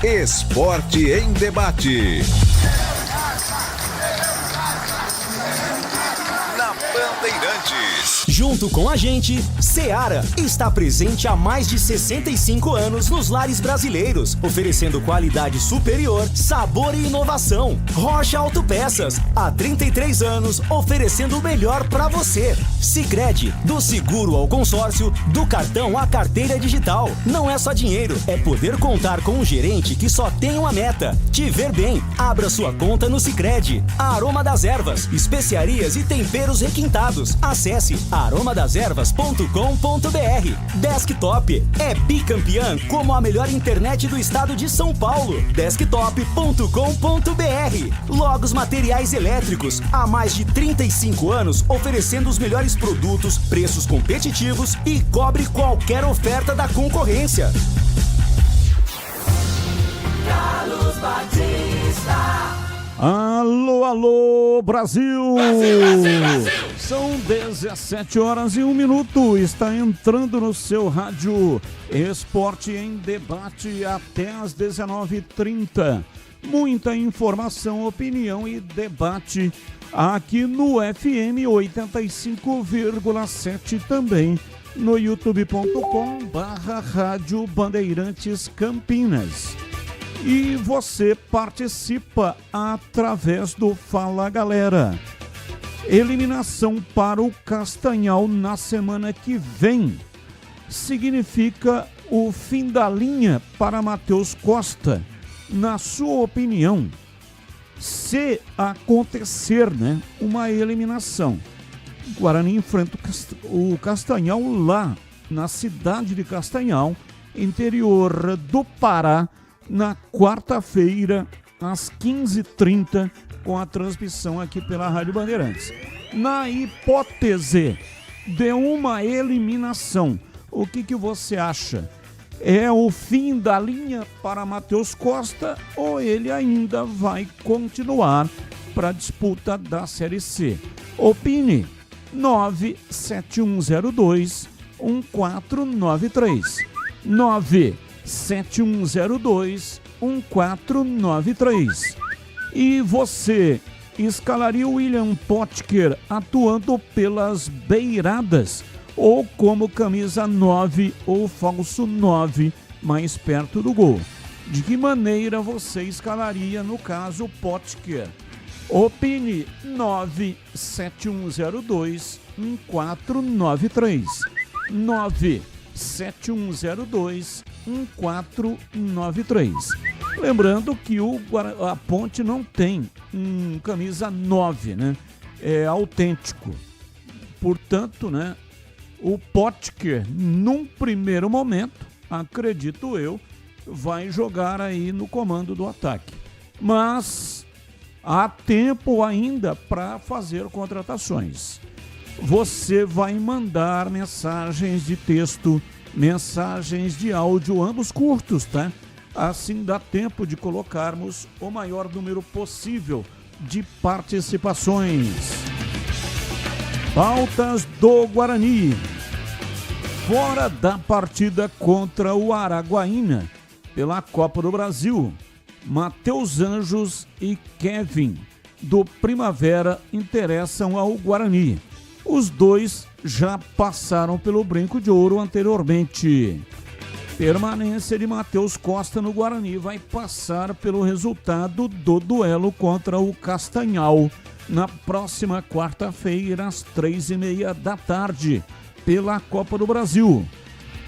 Esporte em debate. Na Bandeirantes. Junto com a gente, Seara está presente há mais de 65 anos nos lares brasileiros, oferecendo qualidade superior, sabor e inovação. Rocha Autopeças, há 33 anos, oferecendo o melhor para você. Sicredi, do seguro ao consórcio, do cartão à carteira digital. Não é só dinheiro, é poder contar com um gerente que só tem uma meta: te ver bem. Abra sua conta no Sicredi. Aroma das Ervas, especiarias e temperos requintados. Acesse aromadeservas.com.br. Desktop é bicampeã como a melhor internet do estado de São Paulo. Desktop.com.br. Logos Materiais Elétricos, há mais de 35 anos oferecendo os melhores produtos, preços competitivos e cobre qualquer oferta da concorrência. Carlos Batista. Alô, alô, Brasil! Brasil! São 17h01. Está entrando no seu rádio Esporte em Debate até às 19h30. Muita informação, opinião e debate aqui no FM 85,7, também no youtube.com/Rádio Bandeirantes Campinas. E você participa através do Fala Galera. Eliminação para o Castanhal na semana que vem significa o fim da linha para Matheus Costa. Na sua opinião, se acontecer, uma eliminação, o Guarani enfrenta o Castanhal lá na cidade de Castanhal, interior do Pará, na quarta-feira, às 15h30, com a transmissão aqui pela Rádio Bandeirantes. Na hipótese de uma eliminação, o que você acha? É o fim da linha para Matheus Costa ou ele ainda vai continuar para a disputa da Série C? Opine. 97102-1493. 97102-1493. E você escalaria o William Potker atuando pelas beiradas ou como camisa 9 ou falso 9 mais perto do gol? De que maneira você escalaria, no caso, Potker? Opine. 97102-1493. 97102-1493. Lembrando que a Ponte não tem um camisa 9, É autêntico. Portanto, o Potker, num primeiro momento, acredito eu, vai jogar aí no comando do ataque. Mas há tempo ainda para fazer contratações. Você vai mandar mensagens de texto, mensagens de áudio, ambos curtos, tá? Assim dá tempo de colocarmos o maior número possível de participações. Pautas do Guarani. Fora da partida contra o Araguaína pela Copa do Brasil, Matheus Anjos e Kevin do Primavera interessam ao Guarani. Os dois já passaram pelo Brinco de Ouro anteriormente. Permanência de Matheus Costa no Guarani vai passar pelo resultado do duelo contra o Castanhal na próxima quarta-feira, às 15h30, pela Copa do Brasil.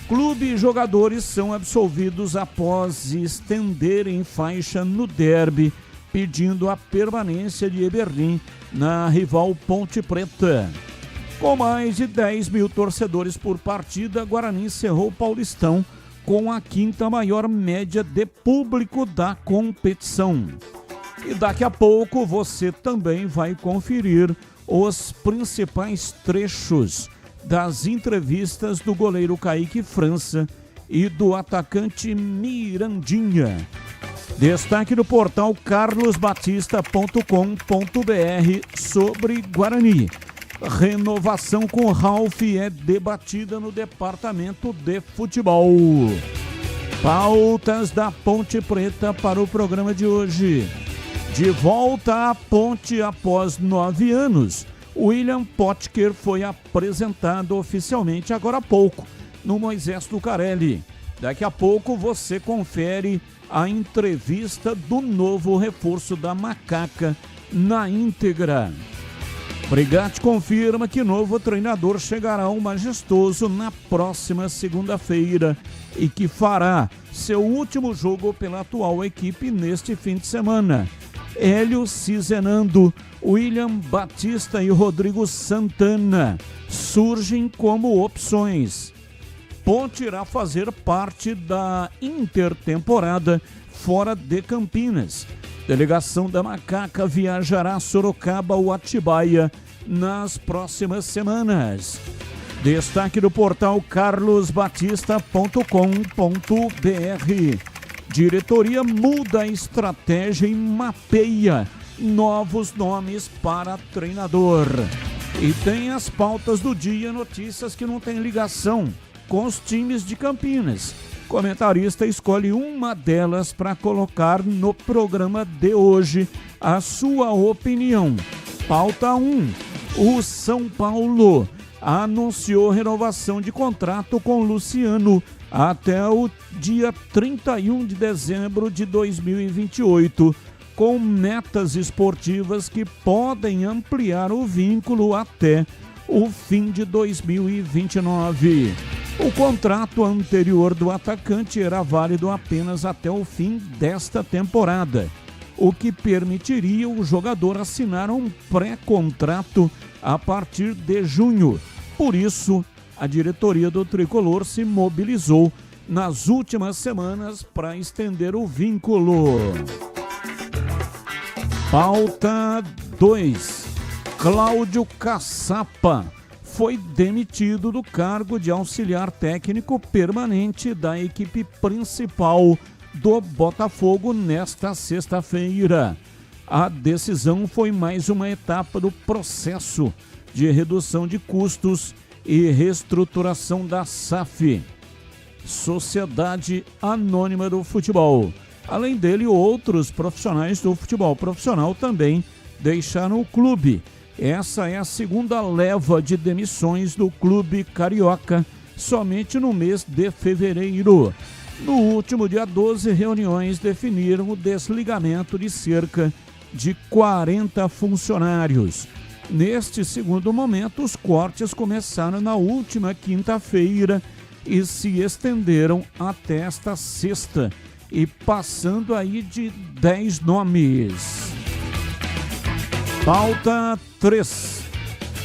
Clube e jogadores são absolvidos após estenderem faixa no derby, pedindo a permanência de Eberlin na rival Ponte Preta. Com mais de 10 mil torcedores por partida, Guarani encerrou o Paulistão com a quinta maior média de público da competição. E daqui a pouco você também vai conferir os principais trechos das entrevistas do goleiro Kaique França e do atacante Mirandinha. Destaque do portal carlosbatista.com.br sobre Guarani. Renovação com Ralf é debatida no departamento de futebol. Pautas da Ponte Preta para o programa de hoje. De volta à Ponte após 9 anos, William Potker foi apresentado oficialmente agora há pouco no Moisés Lucarelli. Daqui a pouco você confere a entrevista do novo reforço da Macaca na íntegra. Brigatti confirma que novo treinador chegará ao Majestoso na próxima segunda-feira e que fará seu último jogo pela atual equipe neste fim de semana. Hélio Cizenando, William Batista e Rodrigo Santana surgem como opções. Ponte irá fazer parte da intertemporada fora de Campinas. Delegação da Macaca viajará a Sorocaba ou Atibaia nas próximas semanas. Destaque do portal carlosbatista.com.br. Diretoria muda a estratégia e mapeia novos nomes para treinador. E tem as pautas do dia, notícias que não têm ligação com os times de Campinas. Comentarista escolhe uma delas para colocar no programa de hoje a sua opinião. Pauta 1. O São Paulo anunciou renovação de contrato com Luciano até o dia 31 de dezembro de 2028, com metas esportivas que podem ampliar o vínculo até o fim de 2029. O contrato anterior do atacante era válido apenas até o fim desta temporada, o que permitiria o jogador assinar um pré-contrato a partir de junho. Por isso, a diretoria do Tricolor se mobilizou nas últimas semanas para estender o vínculo. Pauta 2. Cláudio Caçapa foi demitido do cargo de auxiliar técnico permanente da equipe principal do Botafogo nesta sexta-feira. A decisão foi mais uma etapa do processo de redução de custos e reestruturação da SAF, Sociedade Anônima do Futebol. Além dele, outros profissionais do futebol profissional também deixaram o clube. Essa é a segunda leva de demissões do clube carioca somente no mês de fevereiro. No último dia 12, reuniões definiram o desligamento de cerca de 40 funcionários. Neste segundo momento, os cortes começaram na última quinta-feira e se estenderam até esta sexta, e passando aí de 10 nomes. Pauta 3.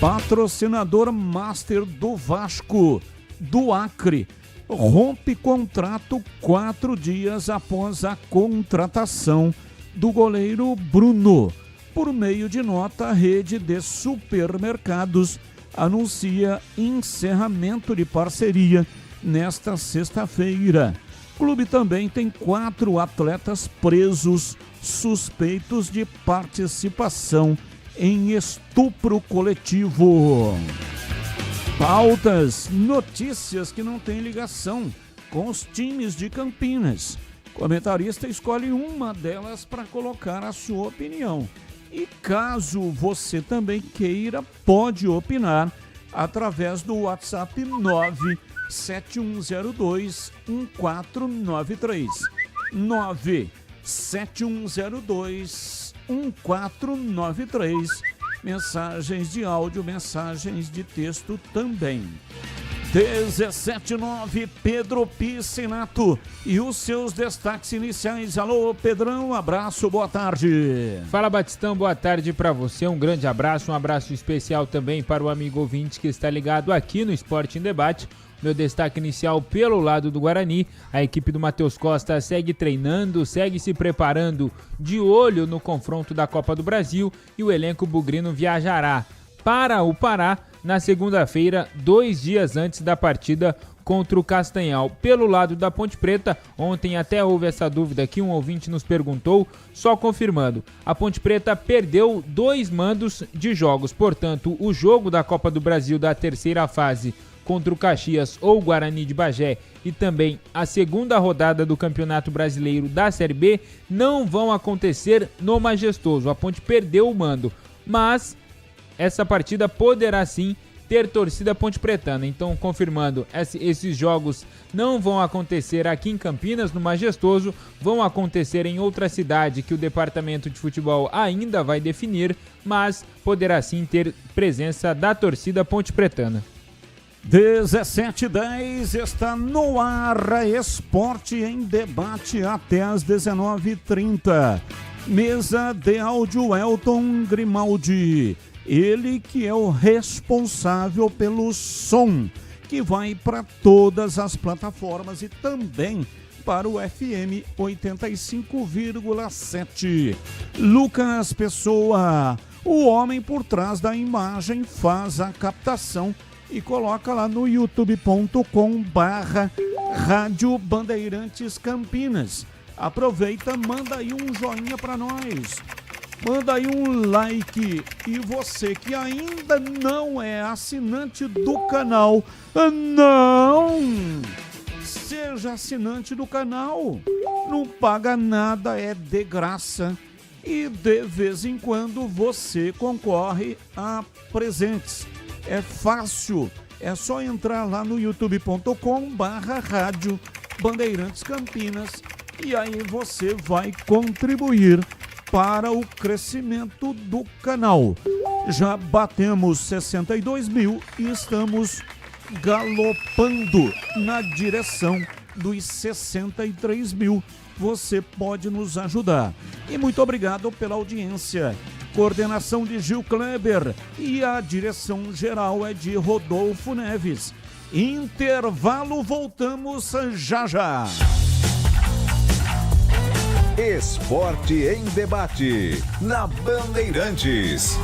Patrocinador Master do Vasco, do Acre, rompe contrato 4 dias após a contratação do goleiro Bruno. Por meio de nota, a rede de supermercados anuncia encerramento de parceria nesta sexta-feira. O clube também tem 4 atletas presos suspeitos de participação em estupro coletivo. Pautas, notícias que não têm ligação com os times de Campinas. Comentarista escolhe uma delas para colocar a sua opinião. E caso você também queira, pode opinar através do WhatsApp 971021493. 971021493. Mensagens de áudio, mensagens de texto também. 17:09, Pedro Piscinato e os seus destaques iniciais. Alô, Pedrão, um abraço, boa tarde. Fala, Batistão, boa tarde para você, um grande abraço, um abraço especial também para o amigo ouvinte que está ligado aqui no Esporte em Debate. Meu destaque inicial pelo lado do Guarani, a equipe do Matheus Costa segue treinando, segue se preparando de olho no confronto da Copa do Brasil e o elenco bugrino viajará para o Pará na segunda-feira, 2 dias antes da partida contra o Castanhal. Pelo lado da Ponte Preta, ontem até houve essa dúvida que um ouvinte nos perguntou, só confirmando, a Ponte Preta perdeu 2 mandos de jogos, portanto, o jogo da Copa do Brasil da terceira fase contra o Caxias ou o Guarani de Bagé e também a segunda rodada do Campeonato Brasileiro da Série B não vão acontecer no Majestoso. A Ponte perdeu o mando, mas essa partida poderá sim ter torcida pontepretana. Então, confirmando, esses jogos não vão acontecer aqui em Campinas, no Majestoso, vão acontecer em outra cidade que o departamento de futebol ainda vai definir, mas poderá sim ter presença da torcida pontepretana. 17h10 está no ar, Esporte em Debate até às 19h30. Mesa de áudio Elton Grimaldi. Ele que é o responsável pelo som, que vai para todas as plataformas e também para o FM 85,7. Lucas Pessoa, o homem por trás da imagem, faz a captação e coloca lá no youtube.com/Rádio Bandeirantes Campinas. Aproveita, manda aí um joinha para nós. Manda aí um like. E você que ainda não é assinante do canal, não! Seja assinante do canal. Não paga nada, é de graça. E de vez em quando você concorre a presentes. É fácil. É só entrar lá no youtube.com/Rádio Bandeirantes Campinas. E aí você vai contribuir para o crescimento do canal. Já batemos 62 mil e estamos galopando na direção dos 63 mil. Você pode nos ajudar. E muito obrigado pela audiência. Coordenação de Gil Kleber e a direção geral é de Rodolfo Neves. Intervalo, voltamos já já. Esporte em Debate, na Bandeirantes.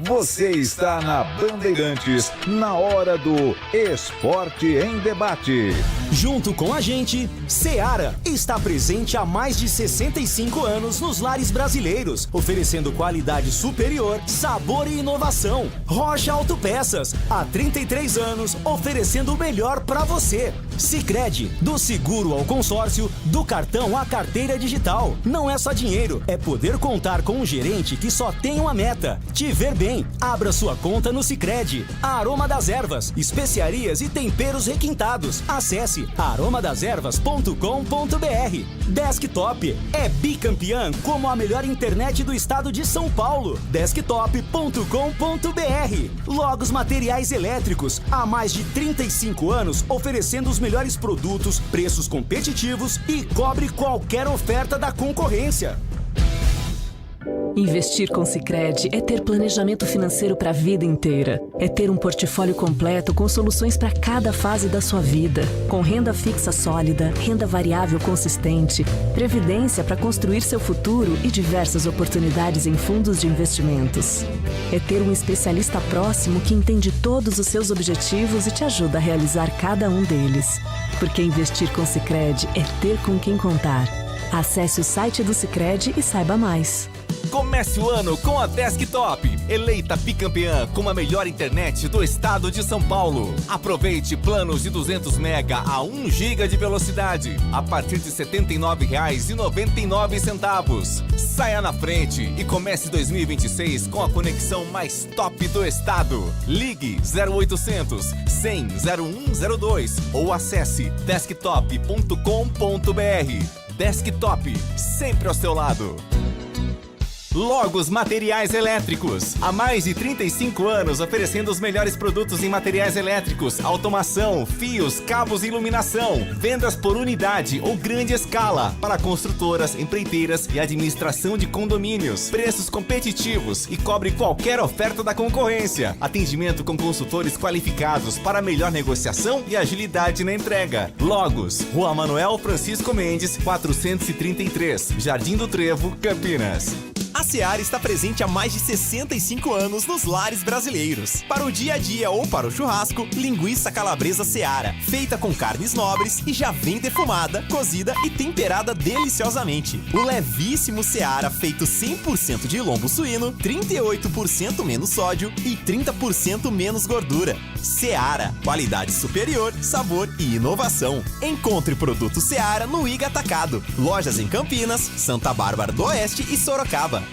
Você está na Bandeirantes, na hora do Esporte em Debate. Junto com a gente, Seara está presente há mais de 65 anos nos lares brasileiros, oferecendo qualidade superior, sabor e inovação. Rocha Autopeças, há 33 anos, oferecendo o melhor para você. Sicredi, do seguro ao consórcio, do cartão à carteira digital. Não é só dinheiro, é poder contar com um gerente que só tem uma meta: te ver bem. Abra sua conta no Sicredi. Aroma das Ervas, especiarias e temperos requintados. Acesse aromadeservas.com.br. Desktop é bicampeã como a melhor internet do estado de São Paulo. Desktop.com.br. Logos Materiais Elétricos, há mais de 35 anos oferecendo os melhores produtos, preços competitivos e cobre qualquer oferta da concorrência. Investir com Sicredi é ter planejamento financeiro para a vida inteira. É ter um portfólio completo com soluções para cada fase da sua vida. Com renda fixa sólida, renda variável consistente, previdência para construir seu futuro e diversas oportunidades em fundos de investimentos. É ter um especialista próximo que entende todos os seus objetivos e te ajuda a realizar cada um deles. Porque investir com Sicredi é ter com quem contar. Acesse o site do Sicredi e saiba mais. Comece o ano com a Desktop, eleita bicampeã com a melhor internet do estado de São Paulo. Aproveite planos de 200 mega a 1 giga de velocidade a partir de R$ 79,99. Saia na frente e comece 2026 com a conexão mais top do estado. Ligue 0800 100 0102 ou acesse desktop.com.br. Desktop, sempre ao seu lado. Logos Materiais Elétricos. Há mais de 35 anos oferecendo os melhores produtos em materiais elétricos, automação, fios, cabos e iluminação. Vendas por unidade ou grande escala para construtoras, empreiteiras e administração de condomínios. Preços competitivos e cobre qualquer oferta da concorrência. Atendimento com consultores qualificados para melhor negociação e agilidade na entrega. Logos, Rua Manuel Francisco Mendes, 433, Jardim do Trevo, Campinas. A Seara está presente há mais de 65 anos nos lares brasileiros. Para o dia a dia ou para o churrasco, linguiça calabresa Seara, feita com carnes nobres e já vem defumada, cozida e temperada deliciosamente. O levíssimo Seara, feito 100% de lombo suíno, 38% menos sódio e 30% menos gordura. Seara, qualidade superior, sabor e inovação. Encontre produto Seara no Iga Atacado. Lojas em Campinas, Santa Bárbara do Oeste e Sorocaba.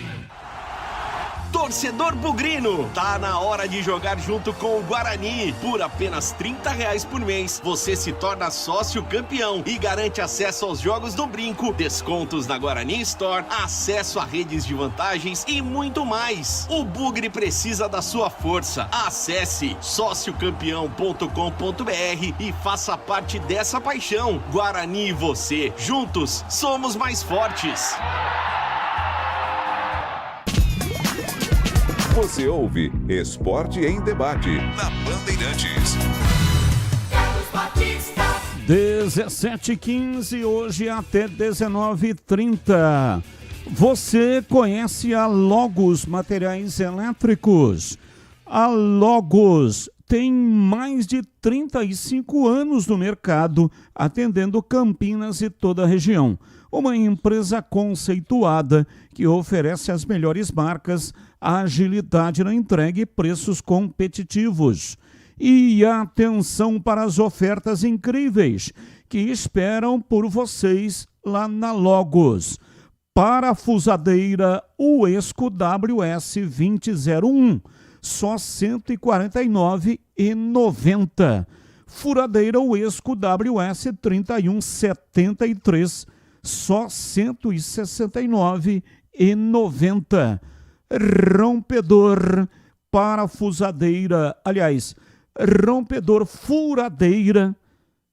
Torcedor bugrino, tá na hora de jogar junto com o Guarani. Por apenas R$30 por mês, você se torna sócio campeão e garante acesso aos jogos do Brinco, descontos na Guarani Store, acesso a redes de vantagens e muito mais. O Bugre precisa da sua força. Acesse sociocampeão.com.br e faça parte dessa paixão. Guarani e você, juntos, somos mais fortes. Você ouve Esporte em Debate na Bandeirantes. 17h15, hoje até 19h30. Você conhece a Logos Materiais Elétricos? A Logos tem mais de 35 anos no mercado, atendendo Campinas e toda a região. Uma empresa conceituada que oferece as melhores marcas, agilidade na entrega e preços competitivos. E atenção para as ofertas incríveis que esperam por vocês lá na Logos. Parafusadeira Uesco WS2001, só R$ 149,90. Furadeira Uesco WS3173, só R$ 169,90. Rompedor rompedor furadeira,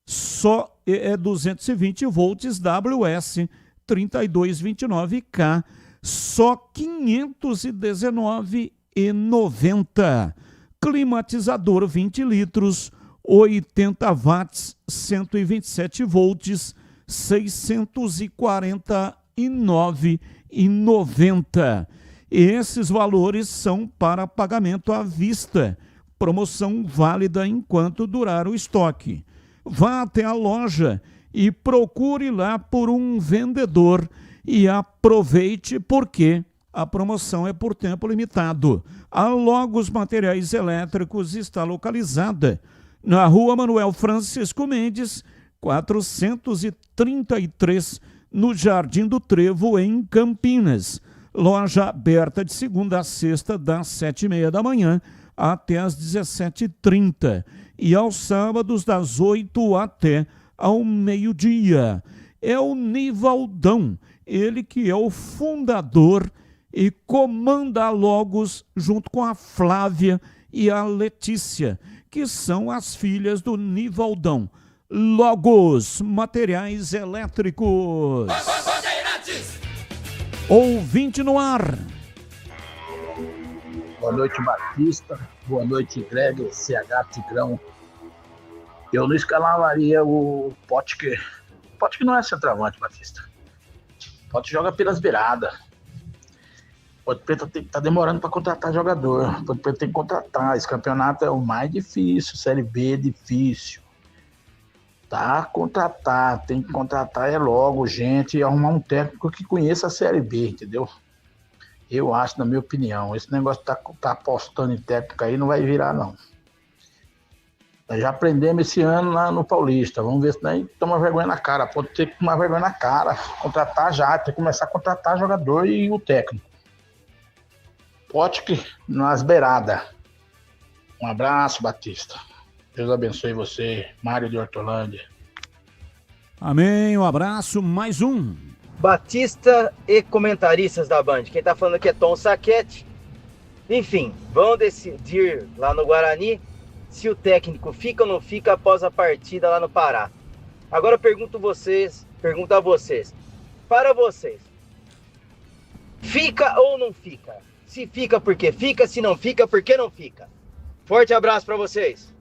só é 220 volts WS 3229K, só R$ 519,90. Climatizador 20 litros, 80 watts, 127 volts, R$ 649,90. Esses valores são para pagamento à vista. Promoção válida enquanto durar o estoque. Vá até a loja e procure lá por um vendedor e aproveite, porque a promoção é por tempo limitado. A Logos Materiais Elétricos está localizada na Rua Manuel Francisco Mendes, 433, no Jardim do Trevo, em Campinas. Loja aberta de segunda a sexta, das 7h30 da manhã até as 17h30. E aos sábados, das 8 até ao meio-dia. É o Nivaldão, ele que é o fundador e comanda a Logos junto com a Flávia e a Letícia, que são as filhas do Nivaldão. Logos Materiais Elétricos. Ouvinte no ar. Boa noite, Batista. Boa noite, Greg, CH, Tigrão. Eu não escalaria o Potker. O Potker não é centroavante, Batista. O Potker joga pelas beiradas. O Potker tá demorando para contratar jogador. O Potker tem que contratar. Esse campeonato é o mais difícil. Série B é difícil. Tá? Contratar. Tem que contratar logo, gente. E arrumar um técnico que conheça a Série B, entendeu? Eu acho, na minha opinião, esse negócio de tá apostando em técnica aí não vai virar, não. Nós já aprendemos esse ano lá no Paulista. Vamos ver se nós toma vergonha na cara. Pode ter que tomar vergonha na cara. Contratar já, tem que começar a contratar jogador e o técnico. Pode que nas beiradas. Um abraço, Batista. Deus abençoe você, Mário de Hortolândia. Amém, um abraço, mais um. Batista e comentaristas da Band. Quem tá falando aqui é Tom Saquete. Enfim, vão decidir lá no Guarani se o técnico fica ou não fica após a partida lá no Pará. Agora eu pergunto a vocês, para vocês, fica ou não fica? Se fica, por que fica? Se não fica, por que não fica? Forte abraço para vocês.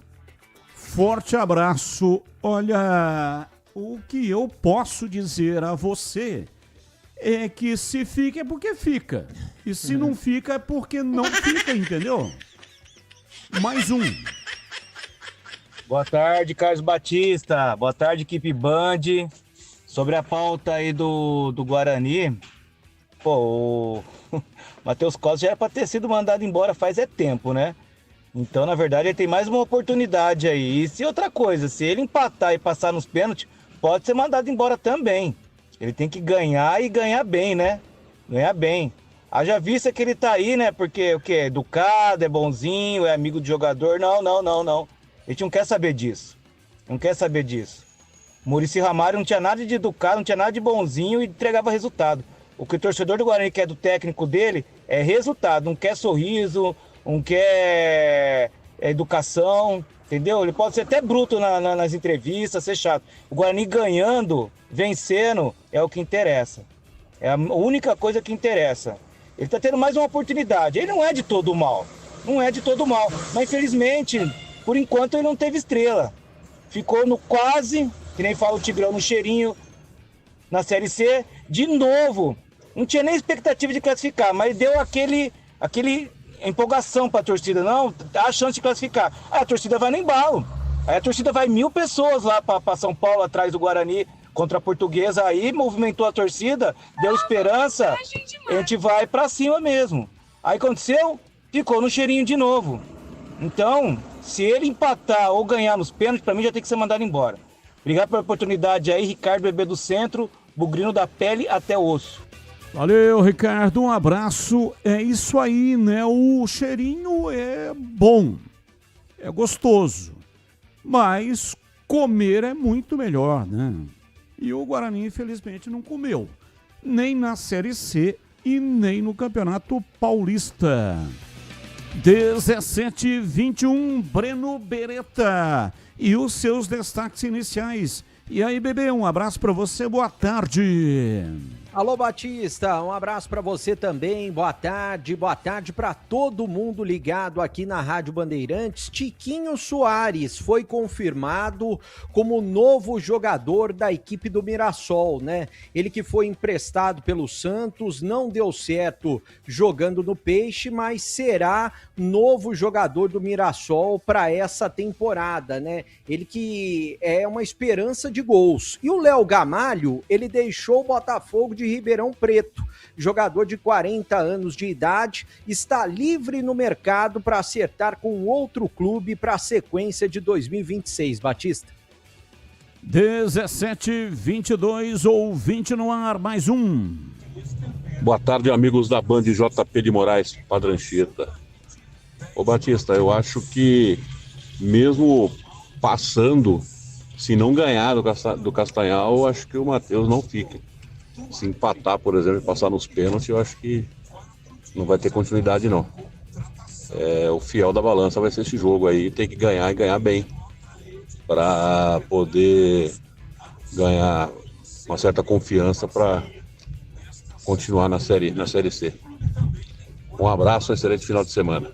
Forte abraço. Olha, o que eu posso dizer a você é que se fica é porque fica. E se não fica é porque não fica, entendeu? Mais um. Boa tarde, Carlos Batista. Boa tarde, equipe Band. Sobre a pauta aí do Guarani, pô, o Matheus Costa já era para ter sido mandado embora faz tempo, né? Então, na verdade, ele tem mais uma oportunidade aí. E se outra coisa, se ele empatar e passar nos pênaltis, pode ser mandado embora também. Ele tem que ganhar e ganhar bem, né? Ganhar bem. Haja vista que ele tá aí, né? Porque o quê? É educado, é bonzinho, é amigo de jogador. Não. A gente não quer saber disso. Não quer saber disso. Muricy Ramalho não tinha nada de educado, não tinha nada de bonzinho e entregava resultado. O que o torcedor do Guarani quer do técnico dele é resultado, não quer sorriso, não quer educação, entendeu? Ele pode ser até bruto nas entrevistas, ser chato. O Guarani ganhando, vencendo, é o que interessa. É a única coisa que interessa. Ele tá tendo mais uma oportunidade. Ele não é de todo mal. Não é de todo mal. Mas infelizmente, por enquanto ele não teve estrela. Ficou no quase, que nem fala o Tigrão, no cheirinho na Série C. De novo, não tinha nem expectativa de classificar, mas deu aquele empolgação para a torcida. Não, dá a chance de classificar. Aí a torcida vai no embalo. Aí a torcida vai 1.000 pessoas lá para São Paulo, atrás do Guarani, contra a Portuguesa. Aí movimentou a torcida, deu esperança, a gente vai para cima mesmo. Aí aconteceu, ficou no cheirinho de novo. Então, se ele empatar ou ganhar nos pênaltis, para mim já tem que ser mandado embora. Obrigado pela oportunidade aí, Ricardo Bebê do Centro, bugrino da pele até o osso. Valeu, Ricardo, um abraço. É isso aí, né? O cheirinho é bom, é gostoso, mas comer é muito melhor, né? E o Guarani, infelizmente, não comeu, nem na Série C e nem no Campeonato Paulista. 17:21, Breno Beretta e os seus destaques iniciais. E aí, bebê, um abraço para você, boa tarde. Alô, Batista, um abraço para você também, boa tarde para todo mundo ligado aqui na Rádio Bandeirantes. Tiquinho Soares foi confirmado como novo jogador da equipe do Mirassol, né? Ele que foi emprestado pelo Santos, não deu certo jogando no Peixe, mas será novo jogador do Mirassol para essa temporada, né? Ele que é uma esperança de gols. E o Léo Gamalho, ele deixou o Botafogo de Ribeirão Preto, jogador de 40 anos de idade, está livre no mercado para acertar com outro clube para a sequência de 2026, Batista. 17:22, ouvinte no ar, mais um. Boa tarde, amigos da Band JP de Moraes, Padrancheta. Ô Batista, eu acho que mesmo passando, se não ganhar do Castanhal, eu acho que o Matheus não fica. Se empatar, por exemplo, e passar nos pênaltis, eu acho que não vai ter continuidade, não. O fiel da balança vai ser esse jogo aí, tem que ganhar e ganhar bem, para poder ganhar uma certa confiança para continuar na série C. Um abraço, excelente final de semana.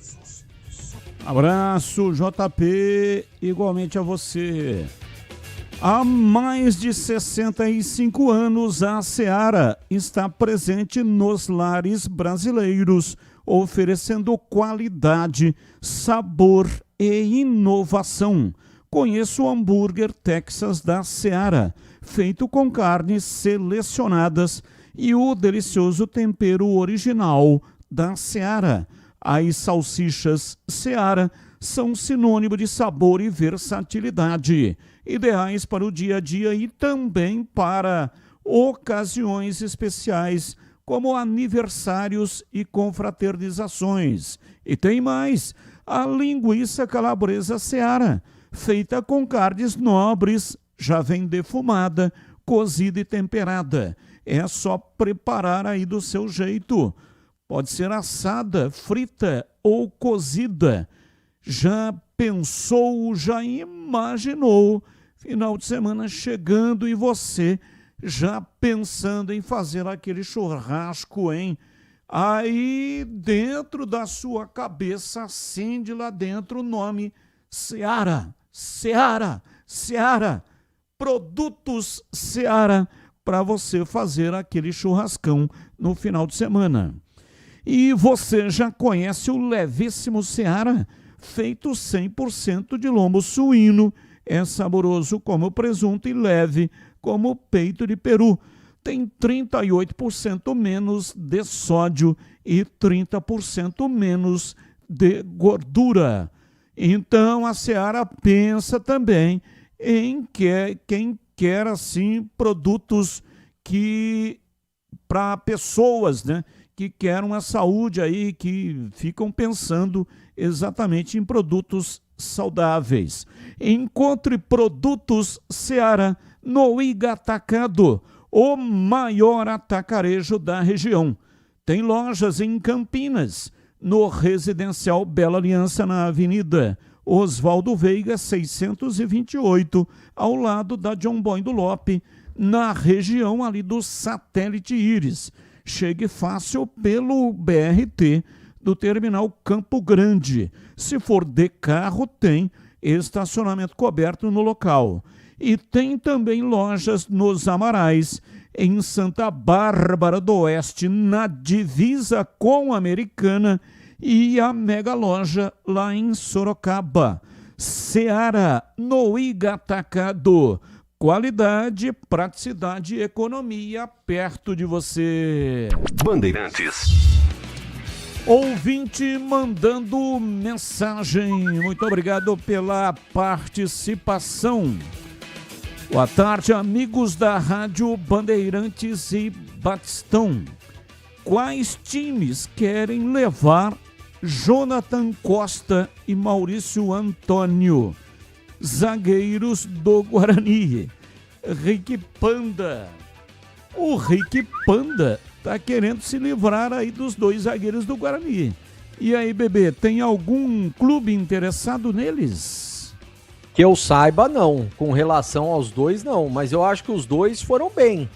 Abraço, JP, igualmente a você. Há mais de 65 anos, a Seara está presente nos lares brasileiros, oferecendo qualidade, sabor e inovação. Conheça o hambúrguer Texas da Seara, feito com carnes selecionadas e o delicioso tempero original da Seara. As salsichas Seara são sinônimo de sabor e versatilidade, ideais para o dia a dia e também para ocasiões especiais, como aniversários e confraternizações. E tem mais, a linguiça calabresa Seara, feita com carnes nobres, já vem defumada, cozida e temperada. É só preparar aí do seu jeito. Pode ser assada, frita ou cozida. Já pensou, já imaginou, final de semana chegando e você já pensando em fazer aquele churrasco, hein? Aí dentro da sua cabeça acende lá dentro o nome Seara, Seara, Seara. Produtos Seara para você fazer aquele churrascão no final de semana. E você já conhece o levíssimo Seara, feito 100% de lombo suíno. É saboroso como presunto e leve como peito de peru. Tem 38% menos de sódio e 30% menos de gordura. Então a Seara pensa também em quem quer assim produtos que para pessoas, né, que querem a saúde aí, que ficam pensando exatamente em produtos saudáveis. Encontre produtos Seara no Iga Atacado, o maior atacarejo da região. Tem lojas em Campinas, no Residencial Bela Aliança, na Avenida Oswaldo Veiga, 628, ao lado da John Boy do Lope, na região ali do Satélite Íris. Chegue fácil pelo BRT do Terminal Campo Grande. Se for de carro, tem estacionamento coberto no local. E tem também lojas nos Amarais, em Santa Bárbara do Oeste, na divisa com a Americana, e a mega loja lá em Sorocaba. Seara no Iga Atacado. Qualidade, praticidade e economia perto de você. Bandeirantes. Ouvinte mandando mensagem. Muito obrigado pela participação. Boa tarde, amigos da Rádio Bandeirantes e Batistão. Quais times querem levar Jonathan Costa e Maurício Antônio, zagueiros do Guarani? Rick Panda. O Rick Panda tá querendo se livrar aí dos dois zagueiros do Guarani. E aí, bebê, tem algum clube interessado neles? Que eu saiba, não. Com relação aos dois, não. Mas eu acho que os dois foram bem.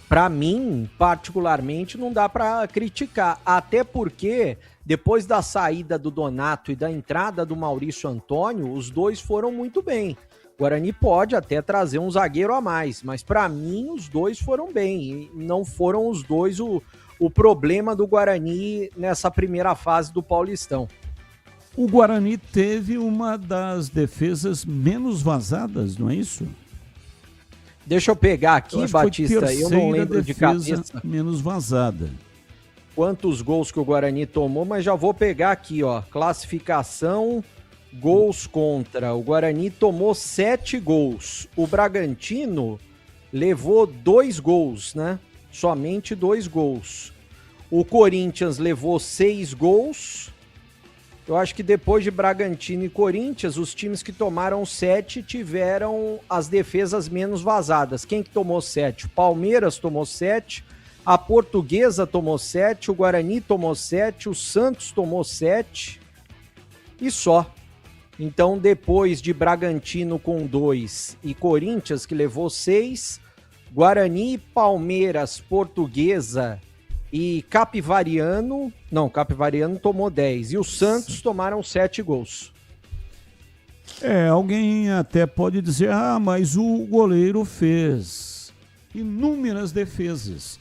Para mim, particularmente, não dá para criticar. Até porque, depois da saída do Donato e da entrada do Maurício Antônio, os dois foram muito bem. O Guarani pode até trazer um zagueiro a mais, mas para mim os dois foram bem. E não foram os dois o problema do Guarani nessa primeira fase do Paulistão. O Guarani teve uma das defesas menos vazadas, não é isso? Deixa eu pegar aqui, Batista, eu não lembro de cabeça menos vazada. Quantos gols que o Guarani tomou, mas já vou pegar aqui, ó. Classificação, gols contra. O Guarani tomou 7 gols. O Bragantino levou 2 gols, né? Somente 2 gols. O Corinthians levou 6 gols. Eu acho que depois de Bragantino e Corinthians, os times que tomaram 7 tiveram as defesas menos vazadas. Quem que tomou 7? O Palmeiras tomou 7, a Portuguesa tomou 7, o Guarani tomou 7, o Santos tomou 7 e só. Então, depois de Bragantino com 2 e Corinthians, que levou 6, Guarani, Palmeiras, Portuguesa e Capivariano tomou 10. E o Santos tomaram 7 gols. Alguém até pode dizer, mas o goleiro fez inúmeras defesas.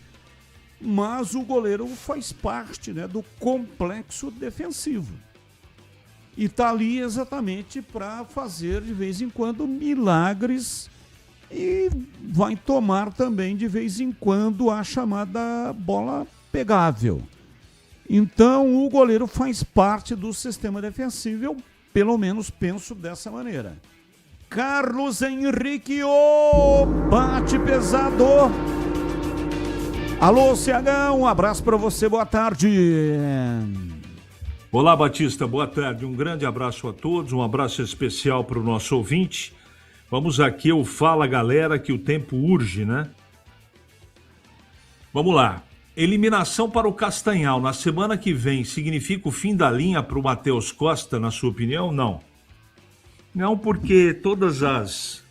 Mas o goleiro faz parte, né, do complexo defensivo. E está ali exatamente para fazer de vez em quando milagres e vai tomar também de vez em quando a chamada bola pegável. Então o goleiro faz parte do sistema defensivo, eu pelo menos penso dessa maneira. Carlos Henrique, bate pesado. Alô, CH, um abraço para você, boa tarde. Olá, Batista, boa tarde, um grande abraço a todos, um abraço especial para o nosso ouvinte. Vamos aqui, eu falo, galera, que o tempo urge, né? Vamos lá. Eliminação para o Castanhal na semana que vem significa o fim da linha para o Matheus Costa, na sua opinião? Não. Não, porque todas as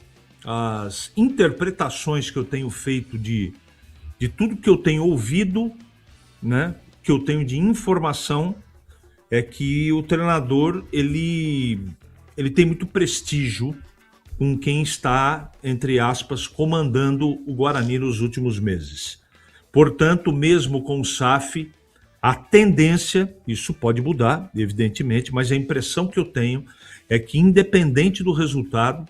interpretações que eu tenho feito de tudo que eu tenho ouvido, né, que eu tenho de informação, é que o treinador ele tem muito prestígio com quem está, entre aspas, comandando o Guarani nos últimos meses. Portanto, mesmo com o SAF, a tendência, isso pode mudar, evidentemente, mas a impressão que eu tenho é que, independente do resultado,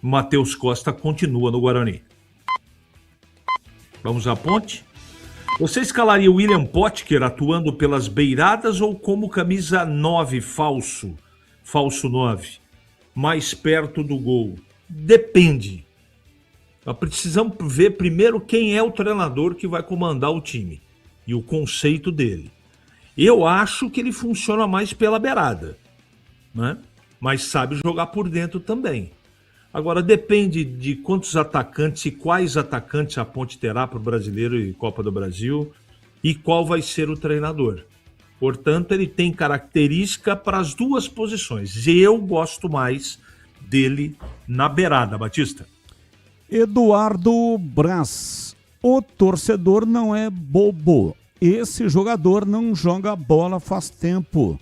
o Matheus Costa continua no Guarani. Vamos à ponte? Você escalaria o William Potker atuando pelas beiradas ou como camisa 9 falso 9, mais perto do gol? Depende. Nós precisamos ver primeiro quem é o treinador que vai comandar o time e o conceito dele. Eu acho que ele funciona mais pela beirada, né? Mas sabe jogar por dentro também. Agora, depende de quantos atacantes e quais atacantes a Ponte terá para o Brasileiro e Copa do Brasil e qual vai ser o treinador. Portanto, ele tem característica para as duas posições. Eu gosto mais dele na beirada, Batista. Eduardo Braz. O torcedor não é bobo. Esse jogador não joga bola faz tempo.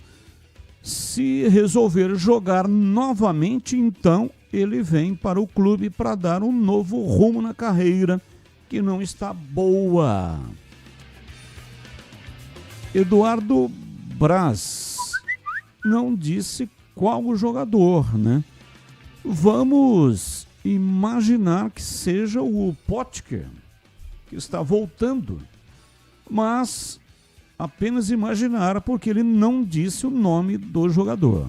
Se resolver jogar novamente, então ele vem para o clube para dar um novo rumo na carreira, que não está boa. Eduardo Braz não disse qual o jogador, né? Vamos imaginar que seja o Potker, que está voltando, mas apenas imaginar, porque ele não disse o nome do jogador.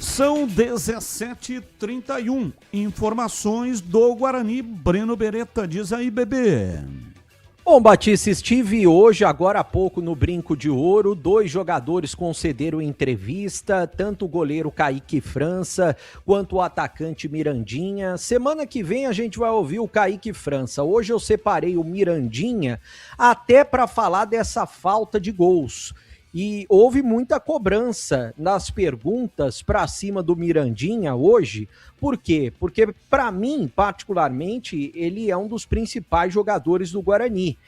São 17h31. Informações do Guarani. Breno Beretta, diz aí, bebê. Bom, Batista, estive hoje, agora há pouco, no Brinco de Ouro. 2 jogadores concederam entrevista, tanto o goleiro Kaique França quanto o atacante Mirandinha. Semana que vem a gente vai ouvir o Kaique França. Hoje eu separei o Mirandinha até para falar dessa falta de gols. E houve muita cobrança nas perguntas para cima do Mirandinha hoje. Por quê? Porque, para mim, particularmente, ele é um dos principais jogadores do Guarani.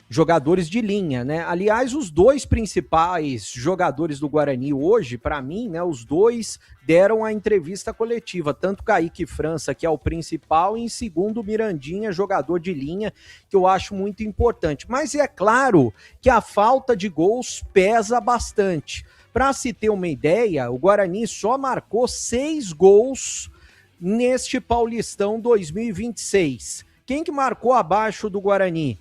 Jogadores de linha, né? Aliás, os 2 principais jogadores do Guarani hoje, para mim, né? Os 2 deram a entrevista coletiva. Tanto Kaique França, que é o principal, e em segundo, Mirandinha, jogador de linha, que eu acho muito importante. Mas é claro que a falta de gols pesa bastante. Para se ter uma ideia, o Guarani só marcou 6 gols neste Paulistão 2026. Quem que marcou abaixo do Guarani?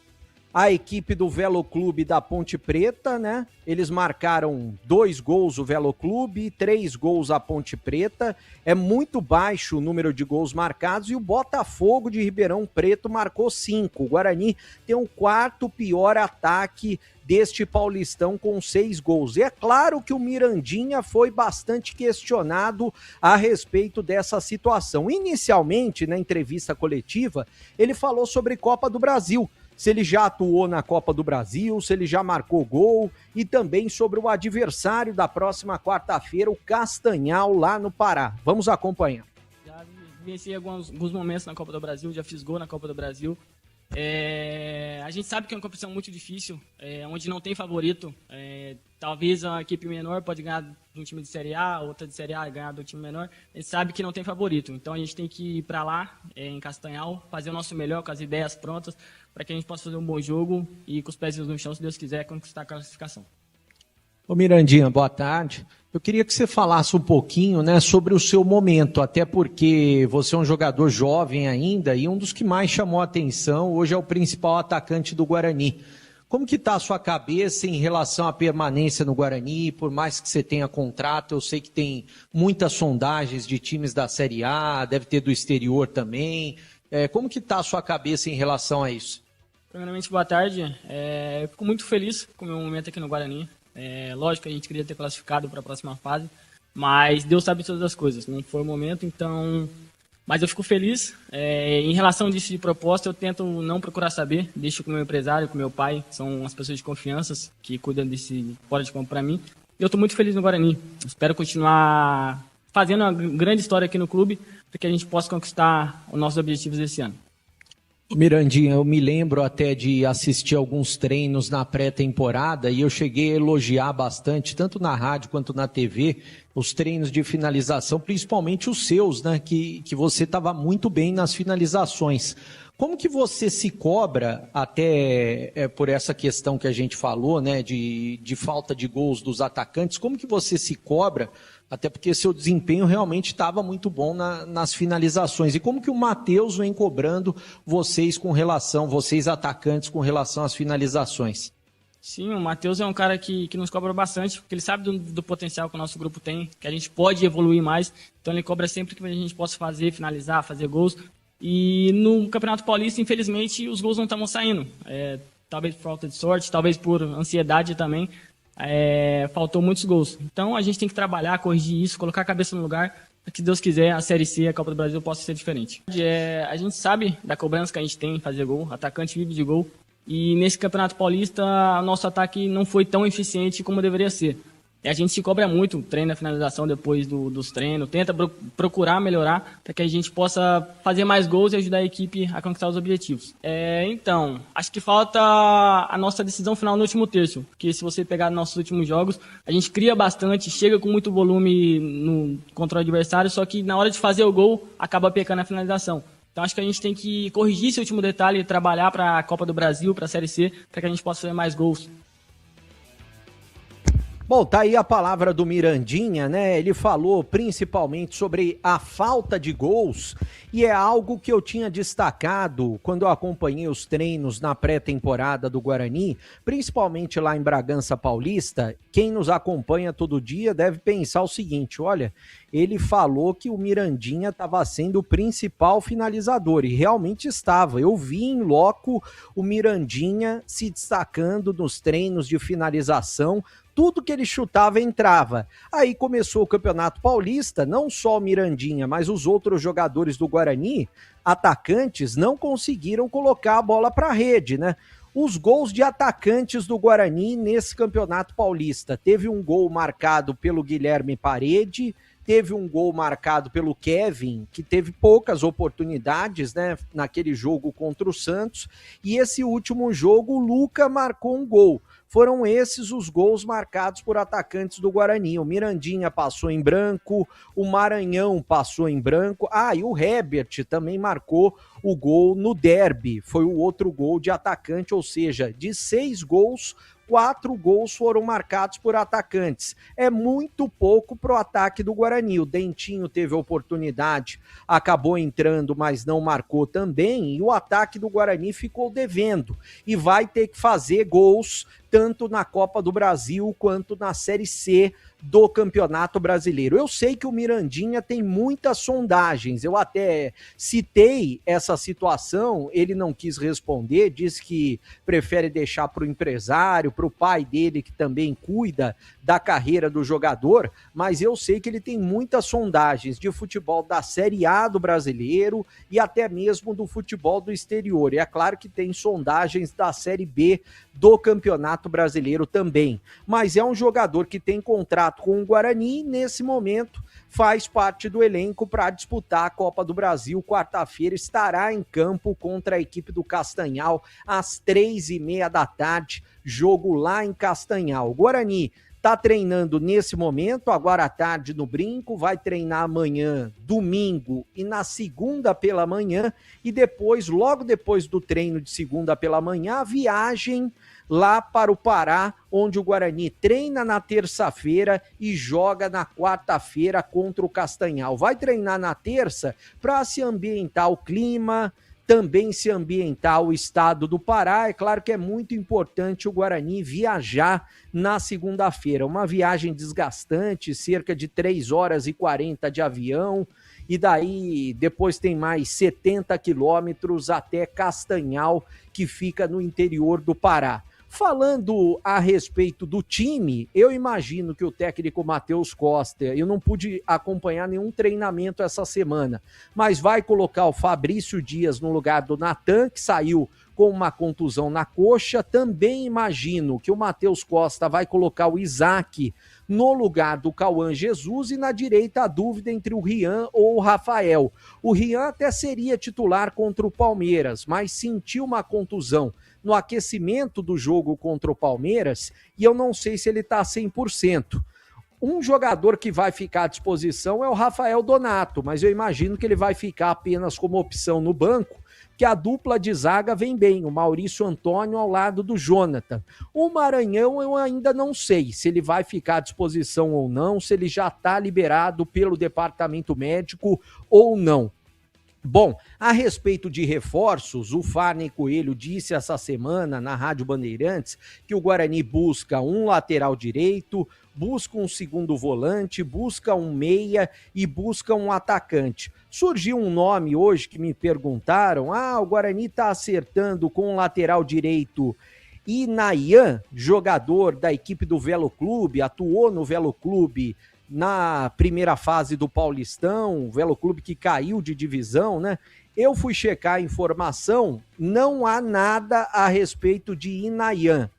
A equipe do Velo Clube da Ponte Preta, né? Eles marcaram 2 gols o Velo Clube, 3 gols a Ponte Preta. É muito baixo o número de gols marcados e o Botafogo de Ribeirão Preto marcou 5. O Guarani tem o 4º pior ataque deste Paulistão com 6 gols. E é claro que o Mirandinha foi bastante questionado a respeito dessa situação. Inicialmente, na entrevista coletiva, ele falou sobre Copa do Brasil. Se ele já atuou na Copa do Brasil, se ele já marcou gol, e também sobre o adversário da próxima quarta-feira, o Castanhal, lá no Pará. Vamos acompanhar. Já venci alguns momentos na Copa do Brasil, já fiz gol na Copa do Brasil. A gente sabe que é uma competição muito difícil, onde não tem favorito. Talvez a equipe menor pode ganhar de um time de Série A, outra de Série A ganhar do time menor. A gente sabe que não tem favorito, então a gente tem que ir para lá, em Castanhal, fazer o nosso melhor com as ideias prontas, para que a gente possa fazer um bom jogo e com os pés no chão, se Deus quiser, conquistar a classificação. Ô Mirandinha, boa tarde. Eu queria que você falasse um pouquinho, né, sobre o seu momento, até porque você é um jogador jovem ainda e um dos que mais chamou a atenção, hoje é o principal atacante do Guarani. Como que está a sua cabeça em relação à permanência no Guarani? Por mais que você tenha contrato, eu sei que tem muitas sondagens de times da Série A, deve ter do exterior também. Como que está a sua cabeça em relação a isso? Primeiramente, boa tarde. Eu fico muito feliz com o meu momento aqui no Guarani. Lógico que a gente queria ter classificado para a próxima fase, mas Deus sabe todas as coisas. Não foi o momento, então... Mas eu fico feliz. Em relação disso de proposta, eu tento não procurar saber. Deixo com o meu empresário, com o meu pai. São as pessoas de confiança que cuidam desse fora de campo para mim. E eu estou muito feliz no Guarani. Espero continuar fazendo uma grande história aqui no clube, para que a gente possa conquistar os nossos objetivos esse ano. Mirandinha, eu me lembro até de assistir alguns treinos na pré-temporada e eu cheguei a elogiar bastante, tanto na rádio quanto na TV, os treinos de finalização, principalmente os seus, né? Que você estava muito bem nas finalizações. Como que você se cobra, até por essa questão que a gente falou, né? De falta de gols dos atacantes, como que você se cobra? Até porque seu desempenho realmente estava muito bom nas finalizações. E como que o Matheus vem cobrando vocês atacantes, com relação às finalizações? Sim, o Matheus é um cara que nos cobra bastante, porque ele sabe do potencial que o nosso grupo tem, que a gente pode evoluir mais. Então ele cobra sempre que a gente possa finalizar, fazer gols. E no Campeonato Paulista, infelizmente, os gols não estavam saindo. Talvez por falta de sorte, talvez por ansiedade também. Faltou muitos gols. Então a gente tem que trabalhar, corrigir isso, colocar a cabeça no lugar, para que Deus quiser a Série C, a Copa do Brasil, possa ser diferente. A gente sabe da cobrança que a gente tem em fazer gol, atacante vive de gol, e nesse Campeonato Paulista nosso ataque não foi tão eficiente como deveria ser. A gente se cobra muito, treina a finalização depois dos treinos, tenta procurar melhorar para que a gente possa fazer mais gols e ajudar a equipe a conquistar os objetivos. Então, acho que falta a nossa decisão final no último terço, porque se você pegar nossos últimos jogos, a gente cria bastante, chega com muito volume contra o adversário, só que na hora de fazer o gol, acaba pecando a finalização. Então acho que a gente tem que corrigir esse último detalhe e trabalhar para a Copa do Brasil, para a Série C, para que a gente possa fazer mais gols. Bom, tá aí a palavra do Mirandinha, né? Ele falou principalmente sobre a falta de gols e é algo que eu tinha destacado quando eu acompanhei os treinos na pré-temporada do Guarani, principalmente lá em Bragança Paulista. Quem nos acompanha todo dia deve pensar o seguinte, olha, ele falou que o Mirandinha estava sendo o principal finalizador e realmente estava. Eu vi em loco o Mirandinha se destacando nos treinos de finalização. Tudo que ele chutava entrava. Aí começou o Campeonato Paulista, não só o Mirandinha, mas os outros jogadores do Guarani, atacantes, não conseguiram colocar a bola para a rede, né? Os gols de atacantes do Guarani nesse Campeonato Paulista. Teve um gol marcado pelo Guilherme Parede, teve um gol marcado pelo Kevin, que teve poucas oportunidades, né, naquele jogo contra o Santos, e esse último jogo o Luca marcou um gol. Foram esses os gols marcados por atacantes do Guarani. O Mirandinha passou em branco, o Maranhão passou em branco, e o Herbert também marcou o gol no derby, foi o outro gol de atacante, ou seja, de 6 gols, 4 gols foram marcados por atacantes. É muito pouco para o ataque do Guarani. O Dentinho teve a oportunidade, acabou entrando, mas não marcou também. E o ataque do Guarani ficou devendo. E vai ter que fazer gols tanto na Copa do Brasil quanto na Série C do Campeonato Brasileiro. Eu sei que o Mirandinha tem muitas sondagens, eu até citei essa situação, ele não quis responder, disse que prefere deixar para o empresário, para o pai dele, que também cuida da carreira do jogador, mas eu sei que ele tem muitas sondagens de futebol da Série A do Brasileiro e até mesmo do futebol do exterior, e é claro que tem sondagens da Série B do Campeonato Brasileiro também, mas é um jogador que tem contrato com o Guarani e nesse momento faz parte do elenco para disputar a Copa do Brasil. Quarta-feira estará em campo contra a equipe do Castanhal às 3h30 da tarde, jogo lá em Castanhal. O Guarani está treinando nesse momento, agora à tarde no Brinco, vai treinar amanhã, domingo e na segunda pela manhã e depois, logo depois do treino de segunda pela manhã, a viagem lá para o Pará, onde o Guarani treina na terça-feira e joga na quarta-feira contra o Castanhal. Vai treinar na terça para se ambientar o clima, também se ambientar o estado do Pará. É claro que é muito importante o Guarani viajar na segunda-feira. Uma viagem desgastante, cerca de 3h40 de avião, e daí depois tem mais 70 quilômetros até Castanhal, que fica no interior do Pará. Falando a respeito do time, eu imagino que o técnico Matheus Costa, eu não pude acompanhar nenhum treinamento essa semana, mas vai colocar o Fabrício Dias no lugar do Natan, que saiu com uma contusão na coxa. Também imagino que o Matheus Costa vai colocar o Isaac no lugar do Cauã Jesus, e na direita a dúvida entre o Rian ou o Rafael. O Rian até seria titular contra o Palmeiras, mas sentiu uma contusão no aquecimento do jogo contra o Palmeiras e eu não sei se ele está 100%. Um jogador que vai ficar à disposição é o Rafael Donato, mas eu imagino que ele vai ficar apenas como opção no banco, que a dupla de zaga vem bem, o Maurício Antônio ao lado do Jonathan. O Maranhão eu ainda não sei se ele vai ficar à disposição ou não, se ele já está liberado pelo departamento médico ou não. Bom, a respeito de reforços, o Farney Coelho disse essa semana na Rádio Bandeirantes que o Guarani busca um lateral direito, busca um segundo volante, busca um meia e busca um atacante. Surgiu um nome hoje que me perguntaram, o Guarani está acertando com o lateral direito Inayan, jogador da equipe do Velo Clube, atuou no Velo Clube na primeira fase do Paulistão, o Velo Clube que caiu de divisão, né? Eu fui checar a informação, não há nada a respeito de Inayan.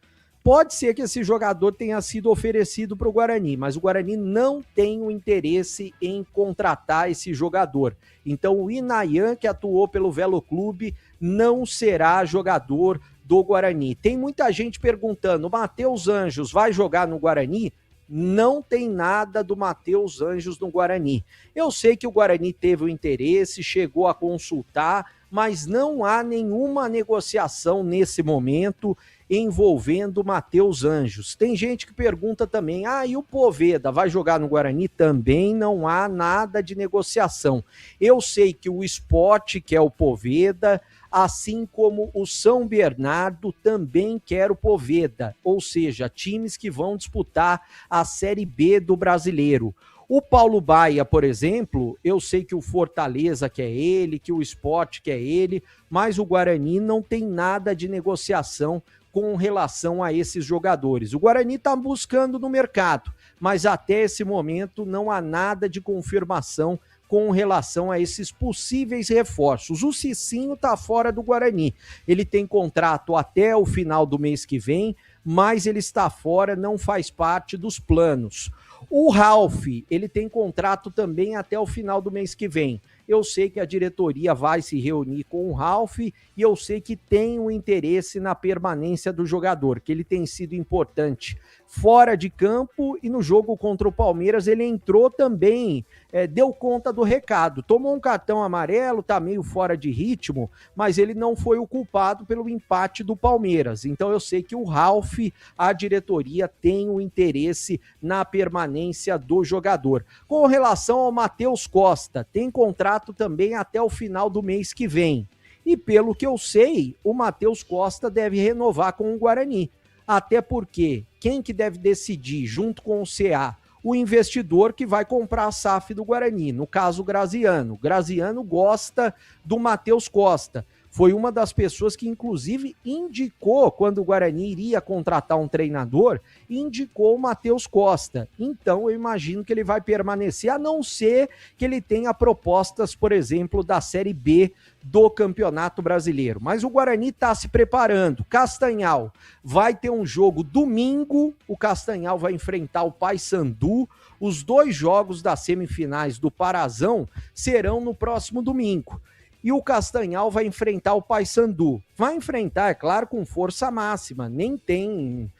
Pode ser que esse jogador tenha sido oferecido para o Guarani, mas o Guarani não tem o interesse em contratar esse jogador. Então o Inayan, que atuou pelo Velo Clube, não será jogador do Guarani. Tem muita gente perguntando, o Matheus Anjos vai jogar no Guarani? Não tem nada do Matheus Anjos no Guarani. Eu sei que o Guarani teve o interesse, chegou a consultar, mas não há nenhuma negociação nesse momento envolvendo o Matheus Anjos. Tem gente que pergunta também, e o Poveda vai jogar no Guarani? Também não há nada de negociação. Eu sei que o Sport quer o Poveda, assim como o São Bernardo também quer o Poveda, ou seja, times que vão disputar a Série B do Brasileiro. O Paulo Baia, por exemplo, eu sei que o Fortaleza quer ele, que o Sport quer ele, mas o Guarani não tem nada de negociação com relação a esses jogadores. O Guarani está buscando no mercado, mas até esse momento não há nada de confirmação com relação a esses possíveis reforços. O Cicinho está fora do Guarani. Ele tem contrato até o final do mês que vem, mas ele está fora, não faz parte dos planos. O Ralf, ele tem contrato também até o final do mês que vem. Eu sei que a diretoria vai se reunir com o Ralf e eu sei que tem um interesse na permanência do jogador, que ele tem sido importante fora de campo e no jogo contra o Palmeiras ele entrou também, deu conta do recado, tomou um cartão amarelo, tá meio fora de ritmo, mas ele não foi o culpado pelo empate do Palmeiras. Então eu sei que o Ralf, a diretoria tem um interesse na permanência do jogador. Com relação ao Matheus Costa, tem contrato também até o final do mês que vem. E pelo que eu sei, o Matheus Costa deve renovar com o Guarani. Até porque quem que deve decidir junto com o CA? O investidor que vai comprar a SAF do Guarani, no caso o Graziano. O Graziano gosta do Matheus Costa. Foi uma das pessoas que, inclusive, indicou, quando o Guarani iria contratar um treinador, indicou o Matheus Costa. Então, eu imagino que ele vai permanecer, a não ser que ele tenha propostas, por exemplo, da Série B do Campeonato Brasileiro. Mas o Guarani está se preparando. Castanhal vai ter um jogo domingo, o Castanhal vai enfrentar o Paysandu. Os 2 jogos das semifinais do Parazão serão no próximo domingo. E o Castanhal vai enfrentar o Paysandu. Vai enfrentar, é claro, com força máxima. Nem tem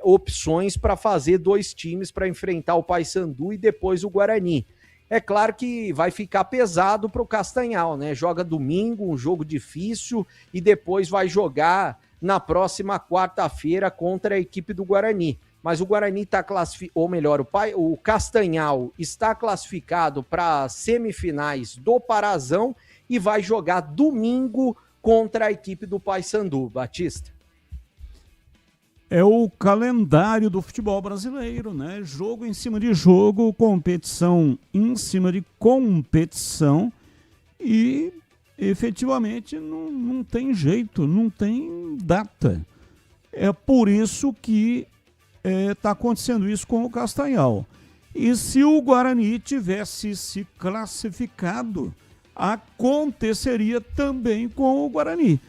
opções para fazer 2 times para enfrentar o Paysandu e depois o Guarani. É claro que vai ficar pesado para o Castanhal, né? Joga domingo, um jogo difícil, e depois vai jogar na próxima quarta-feira contra a equipe do Guarani. Mas o Guarani está classificado, ou melhor, o Castanhal está classificado para as semifinais do Parazão e vai jogar domingo contra a equipe do Paysandu. Batista. É o calendário do futebol brasileiro, né? Jogo em cima de jogo, competição em cima de competição e efetivamente não tem jeito, não tem data. É por isso que está acontecendo isso com o Castanhal. E se o Guarani tivesse se classificado, aconteceria também com o Guarani.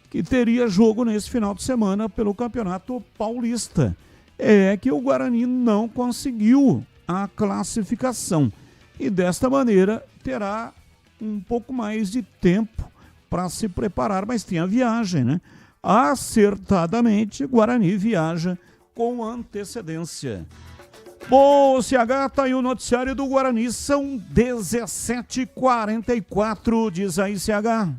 que teria jogo nesse final de semana pelo Campeonato Paulista. É que o Guarani não conseguiu a classificação e desta maneira terá um pouco mais de tempo para se preparar, mas tem a viagem, né? Acertadamente, Guarani viaja com antecedência. Bom, CH, tá aí o noticiário do Guarani, são 17h44, diz aí, CH.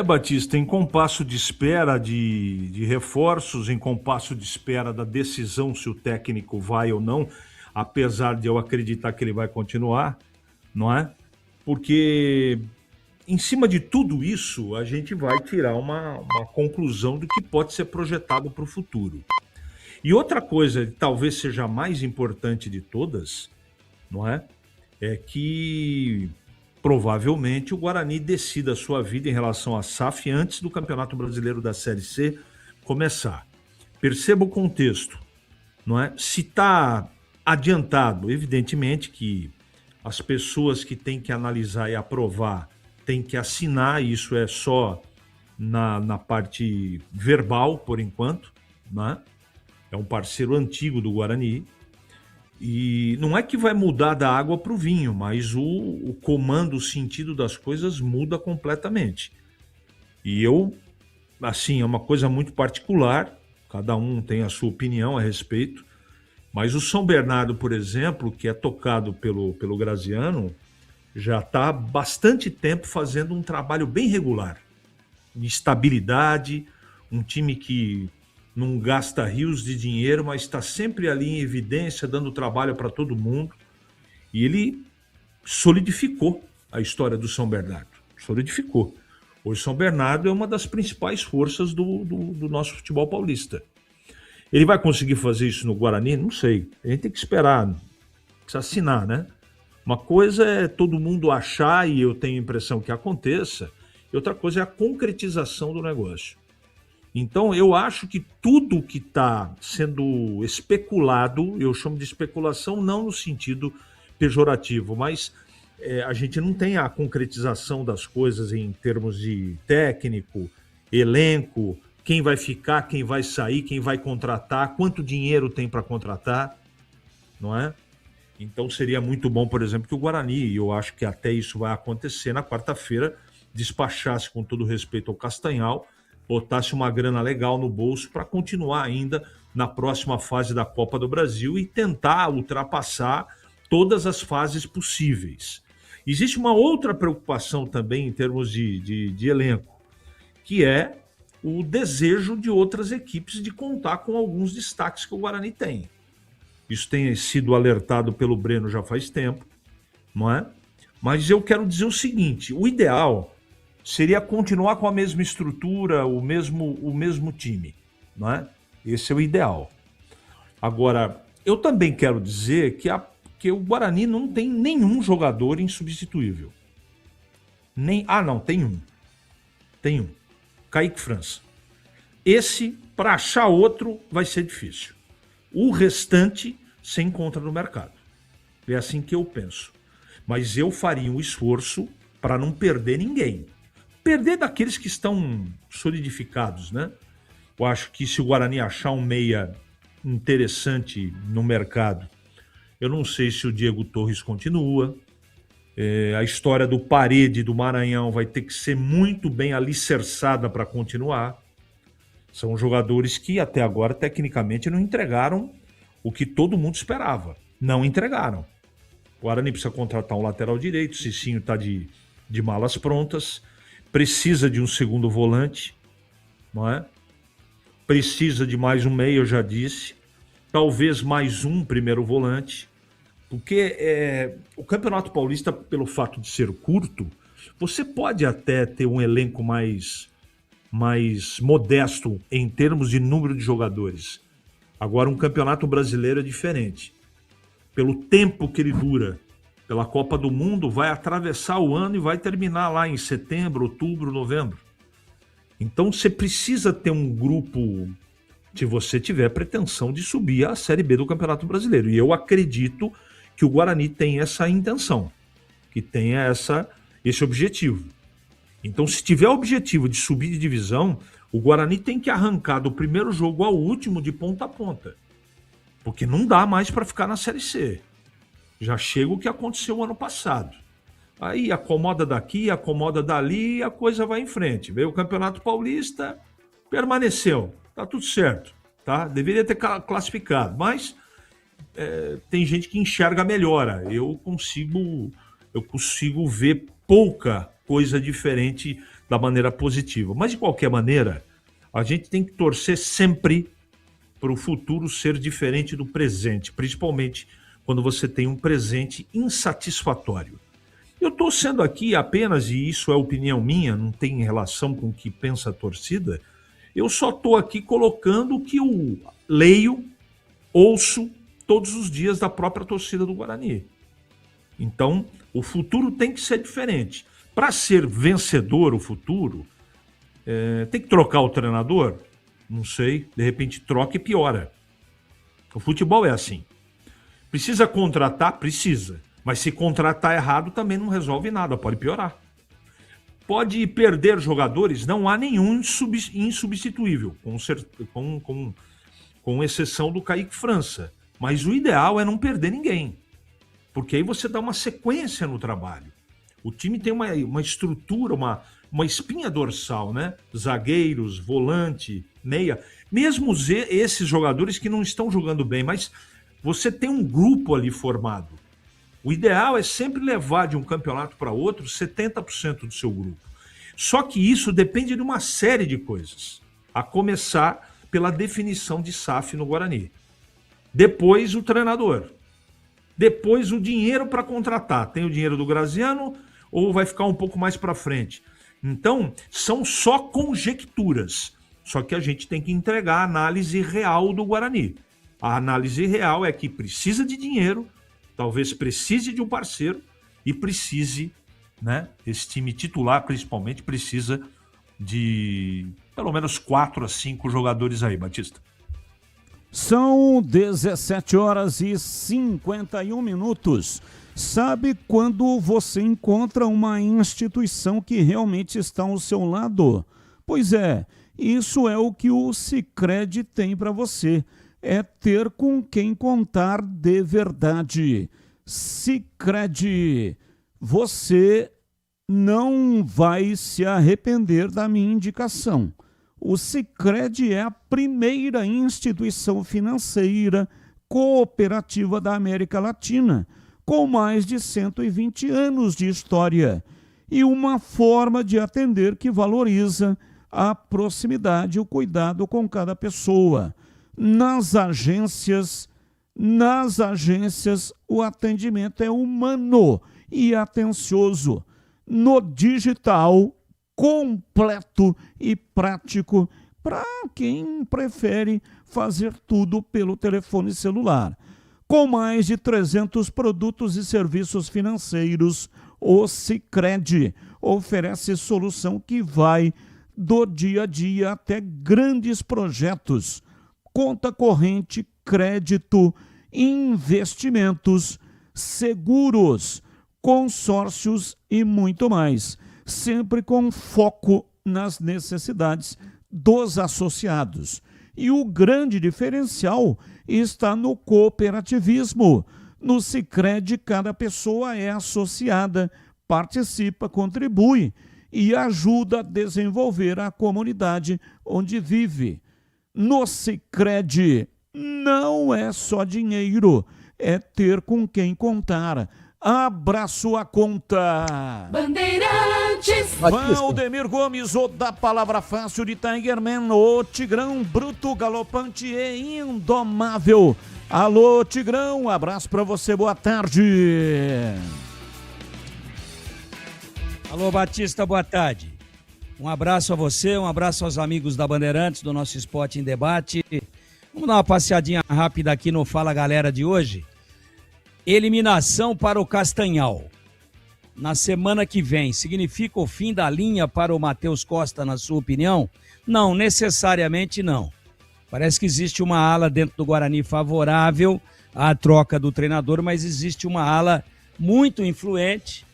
Batista, em compasso de espera de reforços, em compasso de espera da decisão se o técnico vai ou não, apesar de eu acreditar que ele vai continuar, não é? Porque em cima de tudo isso, a gente vai tirar uma conclusão do que pode ser projetado para o futuro. E outra coisa, talvez seja a mais importante de todas, não é? É que provavelmente o Guarani decida a sua vida em relação à SAF antes do Campeonato Brasileiro da Série C começar. Perceba o contexto, não é? Se está adiantado, evidentemente que as pessoas que têm que analisar e aprovar têm que assinar, e isso é só na parte verbal, por enquanto, né? É um parceiro antigo do Guarani, e não é que vai mudar da água para o vinho, mas o comando, o sentido das coisas muda completamente. E eu, assim, é uma coisa muito particular, cada um tem a sua opinião a respeito, mas o São Bernardo, por exemplo, que é tocado pelo Graziano, já está há bastante tempo fazendo um trabalho bem regular, de estabilidade, um time que não gasta rios de dinheiro, mas está sempre ali em evidência, dando trabalho para todo mundo. E ele solidificou a história do São Bernardo. Solidificou. Hoje São Bernardo é uma das principais forças do nosso futebol paulista. Ele vai conseguir fazer isso no Guarani? Não sei. A gente tem que esperar. Precisa assinar, né? Uma coisa é todo mundo achar, e eu tenho a impressão que aconteça, e outra coisa é a concretização do negócio. Então, eu acho que tudo que está sendo especulado, eu chamo de especulação não no sentido pejorativo, mas a gente não tem a concretização das coisas em termos de técnico, elenco, quem vai ficar, quem vai sair, quem vai contratar, quanto dinheiro tem para contratar, não é? Então, seria muito bom, por exemplo, que o Guarani, e eu acho que até isso vai acontecer na quarta-feira, despachasse com todo respeito ao Castanhal, botasse uma grana legal no bolso para continuar ainda na próxima fase da Copa do Brasil e tentar ultrapassar todas as fases possíveis. Existe uma outra preocupação também em termos de elenco, que é o desejo de outras equipes de contar com alguns destaques que o Guarani tem. Isso tem sido alertado pelo Breno já faz tempo, não é? Mas eu quero dizer o seguinte, o ideal seria continuar com a mesma estrutura, o mesmo time, não é? Esse é o ideal. Agora, eu também quero dizer que o Guarani não tem nenhum jogador insubstituível. Tem um. Tem um. Kaique França. Esse, para achar outro, vai ser difícil. O restante se encontra no mercado. É assim que eu penso. Mas eu faria um esforço para não perder ninguém. Perder daqueles que estão solidificados, né? Eu acho que se o Guarani achar um meia interessante no mercado, eu não sei se o Diego Torres continua. A história do Parede do Maranhão vai ter que ser muito bem alicerçada para continuar. São jogadores que até agora, tecnicamente, não entregaram o que todo mundo esperava. Não entregaram. O Guarani precisa contratar um lateral direito, o Cicinho está de malas prontas, precisa de um segundo volante, não é? Precisa de mais um meia, eu já disse. Talvez mais um primeiro volante. Porque o Campeonato Paulista, pelo fato de ser curto, você pode até ter um elenco mais modesto em termos de número de jogadores. Agora, um Campeonato Brasileiro é diferente. Pelo tempo que ele dura, pela Copa do Mundo, vai atravessar o ano e vai terminar lá em setembro, outubro, novembro. Então você precisa ter um grupo, se você tiver pretensão de subir à Série B do Campeonato Brasileiro. E eu acredito que o Guarani tem essa intenção, que tenha esse objetivo. Então, se tiver o objetivo de subir de divisão, o Guarani tem que arrancar do primeiro jogo ao último de ponta a ponta. Porque não dá mais para ficar na Série C. Já chega o que aconteceu ano passado. Aí acomoda daqui, acomoda dali e a coisa vai em frente. Veio o Campeonato Paulista, permaneceu. Tá tudo certo. Tá? Deveria ter classificado, mas tem gente que enxerga a melhora. Eu consigo ver pouca coisa diferente da maneira positiva. Mas, de qualquer maneira, a gente tem que torcer sempre para o futuro ser diferente do presente, principalmente quando você tem um presente insatisfatório. Eu estou sendo aqui apenas, e isso é opinião minha, não tem relação com o que pensa a torcida, eu só estou aqui colocando o que eu leio, ouço todos os dias da própria torcida do Guarani. Então, o futuro tem que ser diferente. Para ser vencedor o futuro, tem que trocar o treinador? Não sei, de repente troca e piora. O futebol é assim. Precisa contratar? Precisa. Mas se contratar errado também não resolve nada, pode piorar. Pode perder jogadores? Não há nenhum insubstituível, com exceção do Kaique França. Mas o ideal é não perder ninguém, porque aí você dá uma sequência no trabalho. O time tem uma estrutura, uma espinha dorsal, né? Zagueiros, volante, meia. Mesmo esses jogadores que não estão jogando bem, mas você tem um grupo ali formado. O ideal é sempre levar de um campeonato para outro 70% do seu grupo. Só que isso depende de uma série de coisas. A começar pela definição de SAF no Guarani. Depois o treinador. Depois o dinheiro para contratar. Tem o dinheiro do Graziano ou vai ficar um pouco mais para frente? Então, são só conjecturas. Só que a gente tem que entregar a análise real do Guarani. A análise real é que precisa de dinheiro, talvez precise de um parceiro e precise, né? Esse time titular, principalmente, precisa de pelo menos 4 a 5 jogadores aí, Batista. São 17 horas e 51 minutos. Sabe quando você encontra uma instituição que realmente está ao seu lado? Pois é, isso é o que o Sicredi tem para você. É ter com quem contar de verdade. Sicredi, você não vai se arrepender da minha indicação. O Sicredi é a primeira instituição financeira cooperativa da América Latina, com mais de 120 anos de história e uma forma de atender que valoriza a proximidade e o cuidado com cada pessoa. Nas agências, o atendimento é humano e atencioso. No digital, completo e prático para quem prefere fazer tudo pelo telefone celular. Com mais de 300 produtos e serviços financeiros, o Sicredi oferece solução que vai do dia a dia até grandes projetos. Conta corrente, crédito, investimentos, seguros, consórcios e muito mais. Sempre com foco nas necessidades dos associados. E o grande diferencial está no cooperativismo. No Sicredi, cada pessoa é associada, participa, contribui e ajuda a desenvolver a comunidade onde vive. No Sicredi, não é só dinheiro, é ter com quem contar. Abra sua conta. Bandeirantes. Valdemir Gomes, o da palavra fácil de Tigerman, o Tigrão bruto, galopante e indomável. Alô, Tigrão, um abraço pra você, boa tarde. Alô, Batista, boa tarde. Um abraço a você, um abraço aos amigos da Bandeirantes, do nosso Esporte em Debate. Vamos dar uma passeadinha rápida aqui no Fala Galera de hoje. Eliminação para o Castanhal. Na semana que vem, significa o fim da linha para o Matheus Costa, na sua opinião? Não, necessariamente não. Parece que existe uma ala dentro do Guarani favorável à troca do treinador, mas existe uma ala muito influente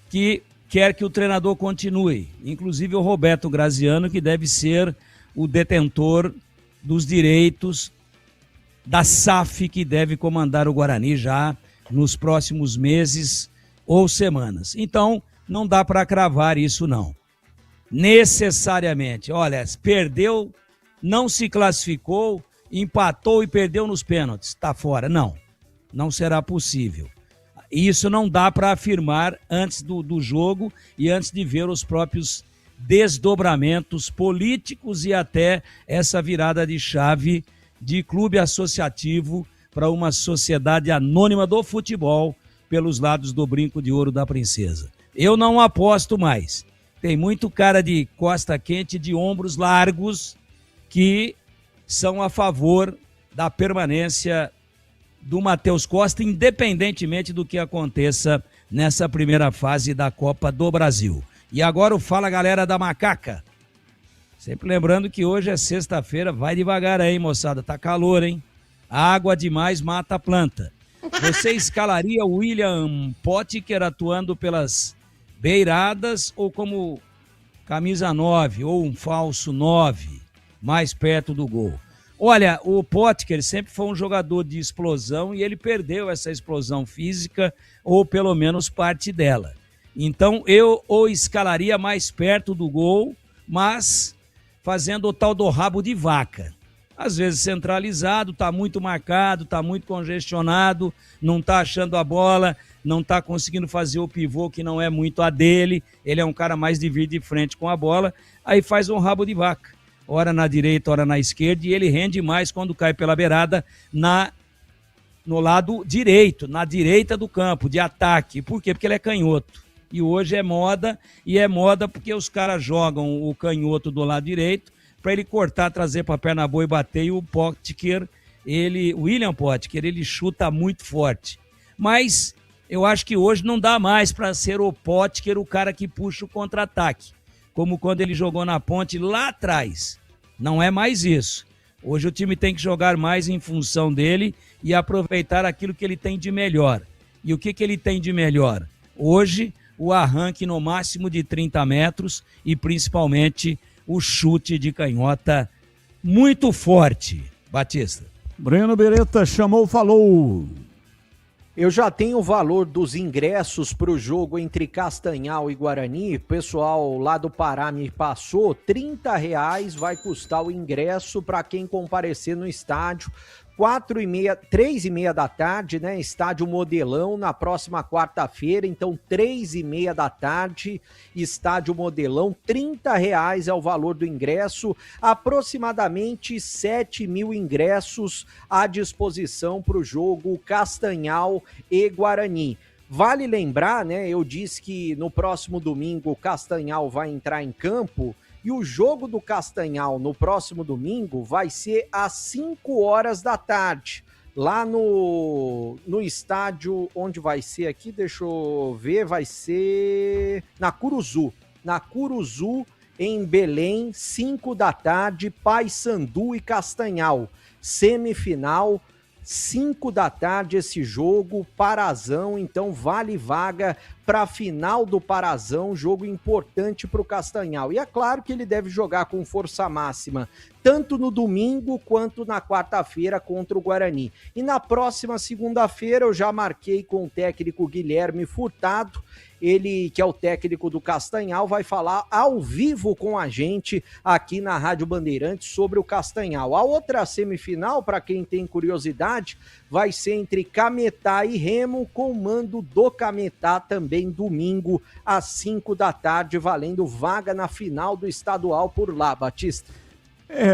que quer que o treinador continue. Inclusive o Roberto Graziano, que deve ser o detentor dos direitos da SAF, que deve comandar o Guarani já nos próximos meses ou semanas. Então, não dá para cravar isso, não. Necessariamente. Olha, perdeu, não se classificou, empatou e perdeu nos pênaltis. Está fora. Não será possível. Isso não dá para afirmar antes do jogo e antes de ver os próprios desdobramentos políticos e até essa virada de chave de clube associativo para uma sociedade anônima do futebol pelos lados do Brinco de Ouro da Princesa. Eu não aposto mais. Tem muito cara de costa quente, de ombros largos, que são a favor da permanência do Matheus Costa, independentemente do que aconteça nessa primeira fase da Copa do Brasil. E agora o Fala Galera da Macaca. Sempre lembrando que hoje é sexta-feira, vai devagar aí, moçada, tá calor, hein? Água demais mata a planta. Você escalaria o William Potker atuando pelas beiradas ou como camisa 9 ou um falso 9, mais perto do gol? Olha, o Potker sempre foi um jogador de explosão e ele perdeu essa explosão física ou pelo menos parte dela. Então eu o escalaria mais perto do gol, mas fazendo o tal do rabo de vaca. Às vezes centralizado, está muito marcado, está muito congestionado, não está achando a bola, não está conseguindo fazer o pivô que não é muito a dele, ele é um cara mais de vir de frente com a bola, aí faz um rabo de vaca, ora na direita, ora na esquerda, e ele rende mais quando cai pela beirada no lado direito, na direita do campo, de ataque. Por quê? Porque ele é canhoto. E hoje é moda, e é moda porque os caras jogam o canhoto do lado direito para ele cortar, trazer para a perna boa e bater, e o Potker, o William Potker, ele chuta muito forte. Mas eu acho que hoje não dá mais para ser o Potker o cara que puxa o contra-ataque, como quando ele jogou na Ponte lá atrás. Não é mais isso. Hoje o time tem que jogar mais em função dele e aproveitar aquilo que ele tem de melhor. E o que ele tem de melhor? Hoje, o arranque no máximo de 30 metros e principalmente o chute de canhota muito forte. Batista. Breno Beretta chamou, falou. Eu já tenho o valor dos ingressos para o jogo entre Castanhal e Guarani. O pessoal lá do Pará me passou. R$30 vai custar o ingresso para quem comparecer no estádio. 3h30 da tarde, né? Estádio Modelão, na próxima quarta-feira. Então, 3h30 da tarde, Estádio Modelão. R$30 é o valor do ingresso. Aproximadamente 7.000 ingressos à disposição para o jogo Castanhal e Guarani. Vale lembrar, né? Eu disse que no próximo domingo o Castanhal vai entrar em campo. E o jogo do Castanhal no próximo domingo vai ser às 5 horas da tarde, lá no estádio, onde vai ser aqui, deixa eu ver, vai ser na Curuzu, em Belém, 5 da tarde, Paysandu e Castanhal, semifinal, 5 da tarde esse jogo, Parazão, então vale vaga para a final do Parazão, jogo importante para o Castanhal. E é claro que ele deve jogar com força máxima, tanto no domingo quanto na quarta-feira contra o Guarani. E na próxima segunda-feira eu já marquei com o técnico Guilherme Furtado, ele que é o técnico do Castanhal, vai falar ao vivo com a gente aqui na Rádio Bandeirantes sobre o Castanhal. A outra semifinal, para quem tem curiosidade, vai ser entre Cametá e Remo, com mando do Cametá também domingo às 5 da tarde, valendo vaga na final do estadual por lá, Batista.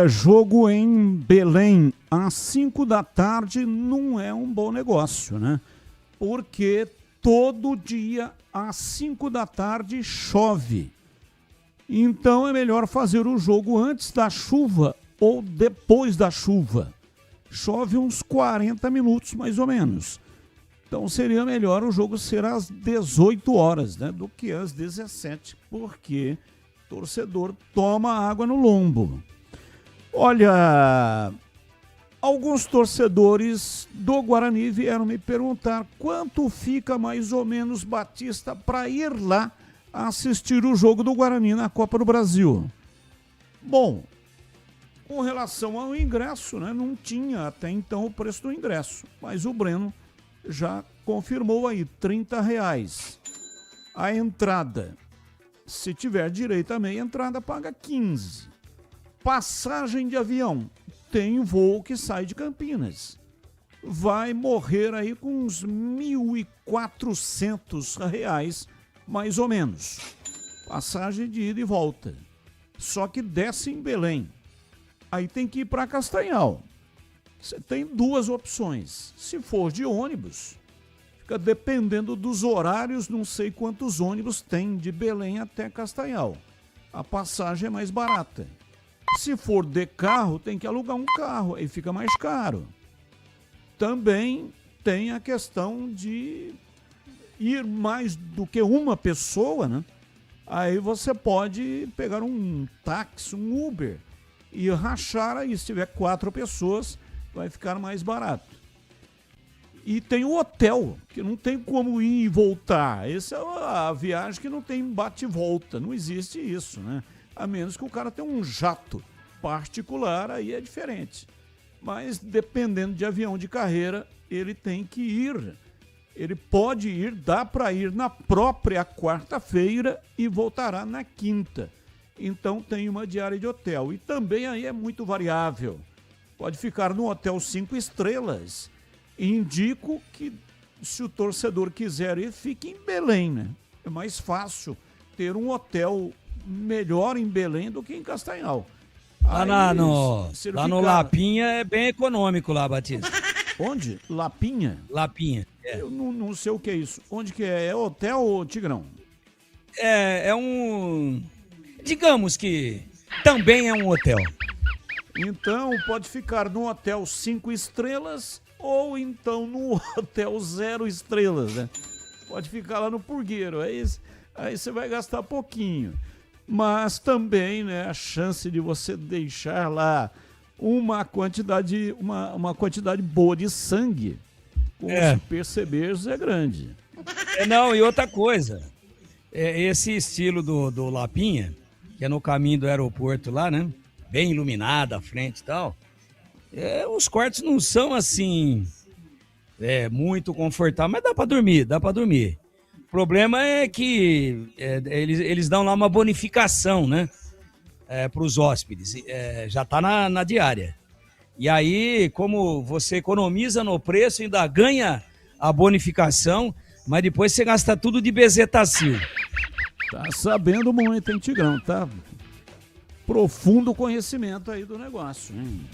Jogo em Belém às 5 da tarde não é um bom negócio, né? Porque todo dia às 5 da tarde chove. Então é melhor fazer o jogo antes da chuva ou depois da chuva. Chove uns 40 minutos mais ou menos. Então seria melhor o jogo ser às 18 horas, né, do que às 17, porque o torcedor toma água no lombo. Olha, alguns torcedores do Guarani vieram me perguntar quanto fica mais ou menos, Batista, para ir lá assistir o jogo do Guarani na Copa do Brasil. Bom, com relação ao ingresso, né, não tinha até então o preço do ingresso, mas o Breno já confirmou aí, R$30. A entrada, se tiver direito a meia entrada, paga 15. Passagem de avião, tem voo que sai de Campinas. Vai morrer aí com uns R$1.400, mais ou menos. Passagem de ida e volta. Só que desce em Belém. Aí tem que ir para Castanhal. Você tem duas opções. Se for de ônibus, fica dependendo dos horários, não sei quantos ônibus tem de Belém até Castanhal. A passagem é mais barata. Se for de carro, tem que alugar um carro, aí fica mais caro. Também tem a questão de ir mais do que uma pessoa, né? Aí você pode pegar um táxi, um Uber e rachar aí. Se tiver 4 pessoas, vai ficar mais barato. E tem o hotel, que não tem como ir e voltar. Essa é a viagem que não tem bate e volta. Não existe isso, né? A menos que o cara tenha um jato particular, aí é diferente. Mas dependendo de avião de carreira, ele tem que ir. Ele pode ir, dá para ir na própria quarta-feira e voltará na quinta. Então tem uma diária de hotel. E também aí é muito variável. Pode ficar no hotel 5 estrelas. Indico que, se o torcedor quiser ir, fique em Belém, né? É mais fácil ter um hotel melhor em Belém do que em Castanhal. Lá no Lapinha é bem econômico lá, Batista. Onde? Lapinha? Lapinha, é. Eu não sei o que é isso. Onde que é? É hotel ou Tigrão? É um... Digamos que também é um hotel. Então pode ficar no hotel 5 estrelas ou então no hotel 0 estrelas, né? Pode ficar lá no Purgueiro. Aí você vai gastar pouquinho. Mas também, né, a chance de você deixar lá uma quantidade boa de sangue, como se perceberes, é grande. Não, e outra coisa, esse estilo do Lapinha, que é no caminho do aeroporto lá, né, bem iluminado a frente e tal, os quartos não são assim, muito confortáveis, mas dá pra dormir. O problema é que eles dão lá uma bonificação, né? Para os hóspedes. Já está na diária. E aí, como você economiza no preço, ainda ganha a bonificação, mas depois você gasta tudo de bezetacil. Tá sabendo muito, hein, Tigrão? Tá profundo conhecimento aí do negócio, hein?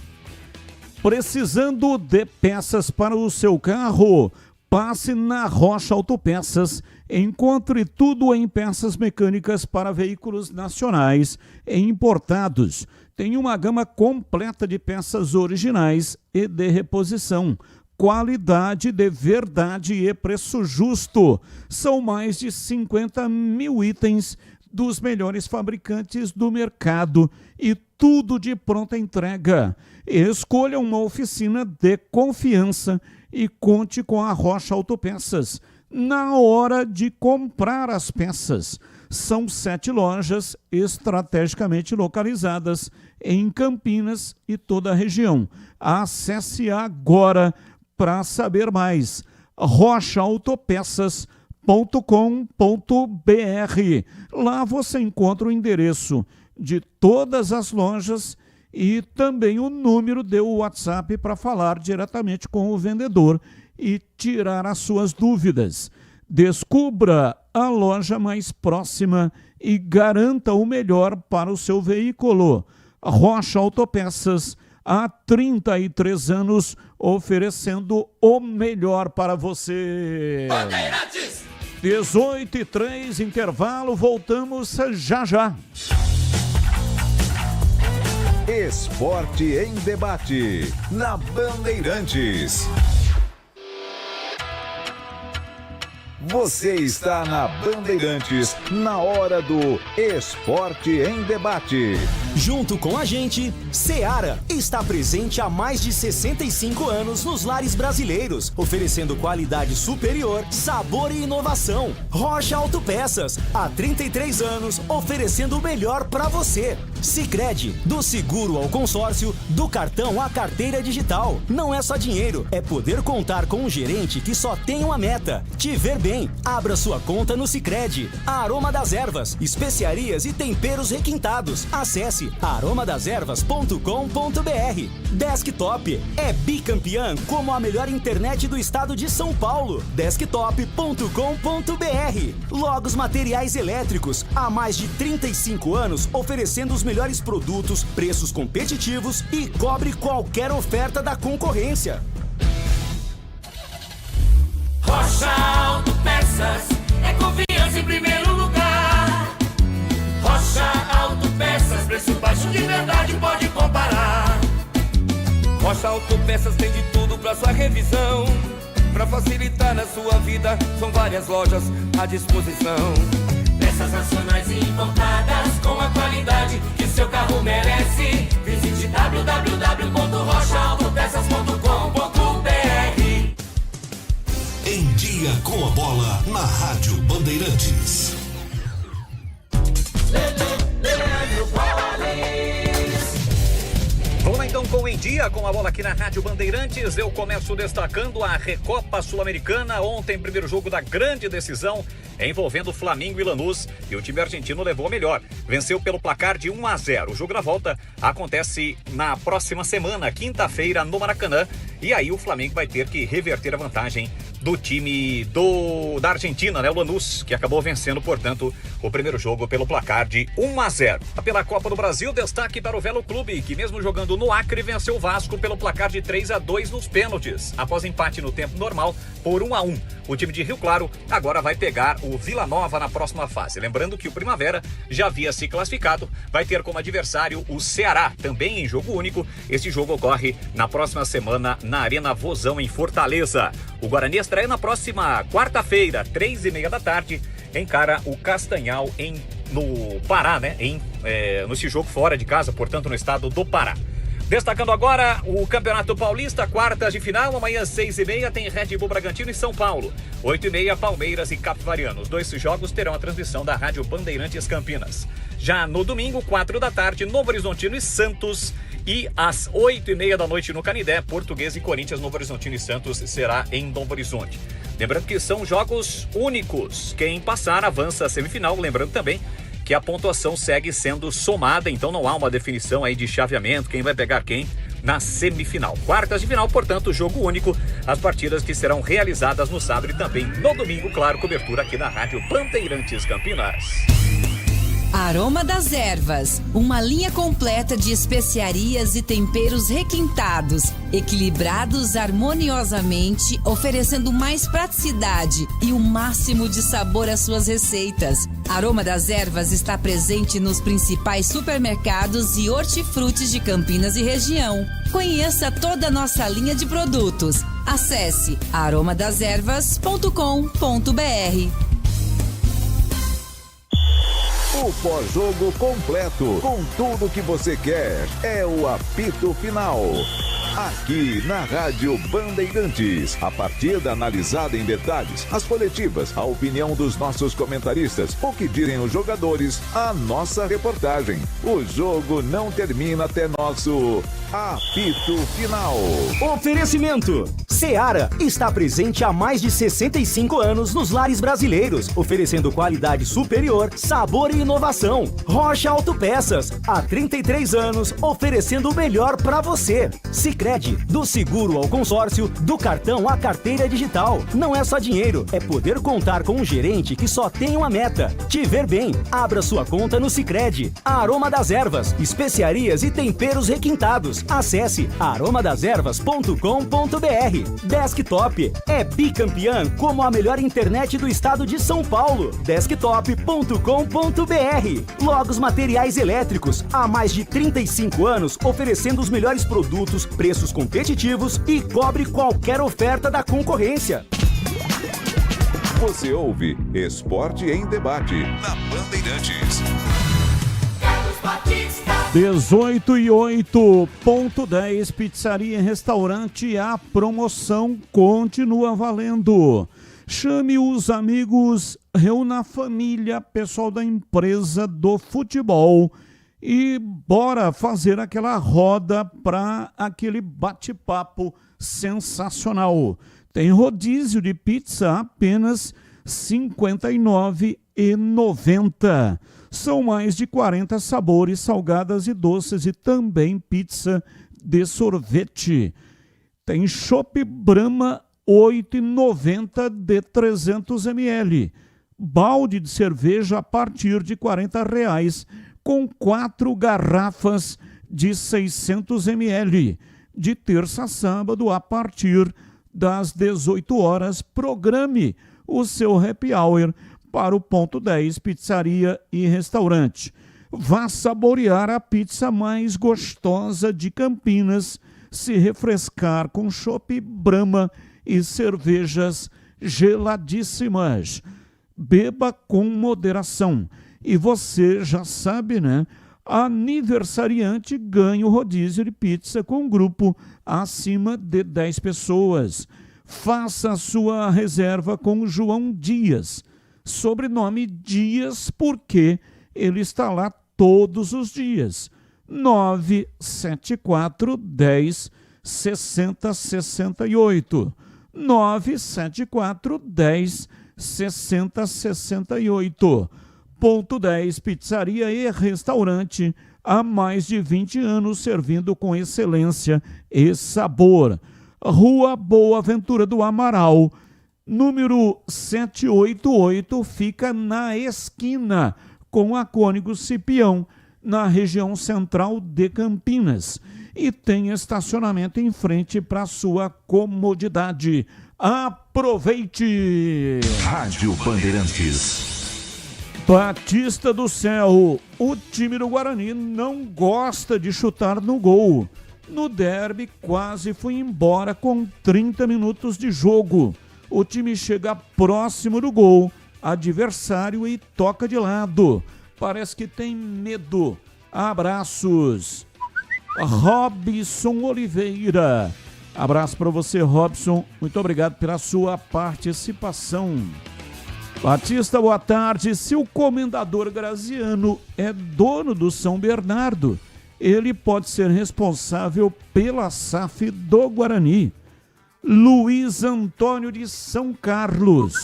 Precisando de peças para o seu carro? Passe na Rocha Autopeças, encontre tudo em peças mecânicas para veículos nacionais e importados. Tem uma gama completa de peças originais e de reposição. Qualidade de verdade e preço justo. São mais de 50 mil itens dos melhores fabricantes do mercado e tudo de pronta entrega. Escolha uma oficina de confiança e conte com a Rocha Autopeças na hora de comprar as peças. São 7 lojas estrategicamente localizadas em Campinas e toda a região. Acesse agora para saber mais. rochaautopeças.com.br. Lá você encontra o endereço de todas as lojas e também o número de WhatsApp para falar diretamente com o vendedor e tirar as suas dúvidas. Descubra a loja mais próxima e garanta o melhor para o seu veículo. Rocha Autopeças, há 33 anos, oferecendo o melhor para você. 18h03, intervalo, voltamos já já. Esporte em debate, na Bandeirantes. Você está na Bandeirantes, na hora do Esporte em Debate. Junto com a gente, Seara está presente há mais de 65 anos nos lares brasileiros, oferecendo qualidade superior, sabor e inovação. Rocha Autopeças, há 33 anos, oferecendo o melhor para você. Sicredi, do seguro ao consórcio, do cartão à carteira digital. Não é só dinheiro, é poder contar com um gerente que só tem uma meta: te ver bem. Abra sua conta no Sicredi. A Aroma das Ervas, especiarias e temperos requintados. Acesse aromadeservas.com.br. Desktop é bicampeã como a melhor internet do estado de São Paulo. Desktop.com.br. Logos Materiais Elétricos, há mais de 35 anos oferecendo os melhores produtos, preços competitivos e cobre qualquer oferta da concorrência. Rocha Autopeças é confiança em primeiro lugar. Rocha Autopeças, preço baixo de verdade, pode comparar. Rocha Autopeças tem de tudo pra sua revisão. Pra facilitar na sua vida, são várias lojas à disposição. Peças nacionais e importadas com a qualidade que seu carro merece. Visite www.rochaautopeças.com.br. Em Dia com a Bola, na Rádio Bandeirantes. Vamos lá então com Em Dia com a Bola aqui na Rádio Bandeirantes. Eu começo destacando a Recopa Sul-Americana. Ontem, primeiro jogo da grande decisão envolvendo Flamengo e Lanús, e o time argentino levou a melhor. Venceu pelo placar de 1-0. O jogo da volta acontece na próxima semana, quinta-feira, no Maracanã, e aí o Flamengo vai ter que reverter a vantagem do time da Argentina, né? O Lanús, que acabou vencendo, portanto, o primeiro jogo pelo placar de 1-0. Pela Copa do Brasil, destaque para o Velo Clube, que mesmo jogando no Acre, venceu o Vasco pelo placar de 3-2 nos pênaltis, após empate no tempo normal por 1-1. O time de Rio Claro agora vai pegar o Vila Nova na próxima fase. Lembrando que o Primavera já havia se classificado, vai ter como adversário o Ceará, também em jogo único. Esse jogo ocorre na próxima semana na Arena Vozão, em Fortaleza. O Guarani estreia na próxima quarta-feira, 3h30 da tarde, encara o Castanhal no Pará, né? Nesse jogo fora de casa, portanto, no estado do Pará. Destacando agora o Campeonato Paulista, quartas de final. Amanhã, 6h30, tem Red Bull Bragantino e São Paulo. 8h30, Palmeiras e Capivariano. Os dois jogos terão a transmissão da Rádio Bandeirantes Campinas. Já no domingo, 4 da tarde, Novo Horizontino e Santos. E às 8h30 da noite no Canidé, Portuguesa e Corinthians. Novo Horizontino e Santos será em Novo Horizonte. Lembrando que são jogos únicos. Quem passar avança a semifinal. Lembrando também que a pontuação segue sendo somada, então não há uma definição aí de chaveamento, quem vai pegar quem na semifinal. Quartas de final, portanto, jogo único, as partidas que serão realizadas no sábado e também no domingo, claro, cobertura aqui na Rádio Bandeirantes Campinas. Aroma das Ervas, uma linha completa de especiarias e temperos requintados, equilibrados harmoniosamente, oferecendo mais praticidade e o máximo de sabor às suas receitas. Aroma das Ervas está presente nos principais supermercados e hortifrutis de Campinas e região. Conheça toda a nossa linha de produtos. Acesse aromadeservas.com.br. O pós-jogo completo, com tudo que você quer, é o apito final. Aqui na Rádio Bandeirantes, a partida analisada em detalhes, as coletivas, a opinião dos nossos comentaristas, o que dizem os jogadores, a nossa reportagem. O jogo não termina até nosso apito final. Oferecimento: Seara está presente há mais de 65 anos nos lares brasileiros, oferecendo qualidade superior, sabor e inovação. Rocha Autopeças, há 33 anos, oferecendo o melhor para você. Sicredi, do seguro ao consórcio, do cartão à carteira digital. Não é só dinheiro, é poder contar com um gerente que só tem uma meta: te ver bem. Abra sua conta no Sicredi. A Aroma das Ervas, especiarias e temperos requintados. Acesse aromadeservas.com.br. Desktop é bicampeã como a melhor internet do estado de São Paulo. Desktop.com.br. Logos Materiais Elétricos, há mais de 35 anos oferecendo os melhores produtos, preços competitivos e cobre qualquer oferta da concorrência. Você ouve Esporte em Debate na Bandeirantes. 18:08.10 Pizzaria e Restaurante, a promoção continua valendo. Chame os amigos, reúna a família, pessoal da empresa do futebol e bora fazer aquela roda para aquele bate-papo sensacional. Tem rodízio de pizza apenas R$ 59,90. São mais de 40 sabores, salgadas e doces e também pizza de sorvete. Tem chopp Brahma R$ 8,90 de 300 ml. Balde de cerveja a partir de R$ 40,00, com 4 garrafas de 600 ml. De terça a sábado, a partir das 18 horas, programe o seu happy hour para o Ponto 10 Pizzaria e Restaurante. Vá saborear a pizza mais gostosa de Campinas, se refrescar com chopp Brahma e cervejas geladíssimas. Beba com moderação. E você já sabe, né? Aniversariante ganha o rodízio de pizza com um grupo acima de 10 pessoas. Faça a sua reserva com o João Dias. Sobrenome Dias porque ele está lá todos os dias. 974 10 60 68. 974 10 60 68. Ponto 10 Pizzaria e Restaurante, há mais de 20 anos servindo com excelência e sabor. Rua Boa Ventura do Amaral, número 788, fica na esquina com a Cônigo Cipião, na região central de Campinas. E tem estacionamento em frente para sua comodidade. Aproveite! Rádio Bandeirantes. Batista do Céu, o time do Guarani não gosta de chutar no gol. No derby, quase foi embora com 30 minutos de jogo. O time chega próximo do gol, adversário, e toca de lado. Parece que tem medo. Abraços. Robson Oliveira. Abraço para você, Robson. Muito obrigado pela sua participação. Batista, boa tarde. Se o comendador Graziano é dono do São Bernardo, ele pode ser responsável pela SAF do Guarani. Luiz Antônio de São Carlos.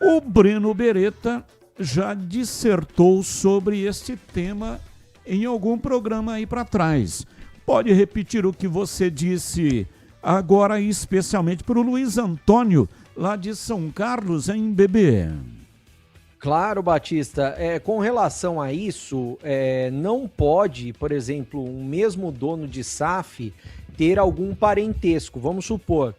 O Breno Beretta já dissertou sobre este tema em algum programa aí para trás. Pode repetir o que você disse agora, especialmente para o Luiz Antônio, lá de São Carlos, em BB. Claro, Batista. Com relação a isso, não pode, por exemplo, um mesmo dono de SAF ter algum parentesco. Vamos supor,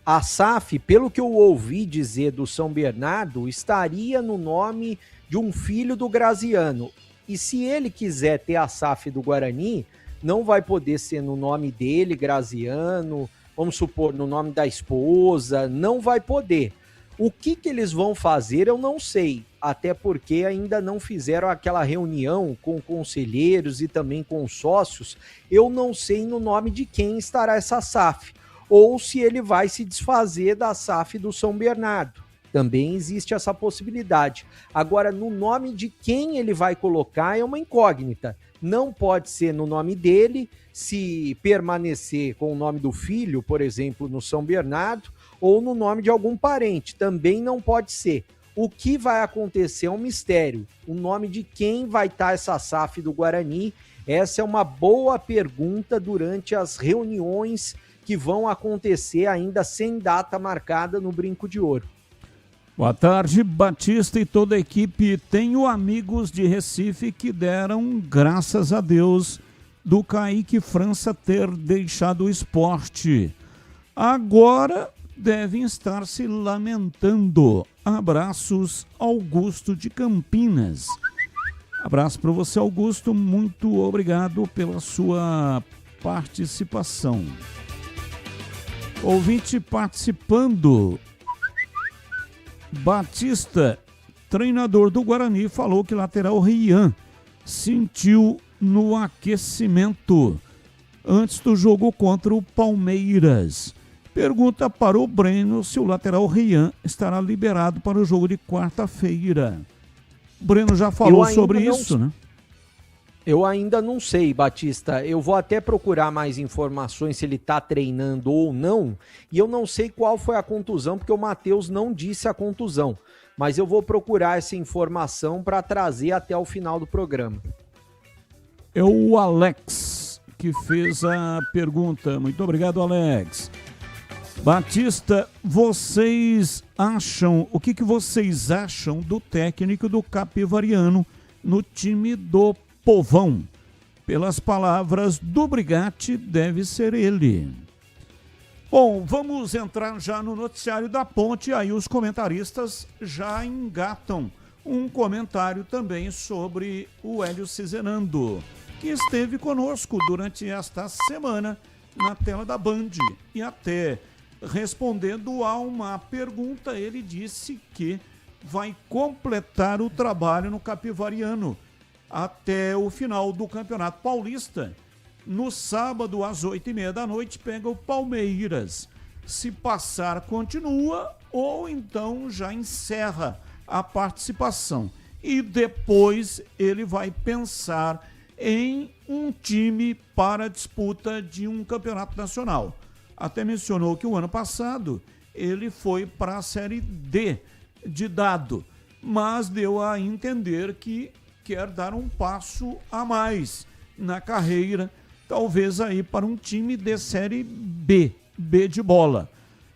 a SAF, pelo que eu ouvi dizer do São Bernardo, estaria no nome de um filho do Graziano. E se ele quiser ter a SAF do Guarani, não vai poder ser no nome dele, Graziano, vamos supor, no nome da esposa, não vai poder. O que eles vão fazer eu não sei, até porque ainda não fizeram aquela reunião com conselheiros e também com sócios. Eu não sei no nome de quem estará essa SAF, ou se ele vai se desfazer da SAF do São Bernardo. Também existe essa possibilidade. Agora, no nome de quem ele vai colocar é uma incógnita. Não pode ser no nome dele, se permanecer com o nome do filho, por exemplo, no São Bernardo, ou no nome de algum parente, também não pode ser. O que vai acontecer é um mistério. O nome de quem vai estar essa SAF do Guarani, essa é uma boa pergunta durante as reuniões que vão acontecer ainda sem data marcada no Brinco de Ouro. Boa tarde, Batista e toda a equipe. Tenho amigos de Recife que deram graças a Deus do Kaique França ter deixado o esporte. Agora devem estar se lamentando. Abraços, Augusto de Campinas. Abraço para você, Augusto. Muito obrigado pela sua participação. Ouvinte participando. Batista, treinador do Guarani, falou que lateral Rian sentiu no aquecimento antes do jogo contra o Palmeiras. Pergunta para o Breno se o lateral Rian estará liberado para o jogo de quarta-feira. O Breno já falou sobre isso, né? Eu ainda não sei, Batista. Eu vou até procurar mais informações se ele está treinando ou não. E eu não sei qual foi a contusão, porque o Matheus não disse a contusão. Mas eu vou procurar essa informação para trazer até o final do programa. É o Alex que fez a pergunta. Muito obrigado, Alex. Batista, vocês acham... O que vocês acham do técnico do Capivariano no time do Povão? Pelas palavras do Brigatti, deve ser ele. Bom, vamos entrar já no noticiário da Ponte, aí os comentaristas já engatam um comentário também sobre o Hélio Cizenando, que esteve conosco durante esta semana na tela da Band. E até respondendo a uma pergunta, ele disse que vai completar o trabalho no Capivariano até o final do Campeonato Paulista. No sábado, às 8h30 da noite, pega o Palmeiras. Se passar, continua, ou então já encerra a participação. E depois ele vai pensar em um time para a disputa de um campeonato nacional. Até mencionou que o ano passado ele foi para a Série D de dado, mas deu a entender que quer dar um passo a mais na carreira, talvez aí para um time de Série B de bola.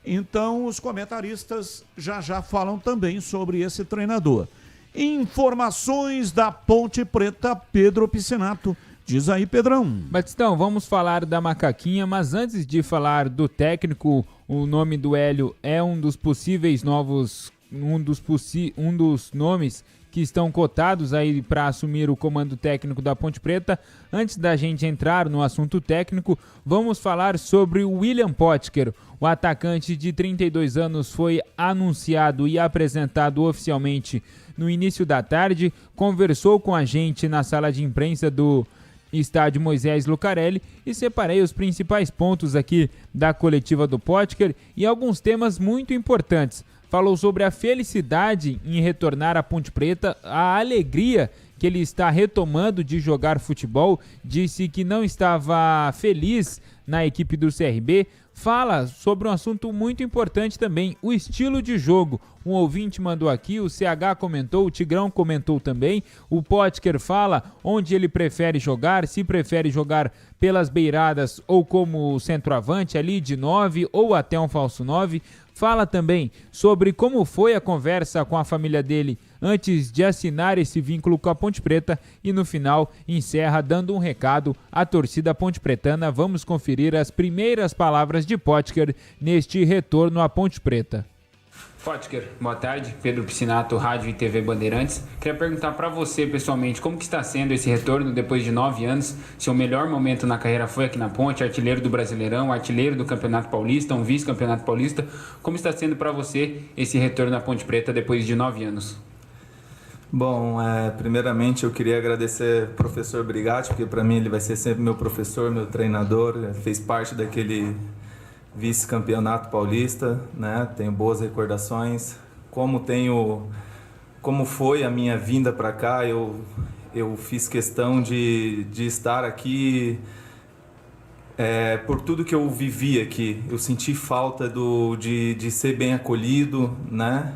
Então os comentaristas já falam também sobre esse treinador. Informações da Ponte Preta, Pedro Piscinato. Diz aí, Pedrão. Batistão, vamos falar da Macaquinha, mas antes de falar do técnico, o nome do Hélio é um dos possíveis novos, um dos nomes que estão cotados aí para assumir o comando técnico da Ponte Preta. Antes da gente entrar no assunto técnico, vamos falar sobre o William Potker. O atacante de 32 anos foi anunciado e apresentado oficialmente no início da tarde, conversou com a gente na sala de imprensa do Estádio Moisés Lucarelli e separei os principais pontos aqui da coletiva do Potker e alguns temas muito importantes. Falou sobre a felicidade em retornar à Ponte Preta, a alegria que ele está retomando de jogar futebol, disse que não estava feliz na equipe do CRB, fala sobre um assunto muito importante também, o estilo de jogo. Um ouvinte mandou aqui, o CH comentou, o Tigrão comentou também, o Potker fala onde ele prefere jogar, se prefere jogar pelas beiradas ou como centroavante ali de 9 ou até um falso 9. Fala também sobre como foi a conversa com a família dele antes de assinar esse vínculo com a Ponte Preta e no final encerra dando um recado à torcida pontepretana. Vamos conferir as primeiras palavras de Potker neste retorno à Ponte Preta. Potker, boa tarde, Pedro Piscinato, Rádio e TV Bandeirantes. Queria perguntar para você pessoalmente, como que está sendo esse retorno depois de 9 anos? Seu melhor momento na carreira foi aqui na Ponte, artilheiro do Brasileirão, artilheiro do Campeonato Paulista, um vice-campeonato paulista. Como está sendo para você esse retorno à Ponte Preta depois de 9 anos? Bom, primeiramente eu queria agradecer ao professor Brigatti, porque para mim ele vai ser sempre meu professor, meu treinador, fez parte daquele vice-campeonato paulista, né? Tenho boas recordações. Como foi a minha vinda para cá, eu fiz questão de estar aqui por tudo que eu vivi aqui. Eu senti falta de ser bem acolhido, né?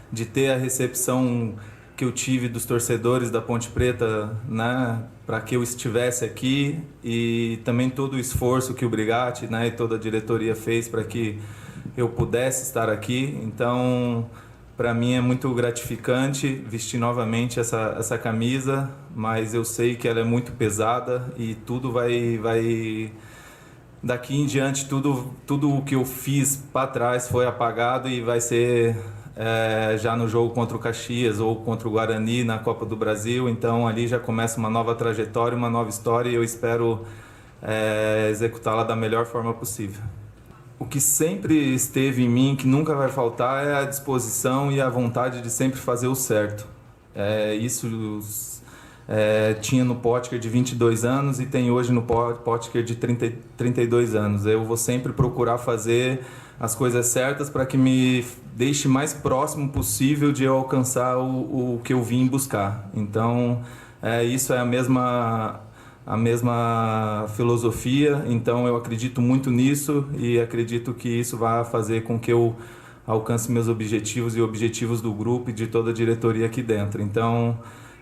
De ter a recepção que eu tive dos torcedores da Ponte Preta, né, para que eu estivesse aqui, e também todo o esforço que o Brigatti, né, e toda a diretoria fez para que eu pudesse estar aqui. Então, para mim é muito gratificante vestir novamente essa camisa, mas eu sei que ela é muito pesada e tudo vai daqui em diante, tudo o que eu fiz para trás foi apagado e vai ser já no jogo contra o Caxias ou contra o Guarani na Copa do Brasil. Então ali já começa uma nova trajetória, uma nova história, e eu espero executá-la da melhor forma possível. o que sempre esteve em mim, que nunca vai faltar, é a disposição e a vontade de sempre fazer o certo. Isso tinha no Potker de 22 anos e tem hoje no Potker de 32 anos. Eu vou sempre procurar fazer as coisas certas para que me deixe mais próximo possível de eu alcançar o que eu vim buscar. Então, isso é a mesma filosofia, então eu acredito muito nisso e acredito que isso vai fazer com que eu alcance meus objetivos e objetivos do grupo e de toda a diretoria aqui dentro. Então,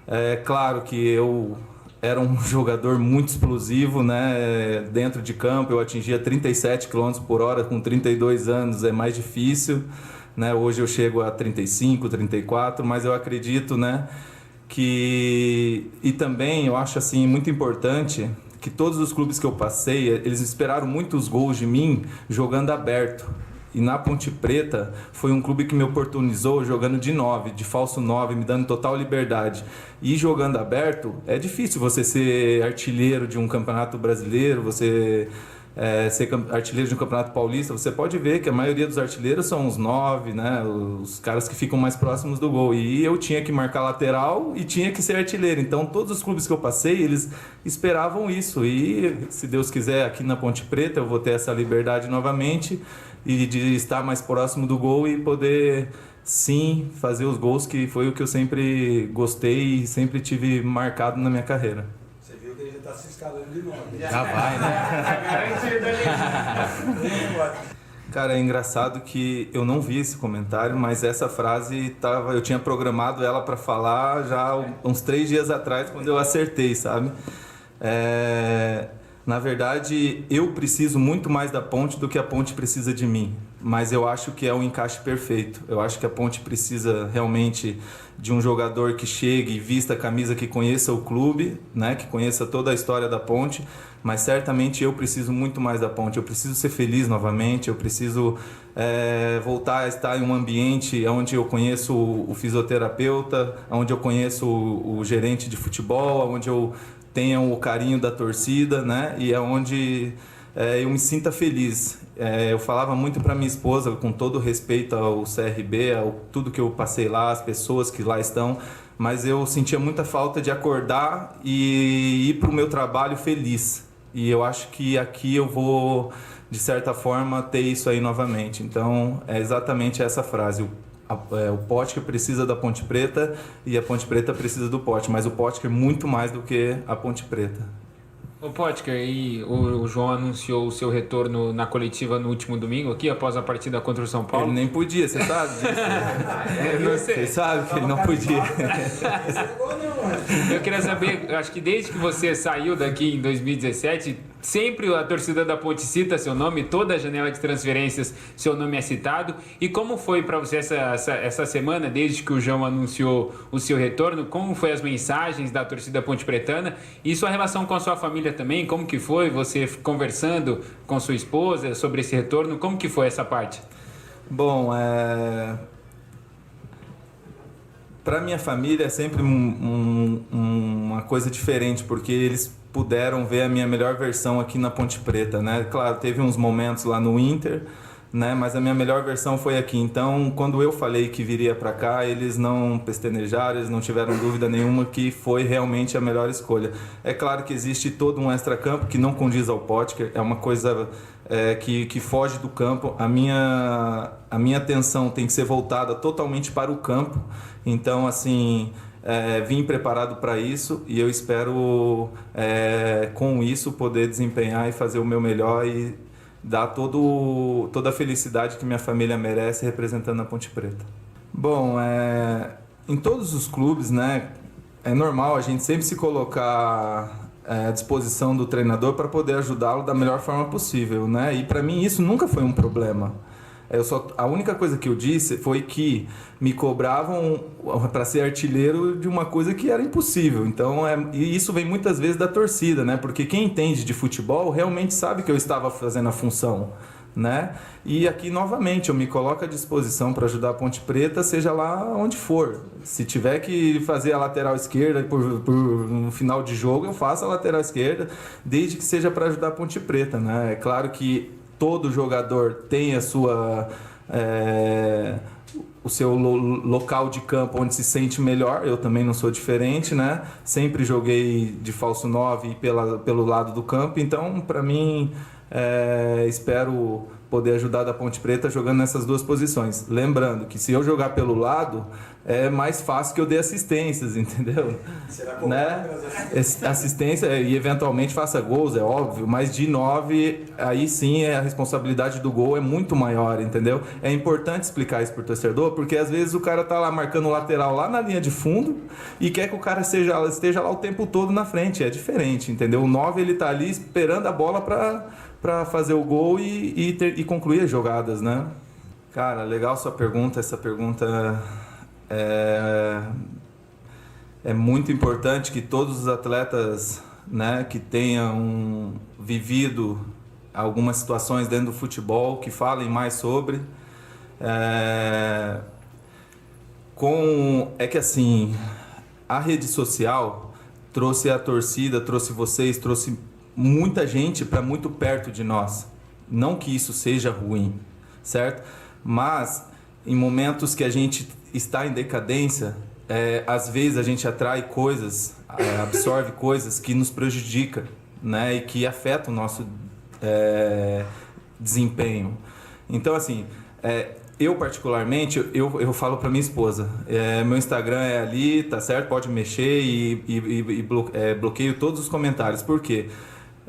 é claro que eu era um jogador muito explosivo, né? Dentro de campo eu atingia 37 km por hora, com 32 anos é mais difícil, né? Hoje eu chego a 35, 34, mas eu acredito, né, e também eu acho assim muito importante que todos os clubes que eu passei, eles esperaram muitos gols de mim jogando aberto. E na Ponte Preta foi um clube que me oportunizou jogando de 9, de falso 9, me dando total liberdade. E jogando aberto, é difícil você ser artilheiro de um campeonato brasileiro, você ser artilheiro de um campeonato paulista. Você pode ver que a maioria dos artilheiros são os 9, né? Os caras que ficam mais próximos do gol. E eu tinha que marcar lateral e tinha que ser artilheiro. Então todos os clubes que eu passei, eles esperavam isso. E se Deus quiser, aqui na Ponte Preta eu vou ter essa liberdade novamente e de estar mais próximo do gol e poder, sim, fazer os gols, que foi o que eu sempre gostei e sempre tive marcado na minha carreira. Você viu que ele já está se escalando de novo. Já vai, né? Cara, é engraçado que eu não vi esse comentário, mas essa frase eu tinha programado ela para falar já uns 3 dias atrás, quando eu acertei, sabe? Na verdade, eu preciso muito mais da Ponte do que a Ponte precisa de mim. Mas eu acho que é um encaixe perfeito. Eu acho que a Ponte precisa realmente de um jogador que chegue e vista a camisa, que conheça o clube, né? Que conheça toda a história da Ponte. Mas certamente eu preciso muito mais da Ponte. Eu preciso ser feliz novamente. Eu preciso voltar a estar em um ambiente onde eu conheço o fisioterapeuta, onde eu conheço o gerente de futebol, onde eu tenham o carinho da torcida, né? E é onde eu me sinta feliz. Eu falava muito para minha esposa, com todo respeito ao CRB, ao tudo que eu passei lá, as pessoas que lá estão, mas eu sentia muita falta de acordar e ir para o meu trabalho feliz. E eu acho que aqui eu vou, de certa forma, ter isso aí novamente. Então, é exatamente essa frase. O Potker precisa da Ponte Preta e a Ponte Preta precisa do Potker, mas o Potker muito mais do que a Ponte Preta. Ô Potker, e o João anunciou o seu retorno na coletiva no último domingo aqui, após a partida contra o São Paulo. Ele nem podia, você sabe disso? Você sabe que ele não podia. Eu queria saber, acho que desde que você saiu daqui em 2017, sempre a torcida da Ponte cita seu nome, toda a janela de transferências seu nome é citado. E como foi para você essa semana, desde que o João anunciou o seu retorno? Como foi as mensagens da torcida ponte-pretana? E sua relação com a sua família também? Como que foi você conversando com sua esposa sobre esse retorno? Como que foi essa parte? Bom, para minha família é sempre uma coisa diferente, porque eles puderam ver a minha melhor versão aqui na Ponte Preta, né? Claro, teve uns momentos lá no Inter, né? Mas a minha melhor versão foi aqui. Então, quando eu falei que viria para cá, eles não pestanejaram, eles não tiveram dúvida nenhuma que foi realmente a melhor escolha. É claro que existe todo um extracampo que não condiz ao Potker, é uma coisa que foge do campo. A minha atenção tem que ser voltada totalmente para o campo. Então, assim, vim preparado para isso e eu espero, com isso, poder desempenhar e fazer o meu melhor e dar toda a felicidade que minha família merece representando a Ponte Preta. Bom, em todos os clubes, né, é normal a gente sempre se colocar à disposição do treinador para poder ajudá-lo da melhor forma possível, né? E para mim isso nunca foi um problema. A única coisa que eu disse foi que me cobravam para ser artilheiro de uma coisa que era impossível. Então, e isso vem muitas vezes da torcida, né? Porque quem entende de futebol realmente sabe que eu estava fazendo a função, né? E aqui, novamente, eu me coloco à disposição para ajudar a Ponte Preta, seja lá onde for. Se tiver que fazer a lateral esquerda por um final de jogo, eu faço a lateral esquerda, desde que seja para ajudar a Ponte Preta, né? É claro que todo jogador tem a sua... o seu local de campo onde se sente melhor. Eu também não sou diferente, né? Sempre joguei de falso 9 pelo lado do campo, então para mim espero poder ajudar da Ponte Preta jogando nessas duas posições. Lembrando que se eu jogar pelo lado, é mais fácil que eu dê assistências, entendeu? Né? Assistência e eventualmente faça gols, é óbvio, mas de 9, aí sim a responsabilidade do gol é muito maior, entendeu? É importante explicar isso pro torcedor, porque às vezes o cara tá lá marcando o lateral lá na linha de fundo e quer que o cara esteja lá o tempo todo na frente, é diferente, entendeu? O 9 ele tá ali esperando a bola para fazer o gol e concluir as jogadas, né? Cara, legal sua pergunta. Essa pergunta é muito importante que todos os atletas, né, que tenham vivido algumas situações dentro do futebol, que falem mais sobre. É que assim, a rede social trouxe a torcida, trouxe vocês, trouxe muita gente para muito perto de nós. Não que isso seja ruim, certo? Mas em momentos que a gente está em decadência, às vezes a gente atrai coisas, absorve coisas que nos prejudicam, né? E que afetam o nosso desempenho. Então, assim, eu particularmente, eu falo para minha esposa, meu Instagram é ali, tá certo? Pode mexer e bloqueio todos os comentários. Por quê?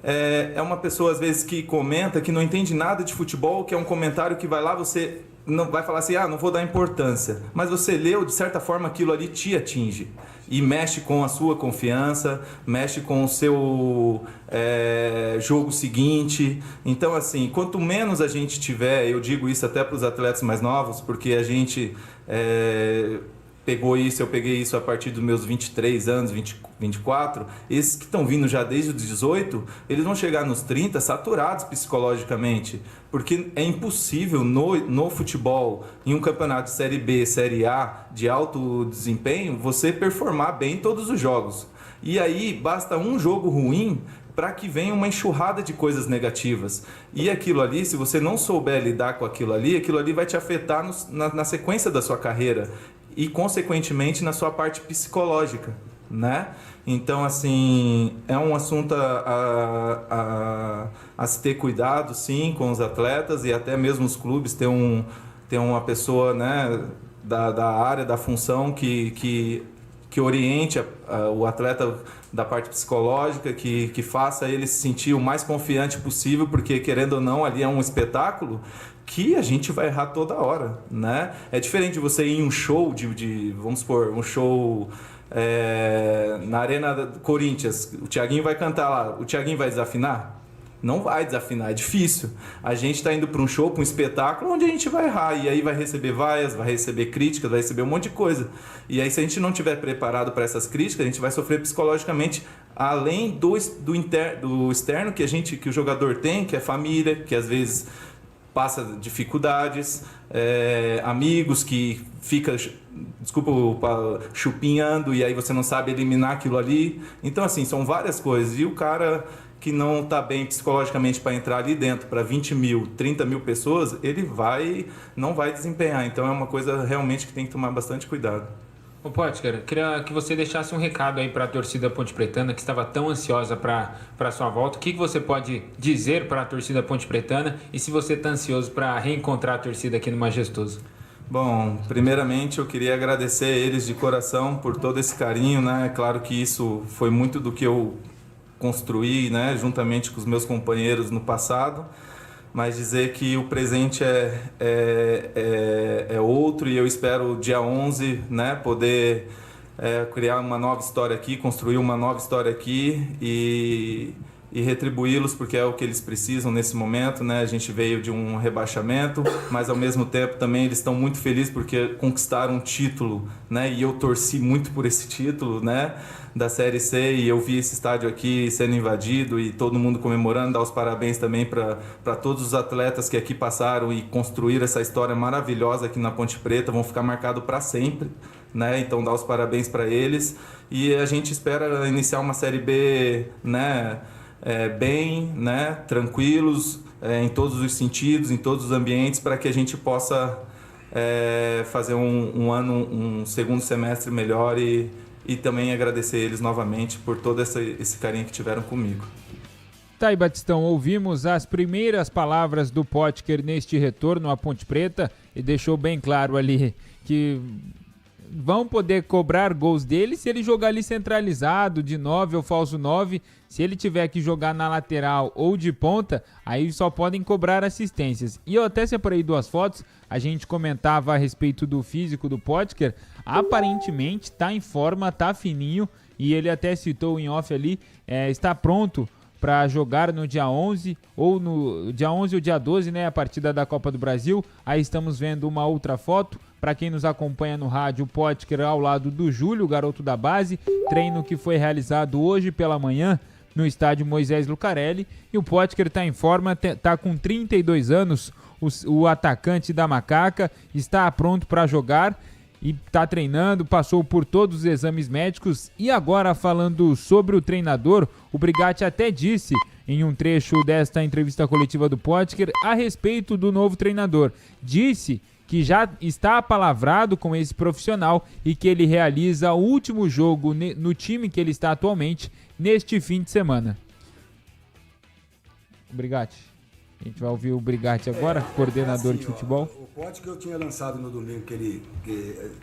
É uma pessoa, às vezes, que comenta que não entende nada de futebol, que é um comentário que vai lá, você não vai falar assim, não vou dar importância. Mas você leu, de certa forma, aquilo ali te atinge. E mexe com a sua confiança, mexe com o seu jogo seguinte. Então, assim, quanto menos a gente tiver, eu digo isso até para os atletas mais novos, porque a gente... eu peguei isso a partir dos meus 23 anos, 24, esses que estão vindo já desde os 18, eles vão chegar nos 30 saturados psicologicamente, porque é impossível no futebol, em um campeonato de Série B, Série A, de alto desempenho, você performar bem todos os jogos. E aí basta um jogo ruim para que venha uma enxurrada de coisas negativas. E aquilo ali, se você não souber lidar com aquilo ali vai te afetar na sequência da sua carreira e, consequentemente, na sua parte psicológica, né? Então, assim, é um assunto a se ter cuidado, sim, com os atletas e até mesmo os clubes ter uma pessoa, né, da área, da função que oriente o atleta da parte psicológica, que faça ele se sentir o mais confiante possível, porque, querendo ou não, ali é um espetáculo que a gente vai errar toda hora, né? É diferente de você ir em um show vamos supor, um show na Arena do Corinthians, o Thiaguinho vai cantar lá, o Thiaguinho vai desafinar? Não vai desafinar, é difícil. A gente está indo para um show, para um espetáculo, onde a gente vai errar, e aí vai receber vaias, vai receber críticas, vai receber um monte de coisa. E aí, se a gente não estiver preparado para essas críticas, a gente vai sofrer psicologicamente, além do externo que o jogador tem, que é família, que às vezes passa dificuldades, amigos que fica, chupinhando, e aí você não sabe eliminar aquilo ali. Então, assim, são várias coisas. E o cara que não está bem psicologicamente para entrar ali dentro para 20 mil, 30 mil pessoas, ele não vai desempenhar. Então é uma coisa realmente que tem que tomar bastante cuidado. Ô Potker, queria que você deixasse um recado aí para a torcida Ponte Pretana, que estava tão ansiosa para a sua volta. O que você pode dizer para a torcida Ponte Pretana e se você está ansioso para reencontrar a torcida aqui no Majestoso? Bom, primeiramente eu queria agradecer a eles de coração por todo esse carinho, né? É claro que isso foi muito do que eu construí, né, juntamente com os meus companheiros no passado, mas dizer que o presente é outro, e eu espero dia 11, né, poder criar uma nova história aqui, construir uma nova história aqui e retribuí-los, porque é o que eles precisam nesse momento, né? A gente veio de um rebaixamento, mas ao mesmo tempo também eles estão muito felizes porque conquistaram um título, né? E eu torci muito por esse título, né, da Série C, e eu vi esse estádio aqui sendo invadido e todo mundo comemorando. Dar os parabéns também para todos os atletas que aqui passaram e construíram essa história maravilhosa aqui na Ponte Preta, vão ficar marcados para sempre, né? Então dar os parabéns para eles, e a gente espera iniciar uma Série B, né, bem, né, tranquilos em todos os sentidos, em todos os ambientes, para que a gente possa fazer um segundo semestre melhor e também agradecer eles novamente por todo esse carinho que tiveram comigo. Tá aí, Batistão, ouvimos as primeiras palavras do Potker neste retorno à Ponte Preta e deixou bem claro ali que vão poder cobrar gols dele se ele jogar ali centralizado, de 9 ou falso 9. Se ele tiver que jogar na lateral ou de ponta, aí só podem cobrar assistências. E eu até separei 2 fotos, a gente comentava a respeito do físico do Potker, aparentemente tá em forma, tá fininho, e ele até citou em off ali, está pronto para jogar no dia 11 ou no dia 11 ou dia 12, né, a partida da Copa do Brasil. Aí estamos vendo uma outra foto. Para quem nos acompanha no rádio, o Potker ao lado do Júlio, o garoto da base, treino que foi realizado hoje pela manhã no estádio Moisés Lucarelli. E o Potker está em forma, está com 32 anos, o atacante da Macaca, está pronto para jogar e está treinando, passou por todos os exames médicos. E agora, falando sobre o treinador, o Brigatti até disse em um trecho desta entrevista coletiva do Potker a respeito do novo treinador. Disse que já está apalavrado com esse profissional e que ele realiza o último jogo no time que ele está atualmente neste fim de semana. Brigatti. A gente vai ouvir o Brigatti agora, coordenador de futebol. O Potker eu tinha lançado no domingo que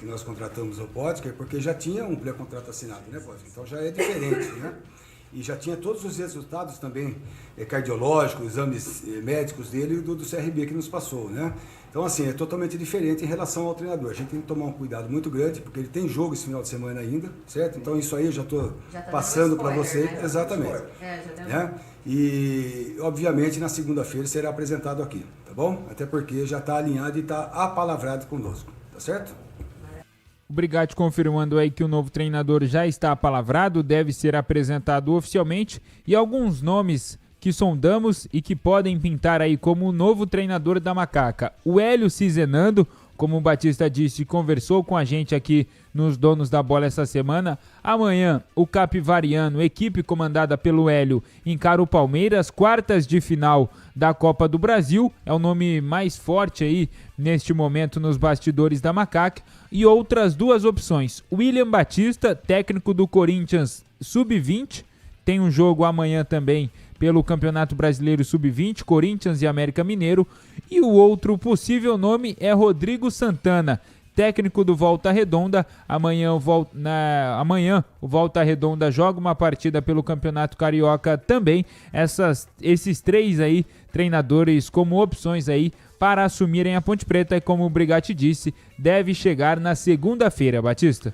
nós contratamos o Potker, porque já tinha um pré-contrato assinado, né, Potker? Então já é diferente, né? E já tinha todos os resultados também cardiológicos, exames médicos dele e do CRB que nos passou, né? Então, assim, é totalmente diferente em relação ao treinador. A gente tem que tomar um cuidado muito grande, porque ele tem jogo esse final de semana ainda, certo? Então, isso aí eu já estou passando para você. Né? Exatamente. Né? E, obviamente, na segunda-feira será apresentado aqui, tá bom? Até porque já está alinhado e está apalavrado conosco, tá certo? O Brigatti confirmando aí que o novo treinador já está apalavrado, deve ser apresentado oficialmente, e alguns nomes que sondamos e que podem pintar aí como o novo treinador da Macaca. O Hélio Cizenando, como o Batista disse, conversou com a gente aqui nos Donos da Bola essa semana. Amanhã, o Capivariano, equipe comandada pelo Hélio, encara o Palmeiras, quartas de final da Copa do Brasil. É o nome mais forte aí neste momento nos bastidores da Macaca. E outras 2 opções. William Batista, técnico do Corinthians Sub-20, tem um jogo amanhã também pelo Campeonato Brasileiro Sub-20, Corinthians e América Mineiro. E o outro possível nome é Rodrigo Santana, técnico do Volta Redonda. Amanhã o Volta Redonda joga uma partida pelo Campeonato Carioca também. Esses 3 aí, treinadores como opções aí para assumirem a Ponte Preta, e como o Brigatti disse, deve chegar na segunda-feira, Batista.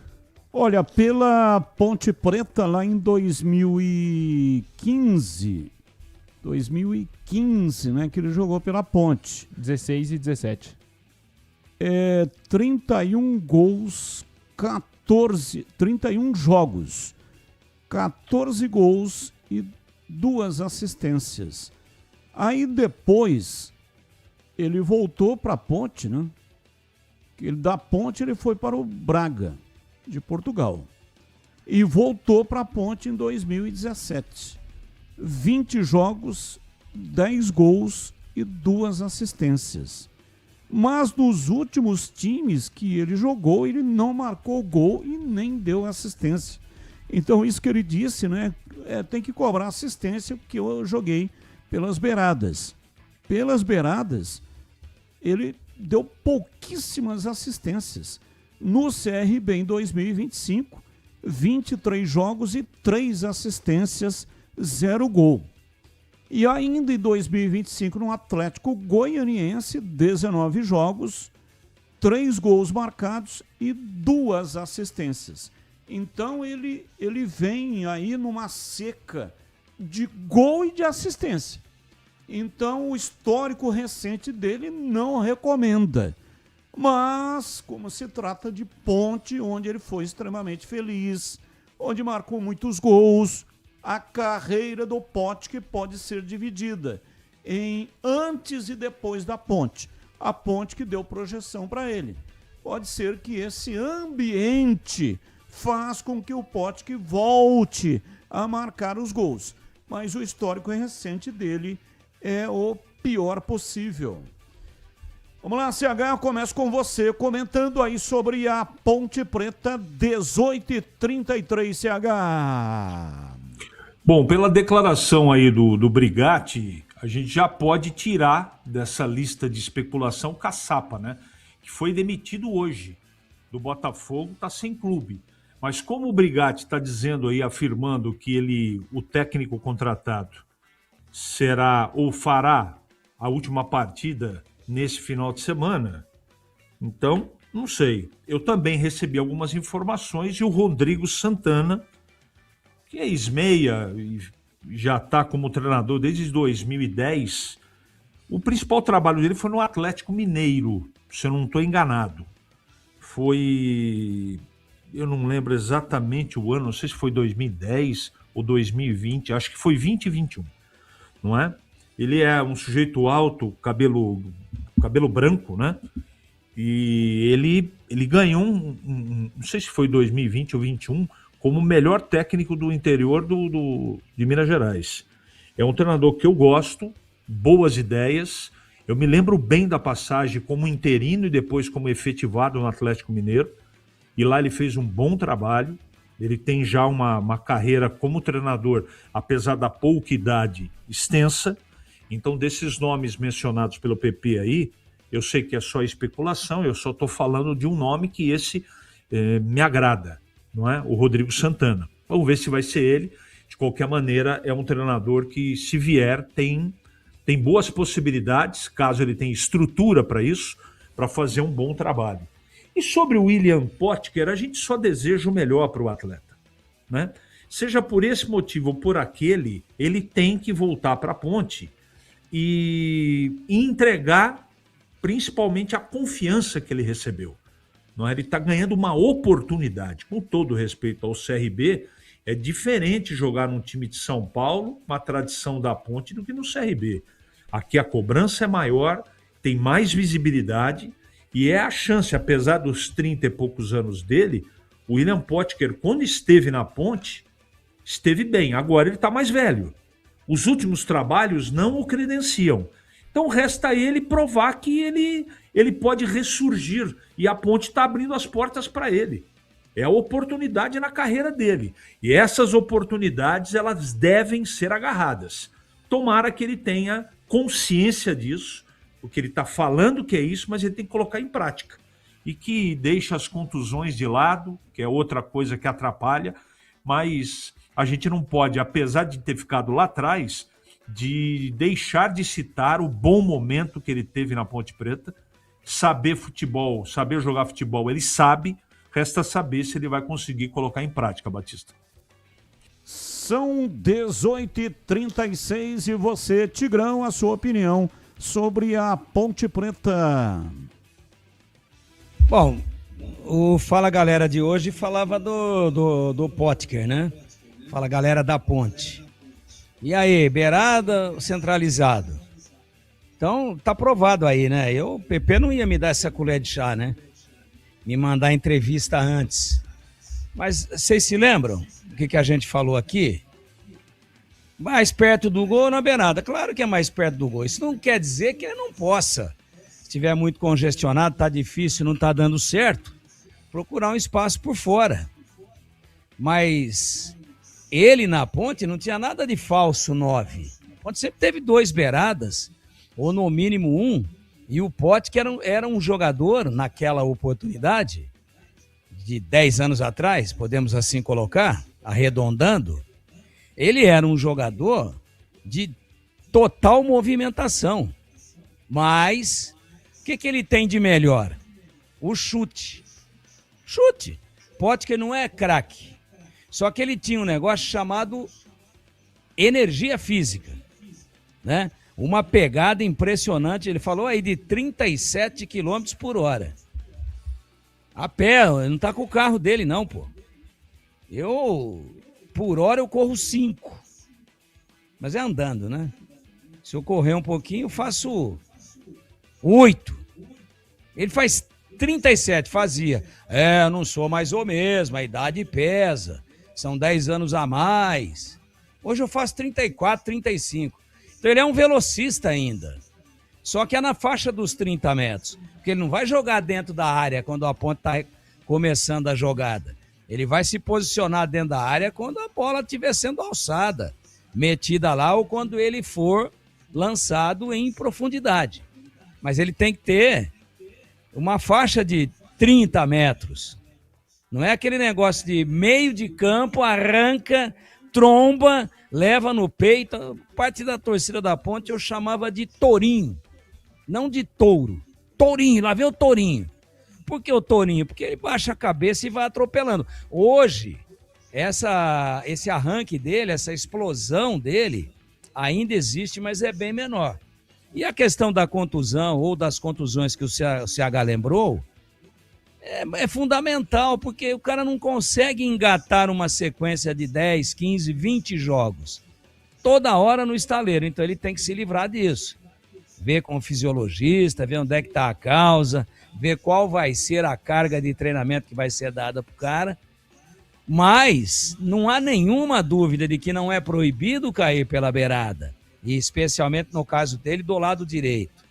Olha, pela Ponte Preta lá em 2015, né, que ele jogou pela Ponte. 16 e 17. 31 gols, 31 jogos, 14 gols e 2 assistências. Aí depois ele voltou para a Ponte, né? Da Ponte ele foi para o Braga, de Portugal, e voltou para a Ponte em 2017. 20 jogos, 10 gols e 2 assistências. Mas nos últimos times que ele jogou, ele não marcou gol e nem deu assistência. Então isso que ele disse, né, tem que cobrar assistência, porque eu joguei pelas beiradas. Pelas beiradas, ele deu pouquíssimas assistências. No CRB em 2025, 23 jogos e 3 assistências, 0 gol. E ainda em 2025, no Atlético Goianiense, 19 jogos, 3 gols marcados e 2 assistências. Então ele vem aí numa seca de gol e de assistência. Então o histórico recente dele não recomenda. Mas, como se trata de Ponte, onde ele foi extremamente feliz, onde marcou muitos gols, a carreira do Potker pode ser dividida em antes e depois da Ponte. A Ponte que deu projeção para ele. Pode ser que esse ambiente faz com que o Potker volte a marcar os gols. mas o histórico recente dele é o pior possível. Vamos lá, CH, eu começo com você, comentando aí sobre a Ponte Preta 18h33, CH. Bom, pela declaração aí do Brigatti, a gente já pode tirar dessa lista de especulação Caçapa, né? Que foi demitido hoje do Botafogo, está sem clube. Mas como o Brigatti está dizendo aí, afirmando que o técnico contratado será ou fará a última partida nesse final de semana, então, não sei. Eu também recebi algumas informações e o Rodrigo Santana, que é ex-meia e já está como treinador desde 2010, o principal trabalho dele foi no Atlético Mineiro, se eu não estou enganado. Foi... eu não lembro exatamente o ano, não sei se foi 2010 ou 2020, acho que foi 2021, não é? Ele é um sujeito alto, cabelo branco, né? E ele ganhou, não sei se foi 2020 ou 2021, como o melhor técnico do interior de Minas Gerais. É um treinador que eu gosto, boas ideias. Eu me lembro bem da passagem como interino e depois como efetivado no Atlético Mineiro. E lá ele fez um bom trabalho. Ele tem já uma carreira como treinador, apesar da pouca idade, extensa. Então, desses nomes mencionados pelo PP aí, eu sei que é só especulação, eu só estou falando de um nome que me agrada, não é? O Rodrigo Santana. Vamos ver se vai ser ele. De qualquer maneira, é um treinador que, se vier, tem boas possibilidades, caso ele tenha estrutura para isso, para fazer um bom trabalho. E sobre o William Potker, a gente só deseja o melhor para o atleta, né? Seja por esse motivo ou por aquele, ele tem que voltar para a Ponte e entregar principalmente a confiança que ele recebeu. Não é? Ele está ganhando uma oportunidade. Com todo respeito ao CRB, é diferente jogar num time de São Paulo, uma tradição da Ponte, do que no CRB. Aqui a cobrança é maior, tem mais visibilidade e é a chance, apesar dos 30 e poucos anos dele, o William Potker, quando esteve na Ponte, esteve bem. Agora ele está mais velho. Os últimos trabalhos não o credenciam. Então resta a ele provar que ele pode ressurgir e a Ponte está abrindo as portas para ele. É a oportunidade na carreira dele. E essas oportunidades, elas devem ser agarradas. Tomara que ele tenha consciência disso, porque ele está falando que é isso, mas ele tem que colocar em prática. E que deixe as contusões de lado, que é outra coisa que atrapalha, mas a gente não pode, apesar de ter ficado lá atrás, de deixar de citar o bom momento que ele teve na Ponte Preta. Saber futebol, saber jogar futebol, ele sabe, resta saber se ele vai conseguir colocar em prática, Batista. São 18h36 e você, Tigrão, a sua opinião sobre a Ponte Preta. Bom, o Fala Galera de hoje falava do Potker, né? Fala Galera da Ponte. E aí, beirada, centralizado? Então, tá provado aí, né? O PP não ia me dar essa colher de chá, né? Me mandar entrevista antes. Mas vocês se lembram o que a gente falou aqui? Mais perto do gol ou na beirada? Claro que é mais perto do gol. Isso não quer dizer que ele não possa. Se estiver muito congestionado, tá difícil, não tá dando certo, procurar um espaço por fora. Mas ele na Ponte não tinha nada de falso 9. A Ponte sempre teve 2 beiradas, ou no mínimo 1, e o Potker era um jogador, naquela oportunidade, de 10 anos atrás, podemos assim colocar, arredondando, ele era um jogador de total movimentação. Mas o que ele tem de melhor? O chute. Chute. Potker não é craque. Só que ele tinha um negócio chamado energia física, né? Uma pegada impressionante. Ele falou aí de 37 km por hora. A pé, não tá com o carro dele não, pô. Por hora eu corro 5. Mas é andando, né? Se eu correr um pouquinho, eu faço 8. Ele faz 37, fazia. Eu não sou mais o mesmo, a idade pesa. São 10 anos a mais. Hoje eu faço 34, 35. Então ele é um velocista ainda. Só que é na faixa dos 30 metros. Porque ele não vai jogar dentro da área quando a ponte está começando a jogada. Ele vai se posicionar dentro da área quando a bola estiver sendo alçada, metida lá, ou quando ele for lançado em profundidade. Mas ele tem que ter uma faixa de 30 metros. Não é aquele negócio de meio de campo, arranca, tromba, leva no peito. Parte da torcida da Ponte eu chamava de tourinho, não de touro. Tourinho, lá vem o tourinho. Por que o tourinho? Porque ele baixa a cabeça e vai atropelando. Hoje, esse arranque dele, essa explosão dele, ainda existe, mas é bem menor. E a questão da contusão ou das contusões que o CH lembrou, é fundamental, porque o cara não consegue engatar uma sequência de 10, 15, 20 jogos. Toda hora no estaleiro, então ele tem que se livrar disso. Ver com o fisiologista, ver onde é que está a causa, ver qual vai ser a carga de treinamento que vai ser dada para o cara. Mas não há nenhuma dúvida de que não é proibido cair pela beirada, e especialmente no caso dele, do lado direito.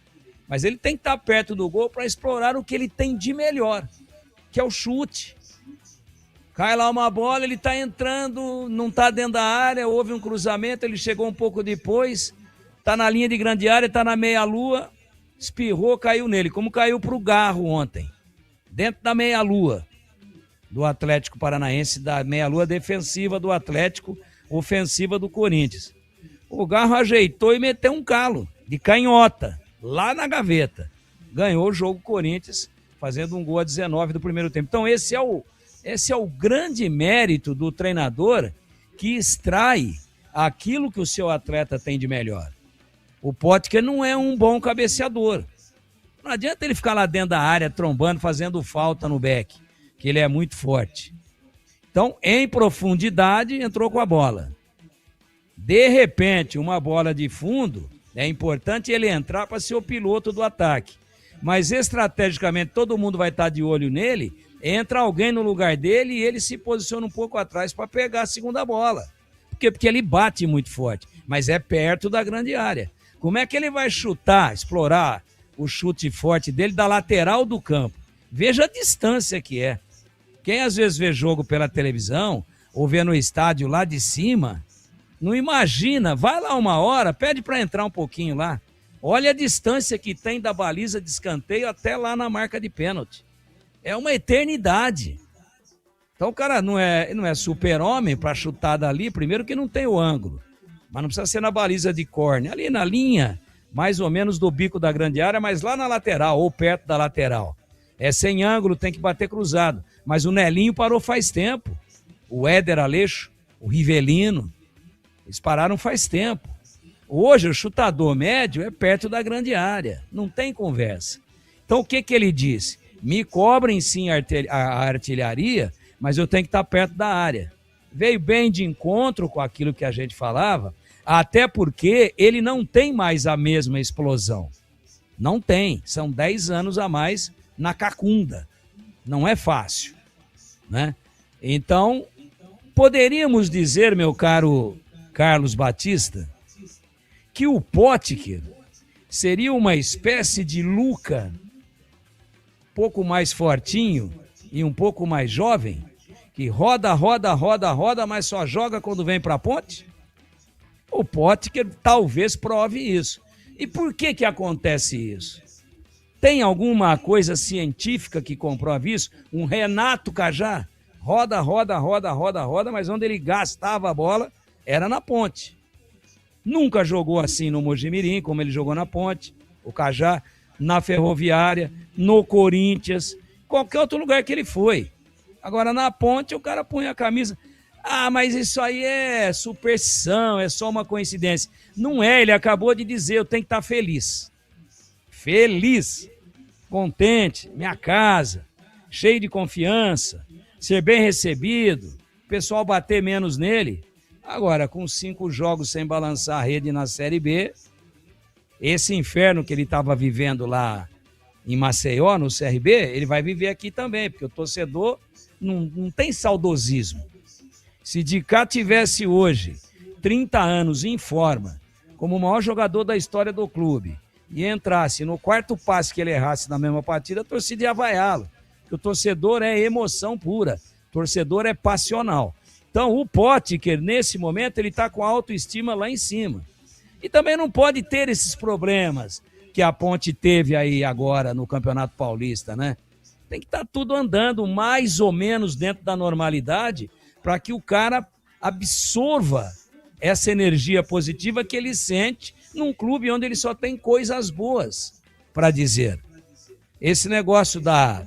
Mas ele tem que estar perto do gol para explorar o que ele tem de melhor, que é o chute. Cai lá uma bola, ele está entrando, não está dentro da área, houve um cruzamento, ele chegou um pouco depois, está na linha de grande área, está na meia-lua, espirrou, caiu nele, como caiu para o Garro ontem, dentro da meia-lua do Atlético Paranaense, da meia-lua defensiva do Atlético, ofensiva do Corinthians. O Garro ajeitou e meteu um calo de canhota, lá na gaveta. Ganhou o jogo Corinthians, fazendo um gol a 19 do primeiro tempo. Então esse é o grande mérito do treinador, que extrai aquilo que o seu atleta tem de melhor. O Potker não é um bom cabeceador. Não adianta ele ficar lá dentro da área, trombando, fazendo falta no back, que ele é muito forte. Então, em profundidade, entrou com a bola. De repente, uma bola de fundo, é importante ele entrar para ser o piloto do ataque. Mas, estrategicamente, todo mundo vai estar de olho nele, entra alguém no lugar dele e ele se posiciona um pouco atrás para pegar a segunda bola. Por quê? Porque ele bate muito forte, mas é perto da grande área. Como é que ele vai chutar, explorar o chute forte dele da lateral do campo? Veja a distância que é. Quem às vezes vê jogo pela televisão ou vê no estádio lá de cima, não imagina, vai lá uma hora, pede para entrar um pouquinho lá. Olha a distância que tem da baliza de escanteio até lá na marca de pênalti. É uma eternidade. Então o cara não é super-homem para chutar dali, primeiro que não tem o ângulo, mas não precisa ser na baliza de córner, ali na linha, mais ou menos do bico da grande área, mas lá na lateral ou perto da lateral. É sem ângulo, tem que bater cruzado. Mas o Nelinho parou faz tempo. O Éder Aleixo, o Rivelino, eles pararam faz tempo. Hoje o chutador médio é perto da grande área. Não tem conversa. Então o que ele disse? Me cobrem sim a artilharia, mas eu tenho que estar perto da área. Veio bem de encontro com aquilo que a gente falava, até porque ele não tem mais a mesma explosão. Não tem. São 10 anos a mais na cacunda. Não é fácil, né? Então, poderíamos dizer, meu caro Carlos Batista, que o Potker seria uma espécie de Luca, um pouco mais fortinho e um pouco mais jovem, que roda, mas só joga quando vem para a ponte? O Potker talvez prove isso. E por que acontece isso? Tem alguma coisa científica que comprove isso? Um Renato Cajá roda, mas onde ele gastava a bola era na ponte. Nunca jogou assim no Mojimirim, como ele jogou na ponte, o Cajá, na Ferroviária, no Corinthians, qualquer outro lugar que ele foi. Agora, na ponte, o cara põe a camisa. Ah, mas isso aí é superstição, é só uma coincidência. Não é, ele acabou de dizer, eu tenho que estar feliz. Feliz, contente, minha casa, cheio de confiança, ser bem recebido, o pessoal bater menos nele. Agora, com 5 jogos sem balançar a rede na Série B, esse inferno que ele estava vivendo lá em Maceió, no CRB, ele vai viver aqui também, porque o torcedor não tem saudosismo. Se de cá tivesse hoje 30 anos em forma, como o maior jogador da história do clube, e entrasse no quarto passe que ele errasse na mesma partida, a torcida ia vaiá-lo. Porque o torcedor é emoção pura, o torcedor é passional. Então o Potker, nesse momento, ele está com a autoestima lá em cima. E também não pode ter esses problemas que a Ponte teve aí agora no Campeonato Paulista, né? Tem que estar tudo andando mais ou menos dentro da normalidade para que o cara absorva essa energia positiva que ele sente num clube onde ele só tem coisas boas para dizer. Esse negócio da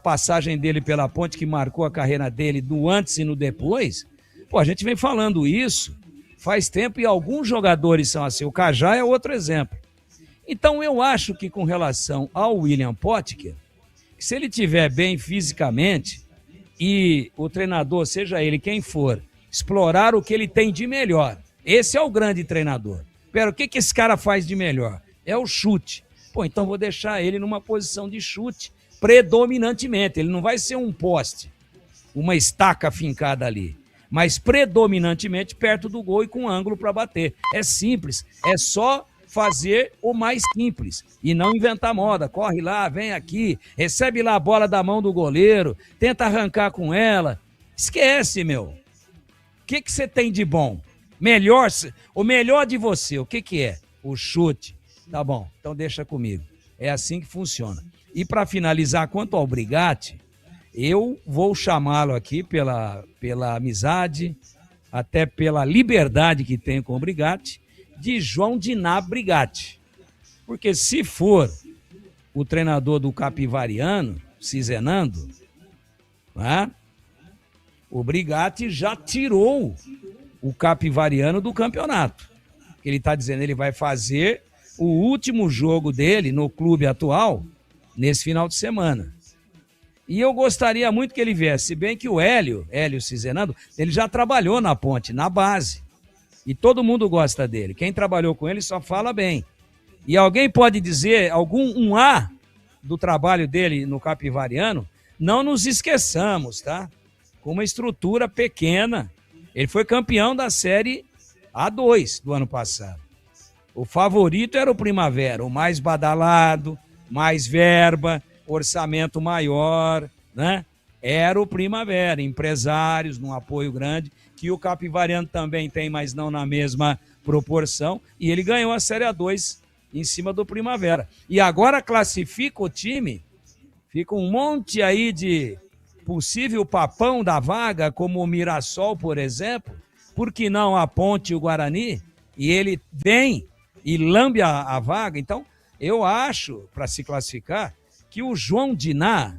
passagem dele pela Ponte, que marcou a carreira dele no antes e no depois, pô, a gente vem falando isso faz tempo e alguns jogadores são assim. O Cajá é outro exemplo. Então eu acho que com relação ao William Potker, se ele estiver bem fisicamente e o treinador, seja ele quem for, explorar o que ele tem de melhor, esse é o grande treinador. Pera, o que esse cara faz de melhor? É o chute. Pô, então vou deixar ele numa posição de chute predominantemente. Ele não vai ser um poste, uma estaca fincada ali, mas predominantemente perto do gol e com ângulo para bater. É simples, é só fazer o mais simples e não inventar moda. Corre lá, vem aqui, recebe lá a bola da mão do goleiro, tenta arrancar com ela. Esquece, meu. O que você tem de bom? O melhor de você, o que é? O chute. Tá bom, então deixa comigo. É assim que funciona. E para finalizar, quanto ao Brigatti, eu vou chamá-lo aqui pela amizade, até pela liberdade que tenho com o Brigatti, de João Diná Brigatti. Porque se for o treinador do Capivariano, Cizenando, né, o Brigatti já tirou o Capivariano do campeonato. Ele está dizendo que ele vai fazer o último jogo dele no clube atual nesse final de semana. E eu gostaria muito que ele viesse, se bem que o Hélio Cizenando, ele já trabalhou na Ponte, na base. E todo mundo gosta dele. Quem trabalhou com ele só fala bem. E alguém pode dizer um A do trabalho dele no Capivariano? Não nos esqueçamos, tá? Com uma estrutura pequena. Ele foi campeão da Série A2 do ano passado. O favorito era o Primavera, o mais badalado, mais verba, orçamento maior, né? Era o Primavera, empresários, num apoio grande, que o Capivariano também tem, mas não na mesma proporção, e ele ganhou a Série A2 em cima do Primavera. E agora classifica o time, fica um monte aí de possível papão da vaga, como o Mirassol, por exemplo, por que não a Ponte e o Guarani, e ele vem e lambe a vaga. Então, eu acho, para se classificar, que o João Diná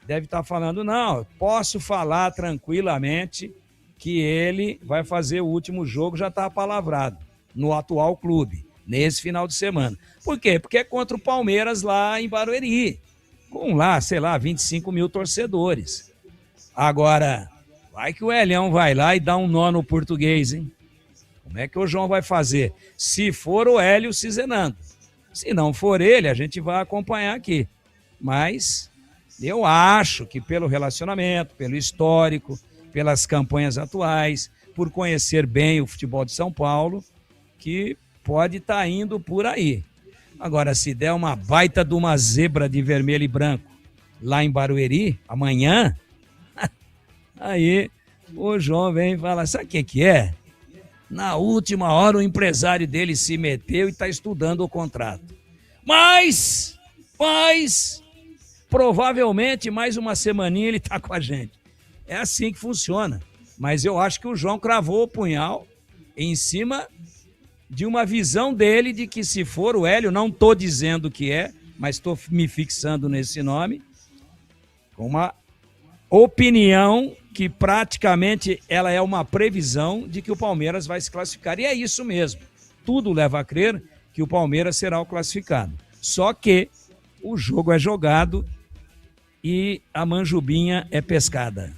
deve estar falando, não, posso falar tranquilamente que ele vai fazer o último jogo, já está apalavrado, no atual clube, nesse final de semana. Por quê? Porque é contra o Palmeiras lá em Barueri, com lá, sei lá, 25 mil torcedores. Agora, vai que o Elião vai lá e dá um nó no português, hein? Como é que o João vai fazer? Se for o Hélio Cizenando. Se não for ele, a gente vai acompanhar aqui. Mas eu acho que pelo relacionamento, pelo histórico, pelas campanhas atuais, por conhecer bem o futebol de São Paulo, que pode estar indo por aí. Agora, se der uma baita de uma zebra de vermelho e branco lá em Barueri, amanhã, aí o João vem e fala, sabe o que é? Na última hora o empresário dele se meteu e está estudando o contrato. Mas, provavelmente mais uma semaninha ele está com a gente. É assim que funciona. Mas eu acho que o João cravou o punhal em cima de uma visão dele de que se for o Hélio, não estou dizendo que é, mas estou me fixando nesse nome, com uma opinião que praticamente ela é uma previsão de que o Palmeiras vai se classificar. E é isso mesmo. Tudo leva a crer que o Palmeiras será o classificado. Só que o jogo é jogado e a manjubinha é pescada.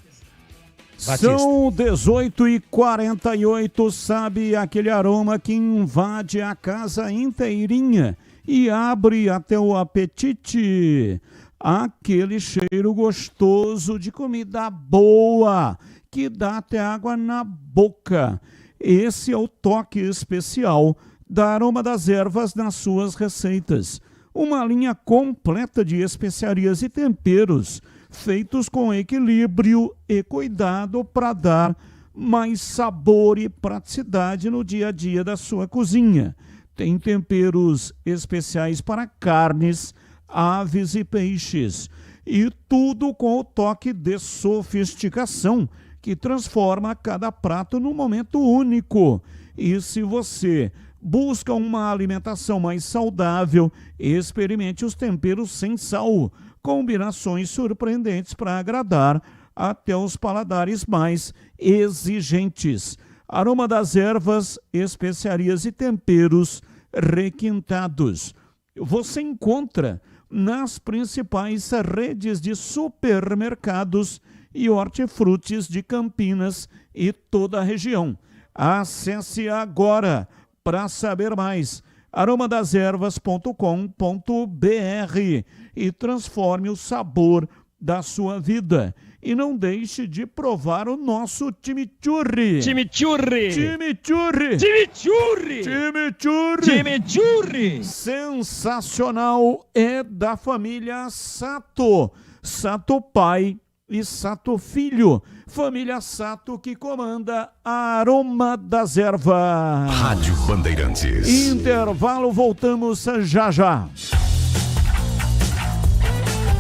Batista. São 18h48, sabe aquele aroma que invade a casa inteirinha e abre até o apetite? Aquele cheiro gostoso de comida boa, que dá até água na boca. Esse é o toque especial da Aroma das Ervas nas suas receitas. Uma linha completa de especiarias e temperos, feitos com equilíbrio e cuidado para dar mais sabor e praticidade no dia a dia da sua cozinha. Tem temperos especiais para carnes, aves e peixes. E tudo com o toque de sofisticação que transforma cada prato num momento único. E se você busca uma alimentação mais saudável, experimente os temperos sem sal, combinações surpreendentes para agradar até os paladares mais exigentes. Aroma das Ervas, especiarias e temperos requintados. Você encontra nas principais redes de supermercados e hortifrutis de Campinas e toda a região. Acesse agora para saber mais aromadeservas.com.br e transforme o sabor da sua vida. E não deixe de provar o nosso chimichurri. Chimichurri. Chimichurri. Chimichurri. Chimichurri. Chimichurri. Sensacional, é da família Sato. Sato pai e Sato filho. Família Sato que comanda a Aroma das Ervas. Rádio Bandeirantes. Intervalo, voltamos já já.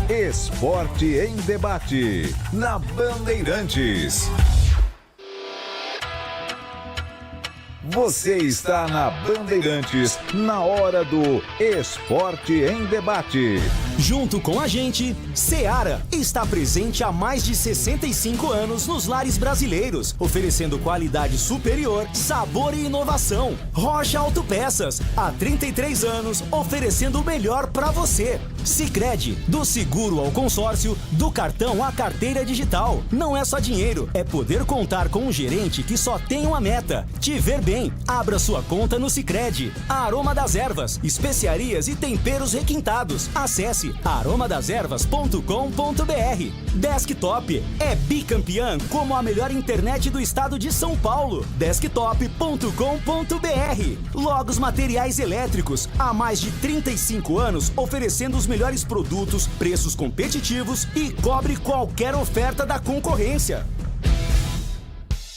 Esporte em debate, na Bandeirantes. Você está na Bandeirantes, na hora do Esporte em Debate. Junto com a gente, Seara está presente há mais de 65 anos nos lares brasileiros, oferecendo qualidade superior, sabor e inovação. Rocha Autopeças, há 33 anos, oferecendo o melhor para você. Sicredi, do seguro ao consórcio, do cartão à carteira digital. Não é só dinheiro, é poder contar com um gerente que só tem uma meta: te ver bem. Abra sua conta no Sicredi. A Aroma das Ervas, especiarias e temperos requintados. Acesse aromadeservas.com.br. Desktop é bicampeã como a melhor internet do estado de São Paulo. Desktop.com.br. Logos Materiais Elétricos, há mais de 35 anos oferecendo os melhores produtos, preços competitivos e cobre qualquer oferta da concorrência.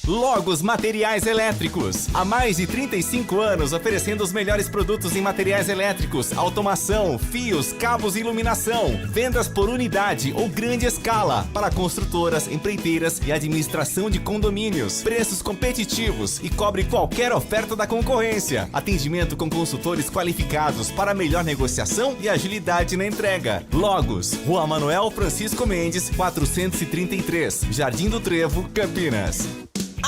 Logos Materiais Elétricos. Há mais de 35 anos oferecendo os melhores produtos em materiais elétricos, automação, fios, cabos e iluminação. Vendas por unidade ou grande escala para construtoras, empreiteiras e administração de condomínios. Preços competitivos e cobre qualquer oferta da concorrência. Atendimento com consultores qualificados para melhor negociação e agilidade na entrega. Logos, Rua Manuel Francisco Mendes, 433, Jardim do Trevo, Campinas.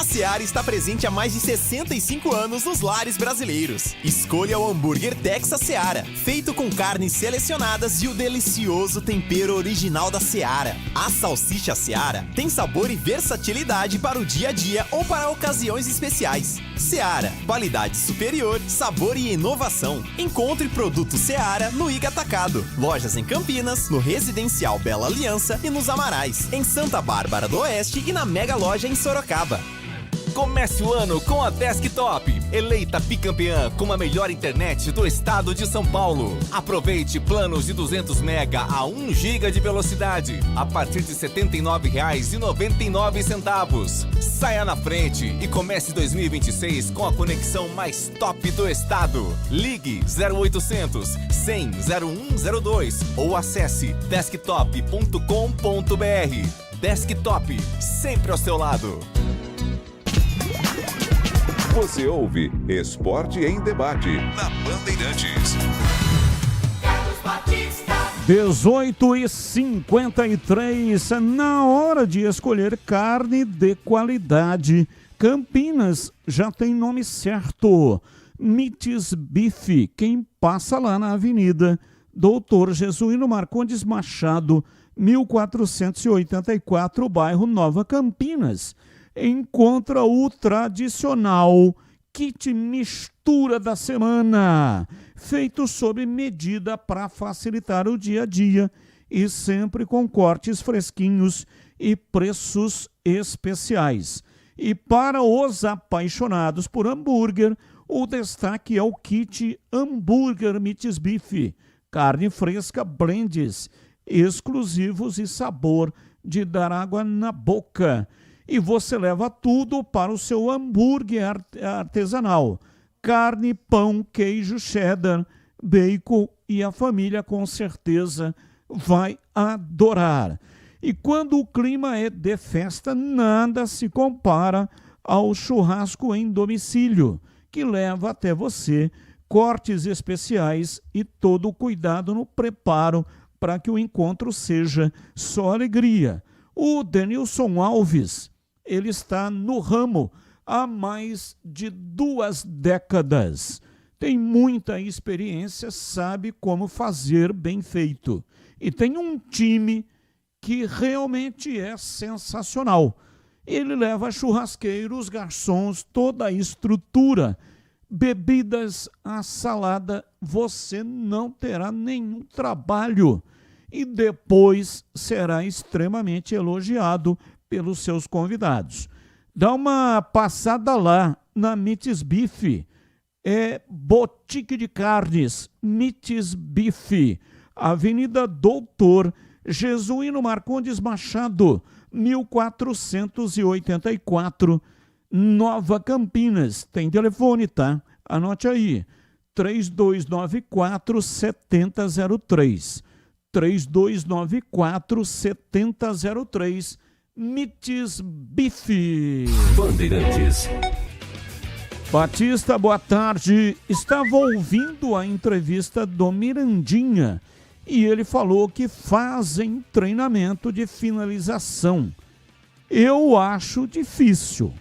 A Seara está presente há mais de 65 anos nos lares brasileiros. Escolha o hambúrguer Texas Seara, feito com carnes selecionadas e o delicioso tempero original da Seara. A salsicha Seara tem sabor e versatilidade para o dia a dia ou para ocasiões especiais. Seara, qualidade superior, sabor e inovação. Encontre produto Seara no Iga Atacado. Lojas em Campinas, no Residencial Bela Aliança e nos Amarais, em Santa Bárbara do Oeste e na Mega Loja em Sorocaba. Comece o ano com a Desktop, eleita bicampeã com a melhor internet do estado de São Paulo. Aproveite planos de 200 mega a 1 giga de velocidade a partir de R$ 79,99. Saia na frente e comece 2026 com a conexão mais top do estado. Ligue 0800 100 0102 ou acesse desktop.com.br. Desktop, sempre ao seu lado. Você ouve Esporte em Debate, na Bandeirantes. 18h53, na hora de escolher carne de qualidade. Campinas já tem nome certo. Mites Bife. Quem passa lá na Avenida Doutor Jesuíno Marcondes Machado, 1484, bairro Nova Campinas, encontra o tradicional kit mistura da semana, feito sob medida para facilitar o dia a dia e sempre com cortes fresquinhos e preços especiais. E para os apaixonados por hambúrguer, o destaque é o kit Hambúrguer Meats Beef, carne fresca blends, exclusivos e sabor de dar água na boca. E você leva tudo para o seu hambúrguer artesanal. Carne, pão, queijo, cheddar, bacon, e a família com certeza vai adorar. E quando o clima é de festa, nada se compara ao churrasco em domicílio, que leva até você cortes especiais e todo o cuidado no preparo para que o encontro seja só alegria. O Denilson Alves, ele está no ramo há mais de 2 décadas. Tem muita experiência, sabe como fazer bem feito. E tem um time que realmente é sensacional. Ele leva churrasqueiros, garçons, toda a estrutura, bebidas, a salada, você não terá nenhum trabalho. E depois será extremamente elogiado pelos seus convidados. Dá uma passada lá na Meats Beef, é Boutique de Carnes, Meats Beef, Avenida Doutor Jesuíno Marcondes Machado, 1484, Nova Campinas. Tem telefone, tá? Anote aí, 3294-7003. 3294-7003. Meats Beef. Bandeirantes. Batista, boa tarde. Estava ouvindo a entrevista do Mirandinha e ele falou que fazem treinamento de finalização. Eu acho difícil,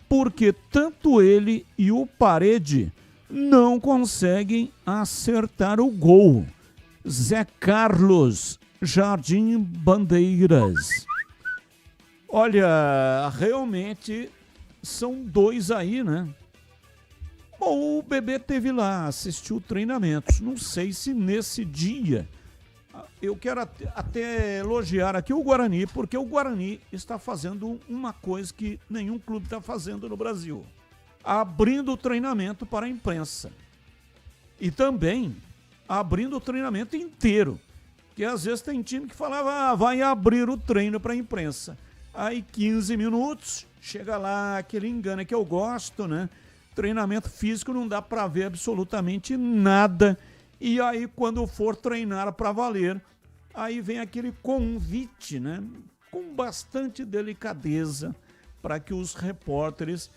porque tanto ele e o Parede não conseguem acertar o gol. Zé Carlos, Jardim Bandeiras. Olha, realmente são 2 aí, né? Bom, o Bebê teve lá, assistiu treinamentos. Não sei se nesse dia... Eu quero até elogiar aqui o Guarani, porque o Guarani está fazendo uma coisa que nenhum clube está fazendo no Brasil. Abrindo o treinamento para a imprensa. E também abrindo o treinamento inteiro. Porque às vezes tem time que falava, vai abrir o treino para a imprensa. Aí 15 minutos, chega lá aquele engano que eu gosto, né? Treinamento físico não dá para ver absolutamente nada. E aí, quando for treinar para valer, aí vem aquele convite, né? Com bastante delicadeza, para que os repórteres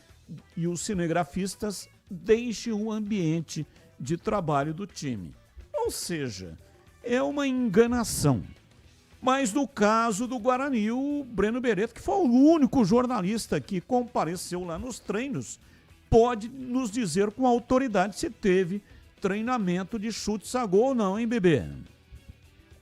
e os cinegrafistas deixem o ambiente de trabalho do time. Ou seja, é uma enganação. Mas no caso do Guarani, o Breno Bereto, que foi o único jornalista que compareceu lá nos treinos, pode nos dizer com autoridade se teve treinamento de chutes a gol ou não, hein, Bebê?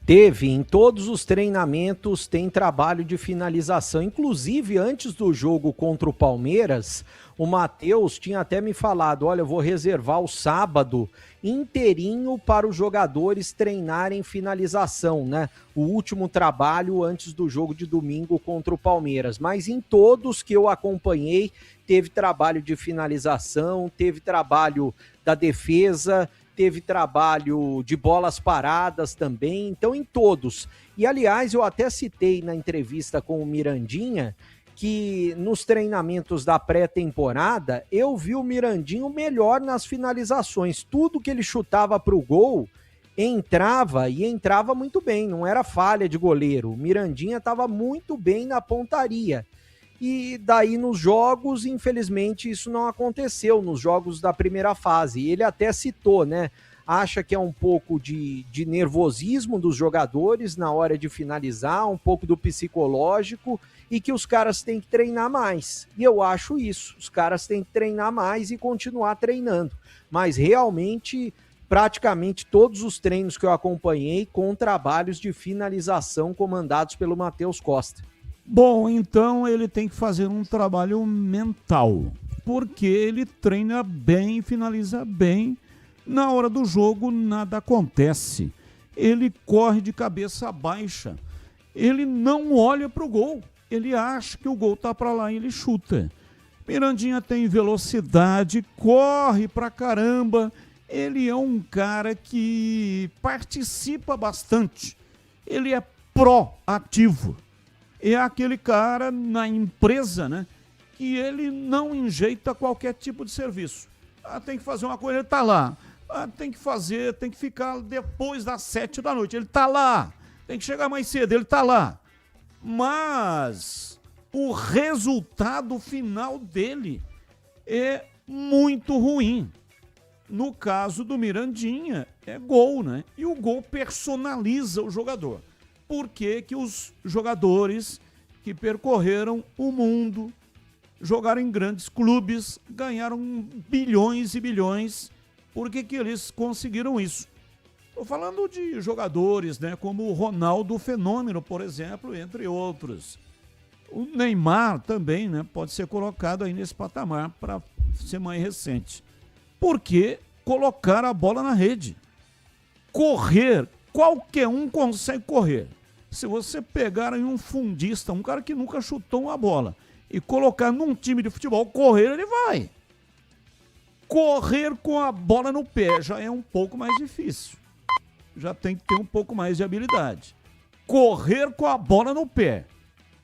Teve, em todos os treinamentos tem trabalho de finalização. Inclusive, antes do jogo contra o Palmeiras, o Matheus tinha até me falado, olha, eu vou reservar o sábado inteirinho para os jogadores treinarem finalização, né? O último trabalho antes do jogo de domingo contra o Palmeiras. Mas em todos que eu acompanhei, teve trabalho de finalização, teve trabalho da defesa, teve trabalho de bolas paradas também, então em todos. E aliás, eu até citei na entrevista com o Mirandinha que nos treinamentos da pré-temporada eu vi o Mirandinho melhor nas finalizações. Tudo que ele chutava para o gol entrava e entrava muito bem, não era falha de goleiro. O Mirandinha estava muito bem na pontaria. E daí nos jogos, infelizmente, isso não aconteceu, nos jogos da primeira fase. E ele até citou, né? Acha que é um pouco de nervosismo dos jogadores na hora de finalizar, um pouco do psicológico, e que os caras têm que treinar mais. E eu acho isso, os caras têm que treinar mais e continuar treinando. Mas realmente, praticamente todos os treinos que eu acompanhei com trabalhos de finalização comandados pelo Matheus Costa. Bom, então ele tem que fazer um trabalho mental, porque ele treina bem, finaliza bem. Na hora do jogo, nada acontece. Ele corre de cabeça baixa. Ele não olha para o gol. Ele acha que o gol está para lá e ele chuta. Mirandinha tem velocidade, corre pra caramba. Ele é um cara que participa bastante. Ele é proativo. É aquele cara na empresa, né, que ele não enjeita qualquer tipo de serviço. Tem que fazer uma coisa, ele tá lá. Tem que ficar depois das 7 da noite, ele tá lá. Tem que chegar mais cedo, ele tá lá. Mas o resultado final dele é muito ruim. No caso do Mirandinha, é gol, né? E o gol personaliza o jogador. Por que que os jogadores que percorreram o mundo, jogaram em grandes clubes, ganharam bilhões e bilhões, por que que eles conseguiram isso? Estou falando de jogadores, né, como o Ronaldo Fenômeno, por exemplo, entre outros. O Neymar também, né, pode ser colocado aí nesse patamar para ser mais recente. Porque colocar a bola na rede. Correr, qualquer um consegue correr. Se você pegar aí um fundista, um cara que nunca chutou uma bola, e colocar num time de futebol, correr, ele vai. Correr com a bola no pé já é um pouco mais difícil. Já tem que ter um pouco mais de habilidade. Correr com a bola no pé,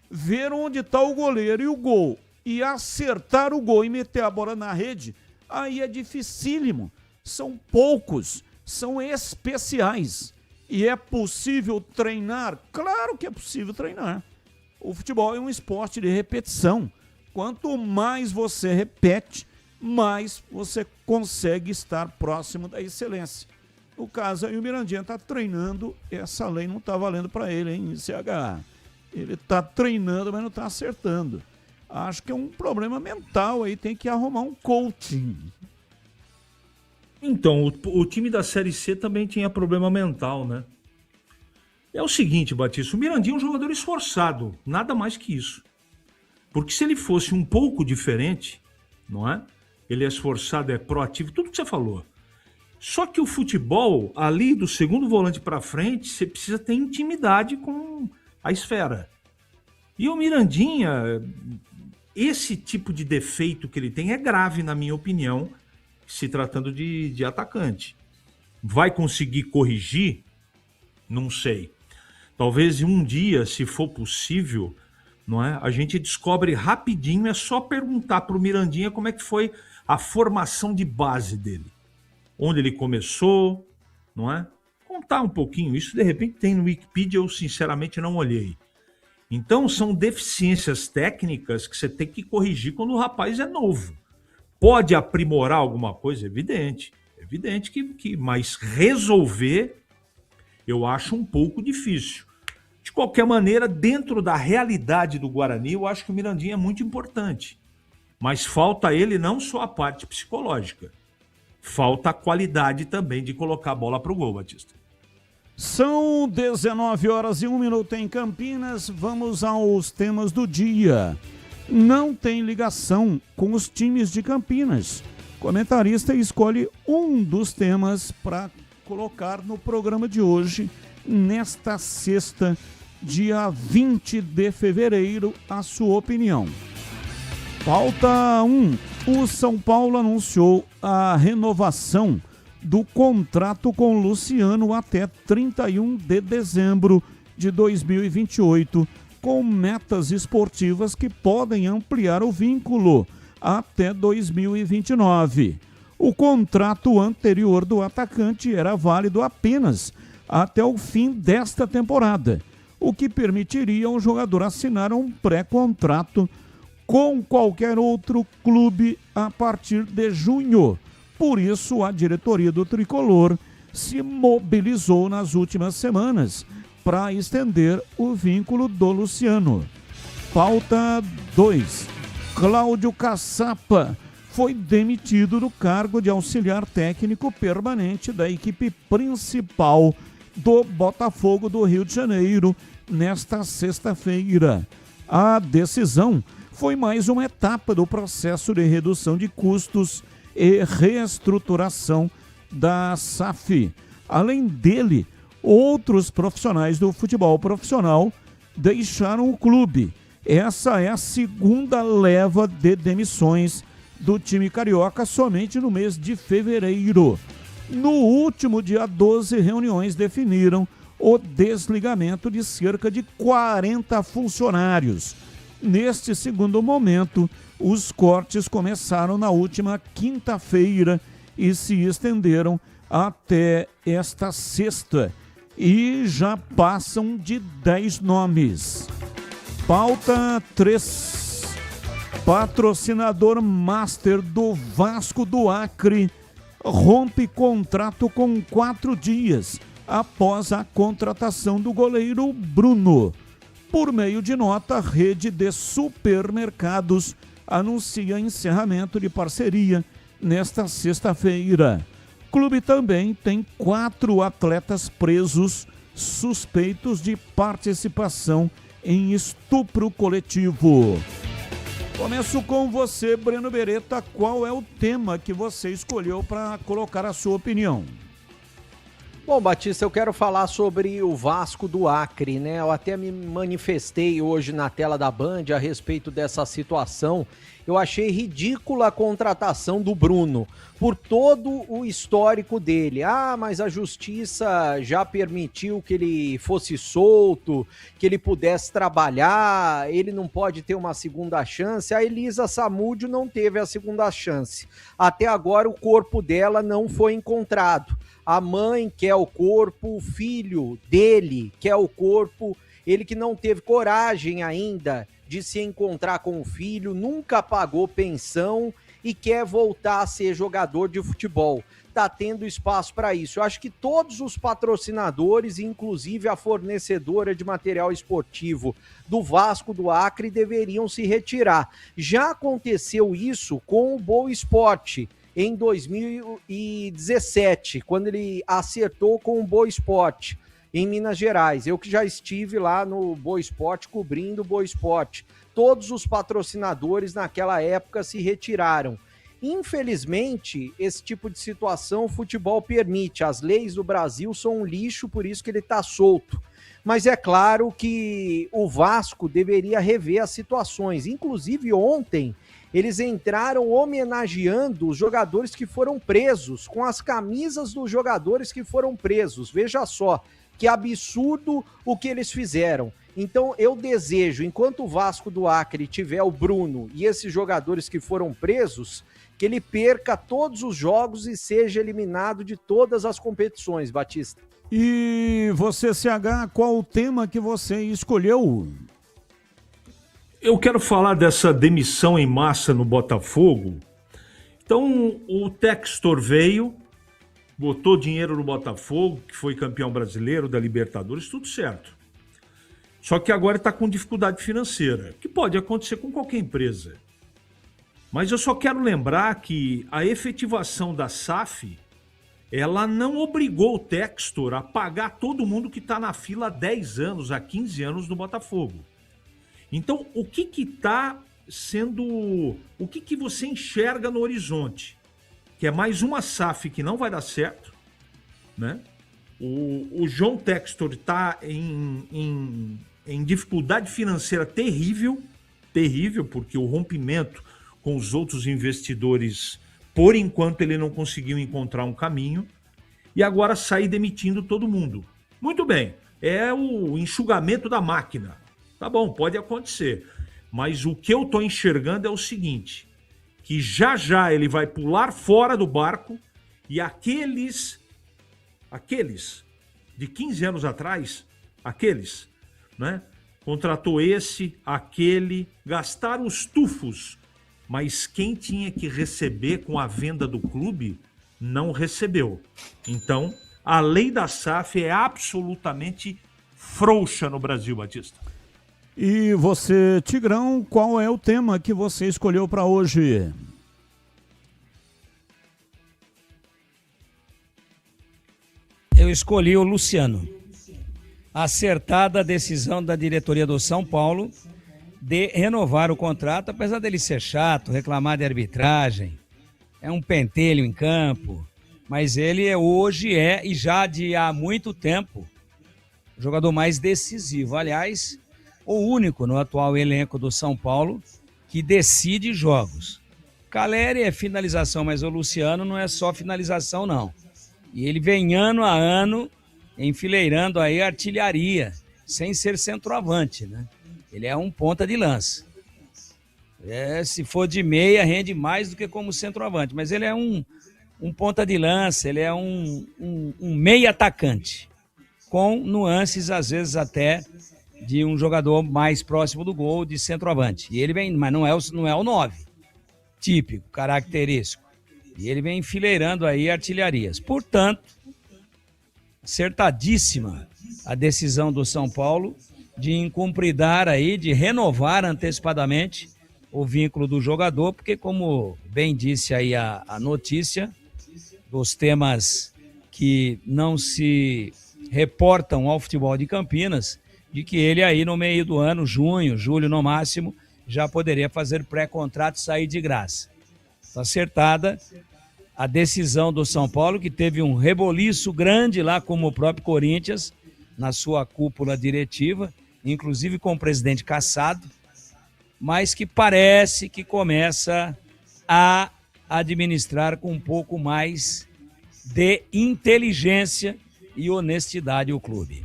ver onde está o goleiro e o gol, e acertar o gol e meter a bola na rede, aí é dificílimo. São poucos, são especiais. E é possível treinar? Claro que é possível treinar. O futebol é um esporte de repetição. Quanto mais você repete, mais você consegue estar próximo da excelência. No caso aí, o Mirandinha está treinando, essa lei não está valendo para ele, hein, CH? Ele está treinando, mas não está acertando. Acho que é um problema mental aí, tem que arrumar um coaching. Então, o time da Série C também tinha problema mental, né? É o seguinte, Batista, o Mirandinha é um jogador esforçado, nada mais que isso. Porque se ele fosse um pouco diferente, não é? Ele é esforçado, é proativo, tudo que você falou. Só que o futebol, ali do segundo volante para frente, você precisa ter intimidade com a esfera. E o Mirandinha, esse tipo de defeito que ele tem é grave, na minha opinião, se tratando de atacante. Vai conseguir corrigir? Não sei. Talvez um dia, se for possível, não é? A gente descobre rapidinho, é só perguntar para o Mirandinha como é que foi a formação de base dele. Onde ele começou, não é? Contar um pouquinho. Isso, de repente, tem no Wikipedia, eu sinceramente não olhei. Então, são deficiências técnicas que você tem que corrigir quando o rapaz é novo. Pode aprimorar alguma coisa? Evidente. Evidente que mas resolver, eu acho um pouco difícil. De qualquer maneira, dentro da realidade do Guarani, eu acho que o Mirandinha é muito importante. Mas falta a ele não só a parte psicológica. Falta a qualidade também de colocar a bola para o gol, Batista. São 19 horas e 1 minuto em Campinas. Vamos aos temas do dia. Não tem ligação com os times de Campinas. Comentarista escolhe um dos temas para colocar no programa de hoje, nesta sexta, dia 20 de fevereiro, a sua opinião. Pauta 1. O São Paulo anunciou a renovação do contrato com Luciano até 31 de dezembro de 2028, com metas esportivas que podem ampliar o vínculo até 2029. O contrato anterior do atacante era válido apenas até o fim desta temporada, o que permitiria ao jogador assinar um pré-contrato com qualquer outro clube a partir de junho. Por isso, a diretoria do Tricolor se mobilizou nas últimas semanas para estender o vínculo do Luciano. Pauta 2. Cláudio Caçapa foi demitido do cargo de auxiliar técnico permanente da equipe principal do Botafogo do Rio de Janeiro nesta sexta-feira. A decisão foi mais uma etapa do processo de redução de custos e reestruturação da SAF. Além dele, outros profissionais do futebol profissional deixaram o clube, essa é a segunda leva de demissões do time carioca somente no mês de fevereiro. No último dia 12, reuniões definiram o desligamento de cerca de 40 funcionários. Neste segundo momento, os cortes começaram na última quinta-feira e se estenderam até esta sexta e já passam de 10 nomes. Pauta 3. Patrocinador master do Vasco do Acre rompe contrato com 4 dias após a contratação do goleiro Bruno. Por meio de nota, a rede de supermercados anuncia encerramento de parceria nesta sexta-feira. O clube também tem 4 atletas presos suspeitos de participação em estupro coletivo. Começo com você, Breno Beretta. Qual é o tema que você escolheu para colocar a sua opinião? Bom, Batista, eu quero falar sobre o Vasco do Acre, né? Eu até me manifestei hoje na tela da Band a respeito dessa situação. Eu achei ridícula a contratação do Bruno, por todo o histórico dele. Ah, mas a justiça já permitiu que ele fosse solto, que ele pudesse trabalhar, ele não pode ter uma segunda chance. A Elisa Samúdio não teve a segunda chance. Até agora o corpo dela não foi encontrado. A mãe quer o corpo, o filho dele quer o corpo, ele que não teve coragem ainda de se encontrar com o filho, nunca pagou pensão e quer voltar a ser jogador de futebol. Está tendo espaço para isso. Eu acho que todos os patrocinadores, inclusive a fornecedora de material esportivo do Vasco do Acre, deveriam se retirar. Já aconteceu isso com o Boa Esporte em 2017, quando ele acertou com o Boa Esporte em Minas Gerais. Eu que já estive lá no Boa Esporte, cobrindo o Boa Esporte. Todos os patrocinadores naquela época se retiraram. Infelizmente, esse tipo de situação o futebol permite. As leis do Brasil são um lixo, por isso que ele está solto. Mas é claro que o Vasco deveria rever as situações. Inclusive ontem, eles entraram homenageando os jogadores que foram presos, com as camisas dos jogadores que foram presos. Veja só, que absurdo o que eles fizeram. Então eu desejo, enquanto o Vasco do Acre tiver o Bruno e esses jogadores que foram presos, que ele perca todos os jogos e seja eliminado de todas as competições, Batista. E você, CH, qual o tema que você escolheu? Eu quero falar dessa demissão em massa no Botafogo. Então, o Textor veio, botou dinheiro no Botafogo, que foi campeão brasileiro da Libertadores, tudo certo. Só que agora está com dificuldade financeira, que pode acontecer com qualquer empresa. Mas eu só quero lembrar que a efetivação da SAF, ela não obrigou o Textor a pagar todo mundo que está na fila há 10 anos, há 15 anos no Botafogo. Então, o que está sendo... O que você enxerga no horizonte? Que é mais uma SAF que não vai dar certo, né? O João Textor está em dificuldade financeira terrível, porque o rompimento com os outros investidores, por enquanto ele não conseguiu encontrar um caminho, e agora sai demitindo todo mundo. Muito bem, é o enxugamento da máquina. Tá bom, pode acontecer. Mas o que eu estou enxergando é o seguinte, que já ele vai pular fora do barco e aqueles de 15 anos atrás, né? Contratou aquele, gastaram os tufos, mas quem tinha que receber com a venda do clube não recebeu. Então, a lei da SAF é absolutamente frouxa no Brasil, Batista. E você, Tigrão, qual é o tema que você escolheu para hoje? Eu escolhi o Luciano. Acertada a decisão da diretoria do São Paulo de renovar o contrato, apesar dele ser chato, reclamar de arbitragem, é um pentelho em campo, mas ele hoje e já há muito tempo, o jogador mais decisivo. Aliás, o único no atual elenco do São Paulo que decide jogos. Caleri é finalização, mas o Luciano não é só finalização, não. E ele vem ano a ano enfileirando aí artilharia, sem ser centroavante, né? Ele é um ponta de lança. Se for de meia, rende mais do que como centroavante, mas ele é um ponta de lança, ele é um meia atacante, com nuances, às vezes, até de um jogador mais próximo do gol, de centroavante. E ele vem, mas não é o 9, típico, característico. E ele vem enfileirando aí artilharias. Portanto, acertadíssima a decisão do São Paulo de incumpridar aí, de renovar antecipadamente o vínculo do jogador, porque como bem disse aí a notícia, dos temas que não se reportam ao futebol de Campinas, de que ele aí no meio do ano, junho, julho no máximo, já poderia fazer pré-contrato e sair de graça. Está acertada a decisão do São Paulo, que teve um reboliço grande lá, como o próprio Corinthians, na sua cúpula diretiva, inclusive com o presidente cassado, mas que parece que começa a administrar com um pouco mais de inteligência e honestidade o clube.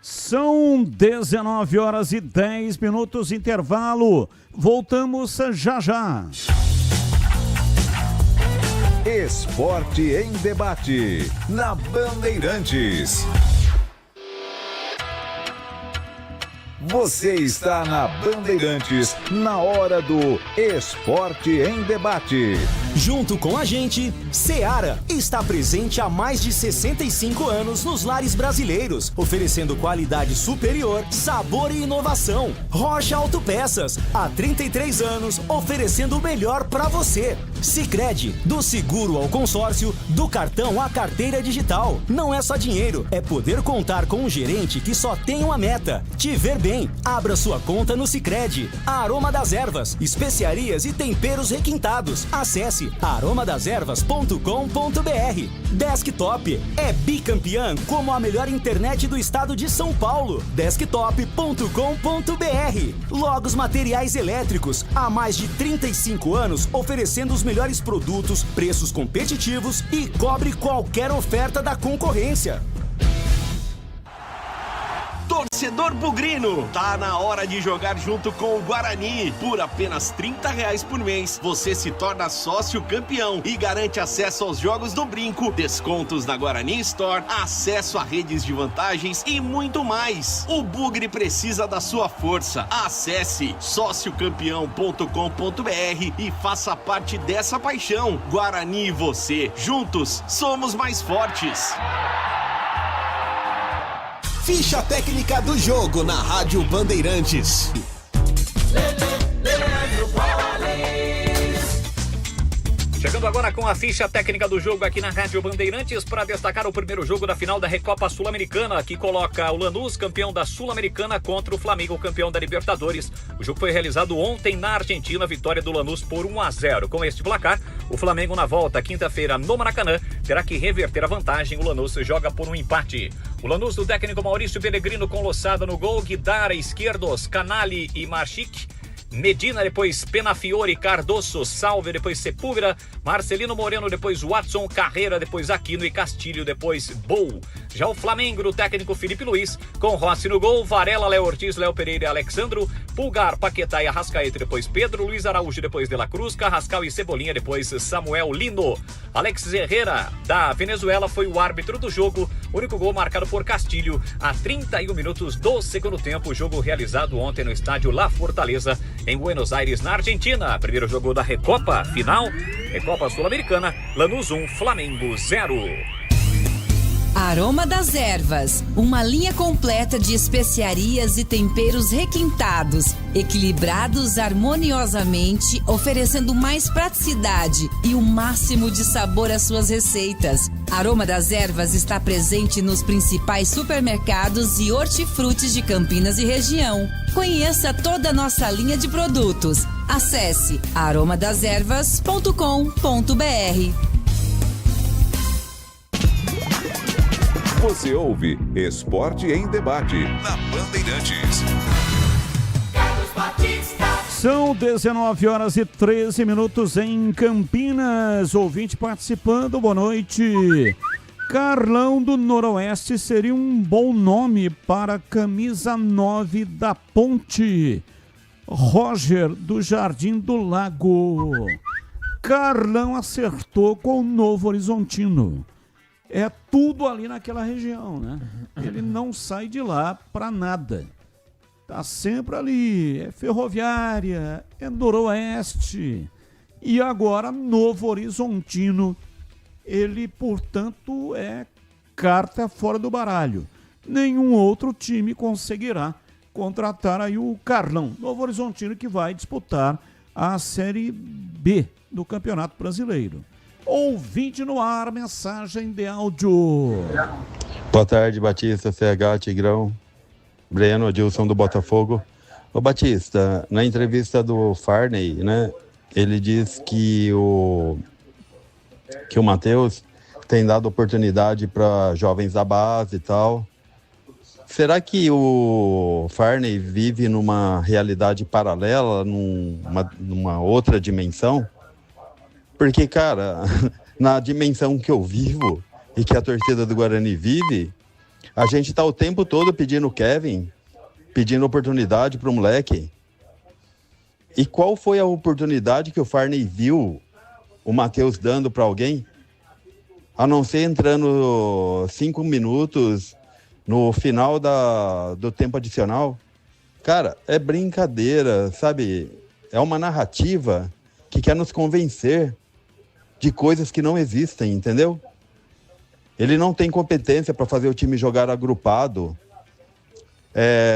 São 19 horas e 10 minutos, intervalo. Voltamos já já. Esporte em debate, na Bandeirantes. Você está na Bandeirantes, na hora do Esporte em Debate. Junto com a gente, Seara está presente há mais de 65 anos nos lares brasileiros, oferecendo qualidade superior, sabor e inovação. Rocha Autopeças, há 33 anos, oferecendo o melhor para você. Sicredi, do seguro ao consórcio, do cartão à carteira digital. Não é só dinheiro, é poder contar com um gerente que só tem uma meta: te ver bem. Abra sua conta no Sicredi. A Aroma das Ervas, especiarias e temperos requintados. Acesse aromadeservas.com.br. Desktop é bicampeã como a melhor internet do estado de São Paulo. Desktop.com.br. Logos Materiais Elétricos, há mais de 35 anos oferecendo os melhores produtos, preços competitivos e cobre qualquer oferta da concorrência. Torcedor bugrino, tá na hora de jogar junto com o Guarani. Por apenas R$30 por mês, você se torna sócio campeão e garante acesso aos jogos do Brinco, descontos na Guarani Store, acesso a redes de vantagens e muito mais. O Bugre precisa da sua força. Acesse sociocampeão.com.br e faça parte dessa paixão. Guarani e você, juntos, somos mais fortes. Ficha técnica do jogo na Rádio Bandeirantes. Chegando agora com a ficha técnica do jogo aqui na Rádio Bandeirantes para destacar o primeiro jogo da final da Recopa Sul-Americana, que coloca o Lanús, campeão da Sul-Americana, contra o Flamengo, campeão da Libertadores. O jogo foi realizado ontem na Argentina, vitória do Lanús por 1-0. Com este placar, o Flamengo na volta, quinta-feira, no Maracanã, terá que reverter a vantagem. O Lanús joga por um empate. O Lanús do técnico Maurício Pellegrino com Loçada no gol, Guidara, esquerdos, Canali e Marchic. Medina, depois Penafiore, Cardoso, Salve, depois Sepúlveda, Marcelino Moreno, depois Watson, Carreira, depois Aquino e Castilho, depois Bou. Já o Flamengo, do técnico Felipe Luiz, com Rossi no gol, Varela, Léo Ortiz, Léo Pereira e Alexandro, Pulgar, Paquetá e Arrascaeta, depois Pedro, Luiz Araújo, depois De La Cruz, Carrascal e Cebolinha, depois Samuel Lino. Alex Herrera, da Venezuela, foi o árbitro do jogo, único gol marcado por Castilho, a 31 minutos do segundo tempo, o jogo realizado ontem no estádio La Fortaleza, em Buenos Aires, na Argentina. Primeiro jogo da Recopa, final, Recopa Sul-Americana, Lanús 1, Flamengo 0. Aroma das Ervas, uma linha completa de especiarias e temperos requintados, equilibrados harmoniosamente, oferecendo mais praticidade e o máximo de sabor às suas receitas. Aroma das Ervas está presente nos principais supermercados e hortifrutis de Campinas e região. Conheça toda a nossa linha de produtos. Acesse aromadeservas.com.br. Você ouve Esporte em Debate, na Bandeirantes. São 19 horas e 13 minutos em Campinas. Ouvinte participando, boa noite. Carlão do Noroeste seria um bom nome para camisa 9 da Ponte. Roger do Jardim do Lago. Carlão acertou com o Novo Horizontino. É tudo ali naquela região, né? Ele não sai de lá para nada. Tá sempre ali, é Ferroviária, é Noroeste. E agora Novo Horizontino. Ele, portanto, é carta fora do baralho. Nenhum outro time conseguirá contratar aí o Carlão. Novo Horizontino que vai disputar a Série B do Campeonato Brasileiro. Ouvinte no ar, mensagem de áudio. Boa tarde, Batista, CH, Tigrão, Breno, Adilson do Botafogo. Ô Batista, na entrevista do Farney, né, ele diz que o Matheus tem dado oportunidade para jovens da base e tal. Será que o Farney vive numa realidade paralela, numa outra dimensão? Porque, cara, na dimensão que eu vivo e que a torcida do Guarani vive, a gente tá o tempo todo pedindo o Kevin, pedindo oportunidade pro moleque. E qual foi a oportunidade que o Farney viu o Matheus dando para alguém? A não ser entrando 5 minutos no final do tempo adicional. Cara, é brincadeira, sabe? É uma narrativa que quer nos convencer de coisas que não existem, entendeu? Ele não tem competência para fazer o time jogar agrupado,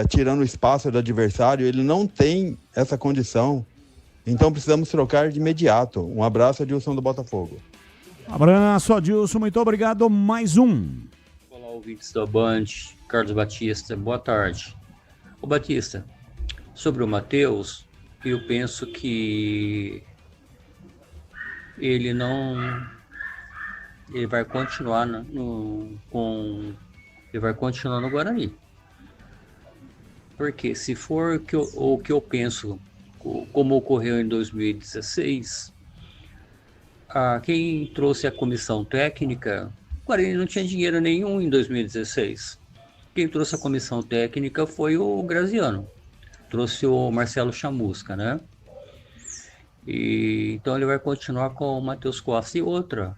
tirando o espaço do adversário. Ele não tem essa condição. Então precisamos trocar de imediato. Um abraço, Adilson do Botafogo. Abraço, Adilson. Muito obrigado. Mais um. Olá, ouvintes da Band. Carlos Batista, boa tarde. Ô Batista, sobre o Matheus, eu penso que ele vai continuar no Guarani. Porque se for o que eu penso, como ocorreu em 2016, quem trouxe a comissão técnica, o Guarani não tinha dinheiro nenhum em 2016. Quem trouxe a comissão técnica foi o Graziano, trouxe o Marcelo Chamusca, né? Então ele vai continuar com o Matheus Costa. E outra,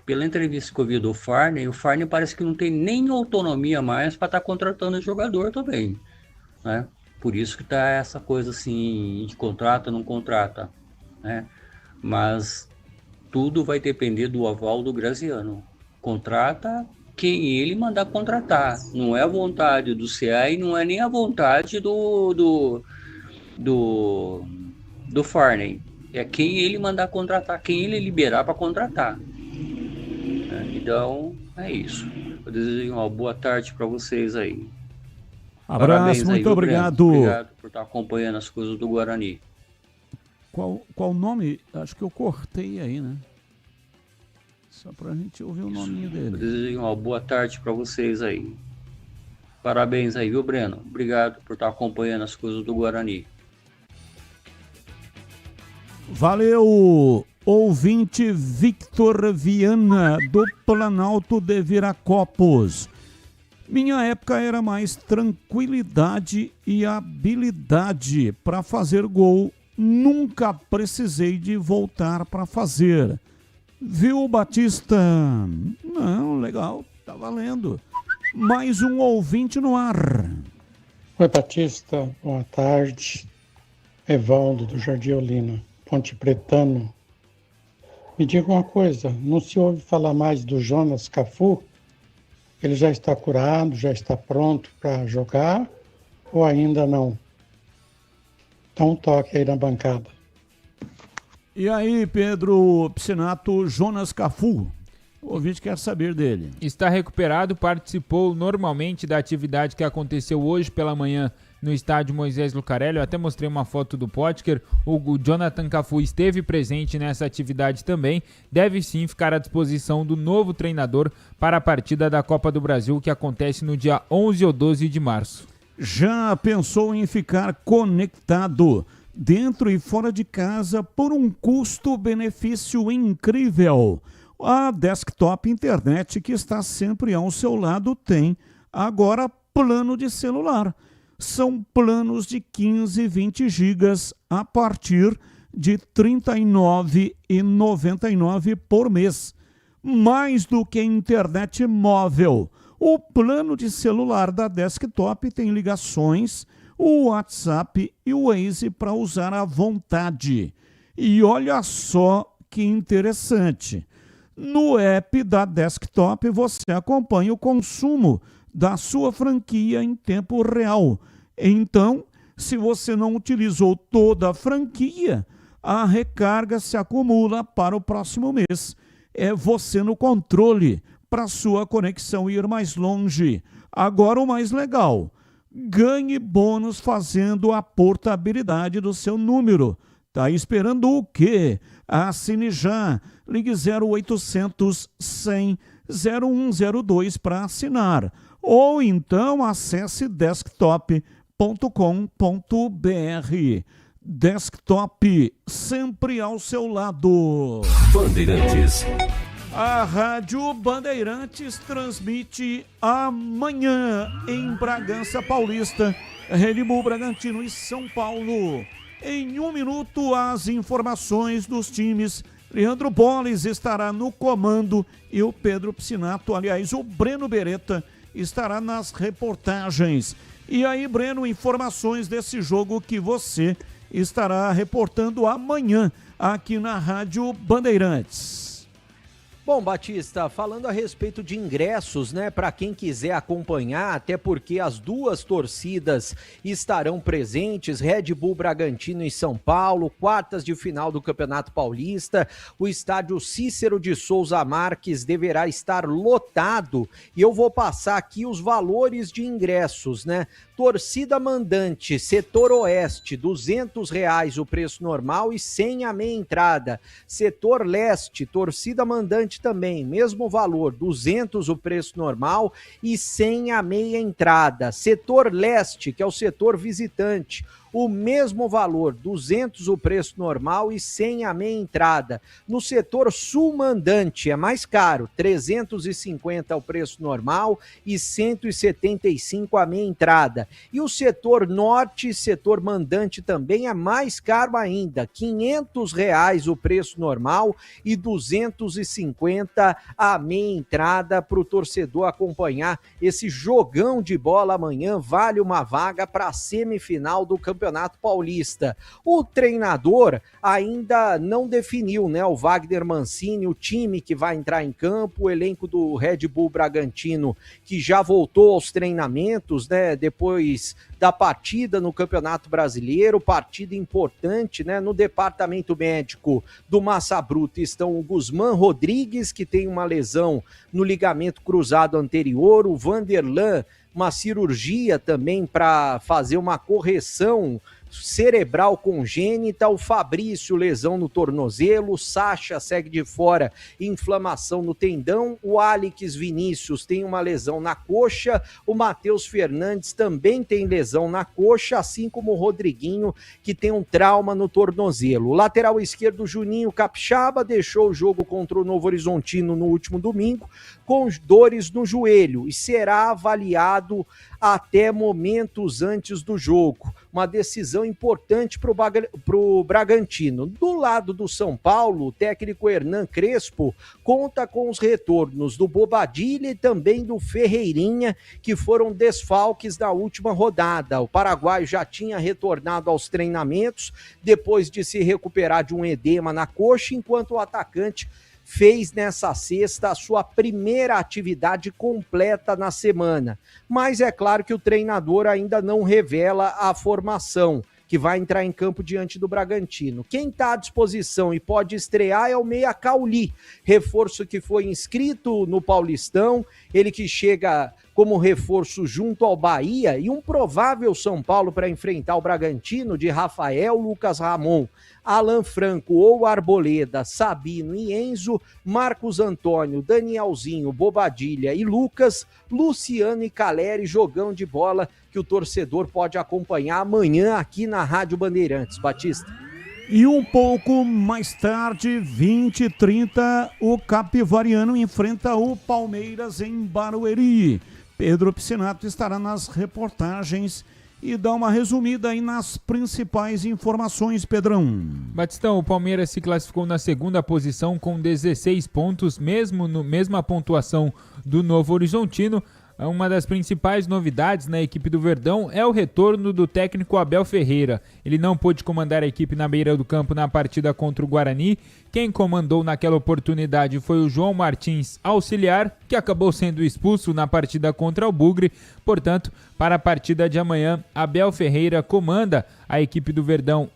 pela entrevista que eu vi do Farney, o Farney parece que não tem nem autonomia mais para estar contratando o jogador também, né? Por isso que tá essa coisa assim, de contrata, não contrata, né? Mas tudo vai depender do aval do Graziano. Contrata quem ele mandar contratar. Não é a vontade do CA e não é nem a vontade do Farney. É quem ele mandar contratar, quem ele liberar para contratar. Então, é isso. Eu desejo uma boa tarde para vocês aí. Abraço, muito obrigado. Obrigado por estar acompanhando as coisas do Guarani. Qual o nome? Acho que eu cortei aí, né? Só pra gente ouvir o nominho dele. Eu desejo uma boa tarde para vocês aí. Parabéns aí, viu, Breno? Obrigado por estar acompanhando as coisas do Guarani. Valeu, ouvinte Victor Viana, do Planalto de Viracopos. Minha época era mais tranquilidade e habilidade para fazer gol. Nunca precisei de voltar para fazer. Viu, Batista? Não, legal, tá valendo. Mais um ouvinte no ar. Oi, Batista, boa tarde. Evaldo, do Jardim Olina, Ponte Pretano. Me diga uma coisa, não se ouve falar mais do Jonas Cafu? Ele já está curado, já está pronto para jogar ou ainda não? Dá um toque aí na bancada. E aí, Pedro Piscinato, Jonas Cafu, o ouvinte quer saber dele. Está recuperado, participou normalmente da atividade que aconteceu hoje pela manhã no estádio Moisés Lucarelli. Eu até mostrei uma foto do Potker. O Jonathan Cafu esteve presente nessa atividade também. Deve sim ficar à disposição do novo treinador para a partida da Copa do Brasil, que acontece no dia 11 ou 12 de março. Já pensou em ficar conectado dentro e fora de casa, por um custo-benefício incrível. A Desktop Internet, que está sempre ao seu lado, tem agora plano de celular. São planos de 15 e 20 gigas a partir de R$ 39,99 por mês. Mais do que internet móvel. O plano de celular da Desktop tem ligações, o WhatsApp e o Waze para usar à vontade. E olha só que interessante. No app da Desktop você acompanha o consumo da sua franquia em tempo real. Então, se você não utilizou toda a franquia, a recarga se acumula para o próximo mês. É você no controle para sua conexão ir mais longe. Agora o mais legal, ganhe bônus fazendo a portabilidade do seu número. Tá esperando o quê? Assine já. Ligue 0800 100 0102 para assinar. Ou então acesse desktop.com.br. Desktop, sempre ao seu lado. Bandeirantes. A Rádio Bandeirantes transmite amanhã em Bragança Paulista, Red Bull Bragantino e São Paulo. Em 1 minuto, as informações dos times. Leandro Boles estará no comando e o Pedro Piscinato, aliás, o Breno Beretta, estará nas reportagens. E aí, Breno, informações desse jogo que você estará reportando amanhã aqui na Rádio Bandeirantes. Bom, Batista, falando a respeito de ingressos, né, para quem quiser acompanhar, até porque as duas torcidas estarão presentes, Red Bull Bragantino e São Paulo, quartas de final do Campeonato Paulista, o estádio Cícero de Souza Marques deverá estar lotado e eu vou passar aqui os valores de ingressos, né? Torcida mandante, setor oeste, R$200 o preço normal e 100 a meia entrada. Setor leste, torcida mandante também, mesmo valor, 200 o preço normal e 100 a meia entrada. Setor leste, que é o setor visitante, o mesmo valor, 200 o preço normal e 100 a meia entrada. No setor sul mandante é mais caro, 350 o preço normal e 175 a meia entrada. E o setor norte, setor mandante também é mais caro ainda, R$500 o preço normal e 250 a meia entrada para o torcedor acompanhar esse jogão de bola amanhã. Vale uma vaga para a semifinal do Campeonato Paulista. O treinador ainda não definiu, né? O Wagner Mancini, o time que vai entrar em campo, o elenco do Red Bull Bragantino, que já voltou aos treinamentos, né? Depois da partida no Campeonato Brasileiro, partida importante, né? No departamento médico do Massa Bruta estão o Guzmán Rodrigues, que tem uma lesão no ligamento cruzado anterior, o Vanderlan, uma cirurgia também para fazer uma correção cerebral congênita, o Fabrício, lesão no tornozelo, o Sacha segue de fora, inflamação no tendão, o Alex Vinícius tem uma lesão na coxa, o Matheus Fernandes também tem lesão na coxa, assim como o Rodriguinho, que tem um trauma no tornozelo. O lateral esquerdo, Juninho Capixaba, deixou o jogo contra o Novo Horizontino no último domingo, com dores no joelho, e será avaliado até momentos antes do jogo. Uma decisão importante para o Bragantino. Do lado do São Paulo, o técnico Hernan Crespo conta com os retornos do Bobadilha e também do Ferreirinha, que foram desfalques da última rodada. O paraguaio já tinha retornado aos treinamentos depois de se recuperar de um edema na coxa, enquanto o atacante fez nessa sexta a sua primeira atividade completa na semana. Mas é claro que o treinador ainda não revela a formação que vai entrar em campo diante do Bragantino. Quem está à disposição e pode estrear é o meia Cauli, reforço que foi inscrito no Paulistão, ele que chega como reforço junto ao Bahia e um provável São Paulo para enfrentar o Bragantino de Rafael, Lucas Ramon, Alan Franco ou Arboleda, Sabino e Enzo, Marcos Antônio, Danielzinho, Bobadilha e Lucas, Luciano e Caleri, jogão de bola que o torcedor pode acompanhar amanhã aqui na Rádio Bandeirantes. Batista. E um pouco mais tarde, 20h30, o Capivariano enfrenta o Palmeiras em Barueri. Pedro Piscinato estará nas reportagens e dá uma resumida aí nas principais informações, Pedrão. Batistão, o Palmeiras se classificou na segunda posição com 16 pontos, mesma pontuação do Novo Horizontino. Uma das principais novidades na equipe do Verdão é o retorno do técnico Abel Ferreira. Ele não pôde comandar a equipe na beira do campo na partida contra o Guarani. Quem comandou naquela oportunidade foi o João Martins, auxiliar, que acabou sendo expulso na partida contra o Bugre. Portanto, para a partida de amanhã, Abel Ferreira comanda a equipe do Verdão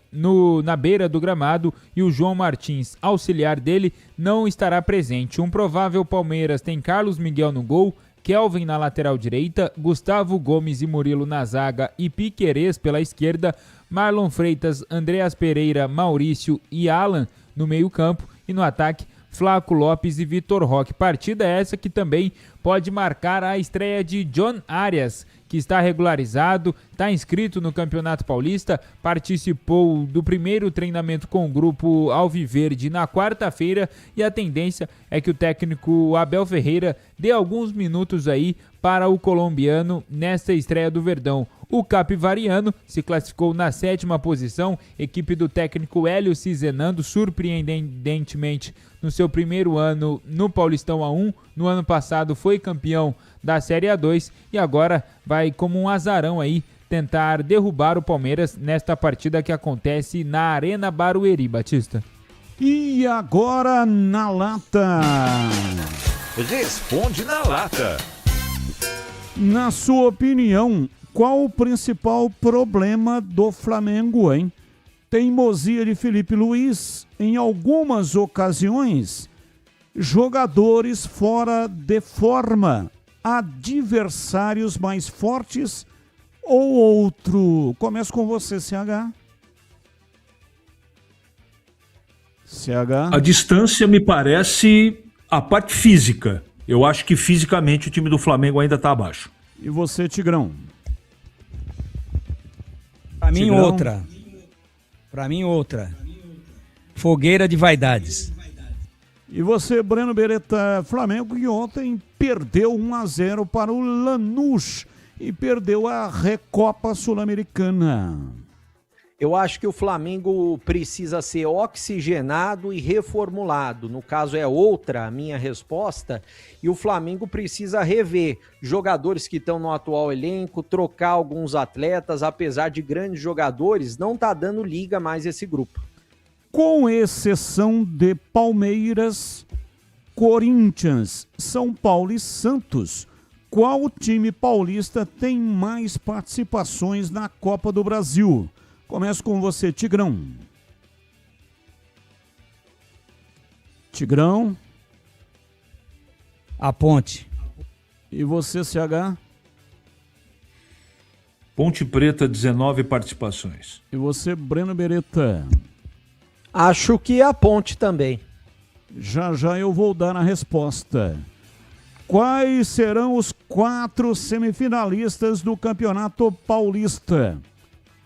na beira do gramado e o João Martins, auxiliar dele, não estará presente. Um provável Palmeiras tem Carlos Miguel no gol, Kelvin na lateral direita, Gustavo Gomes e Murilo na zaga e Piquerez pela esquerda, Marlon Freitas, Andreas Pereira, Maurício e Alan no meio campo e no ataque Flaco Lopes e Vitor Roque. Partida essa que também pode marcar a estreia de John Arias, que está regularizado, está inscrito no Campeonato Paulista, participou do primeiro treinamento com o grupo Alviverde na quarta-feira e a tendência é que o técnico Abel Ferreira dê alguns minutos aí para o colombiano nesta estreia do Verdão. O Capivariano se classificou na 7ª posição, equipe do técnico Hélio Cizenando, surpreendentemente no seu primeiro ano no Paulistão A1, no ano passado foi campeão da Série A2 e agora vai como um azarão aí tentar derrubar o Palmeiras nesta partida que acontece na Arena Barueri, Batista. E agora na lata. Responde na lata. Na sua opinião, qual o principal problema do Flamengo, hein? Teimosia de Felipe Luiz em algumas ocasiões, jogadores fora de forma, adversários mais fortes ou outro? Começo com você, CH. CH. A distância me parece a parte física. Eu acho que fisicamente o time do Flamengo ainda está abaixo. E você, Tigrão? Pra mim, outra. Pra mim, outra. Fogueira de vaidades. E você, Breno Beretta? Flamengo que ontem perdeu 1-0 para o Lanús e perdeu a Recopa Sul-Americana. Eu acho que o Flamengo precisa ser oxigenado e reformulado. No caso, é outra a minha resposta. E o Flamengo precisa rever jogadores que estão no atual elenco, trocar alguns atletas. Apesar de grandes jogadores, não está dando liga mais esse grupo. Com exceção de Palmeiras, Corinthians, São Paulo e Santos, qual time paulista tem mais participações na Copa do Brasil? Começo com você, Tigrão. Tigrão. A Ponte. E você, CH? Ponte Preta, 19 participações. E você, Breno Beretta? Acho que a Ponte também. Já eu vou dar a resposta. Quais serão os 4 semifinalistas do Campeonato Paulista?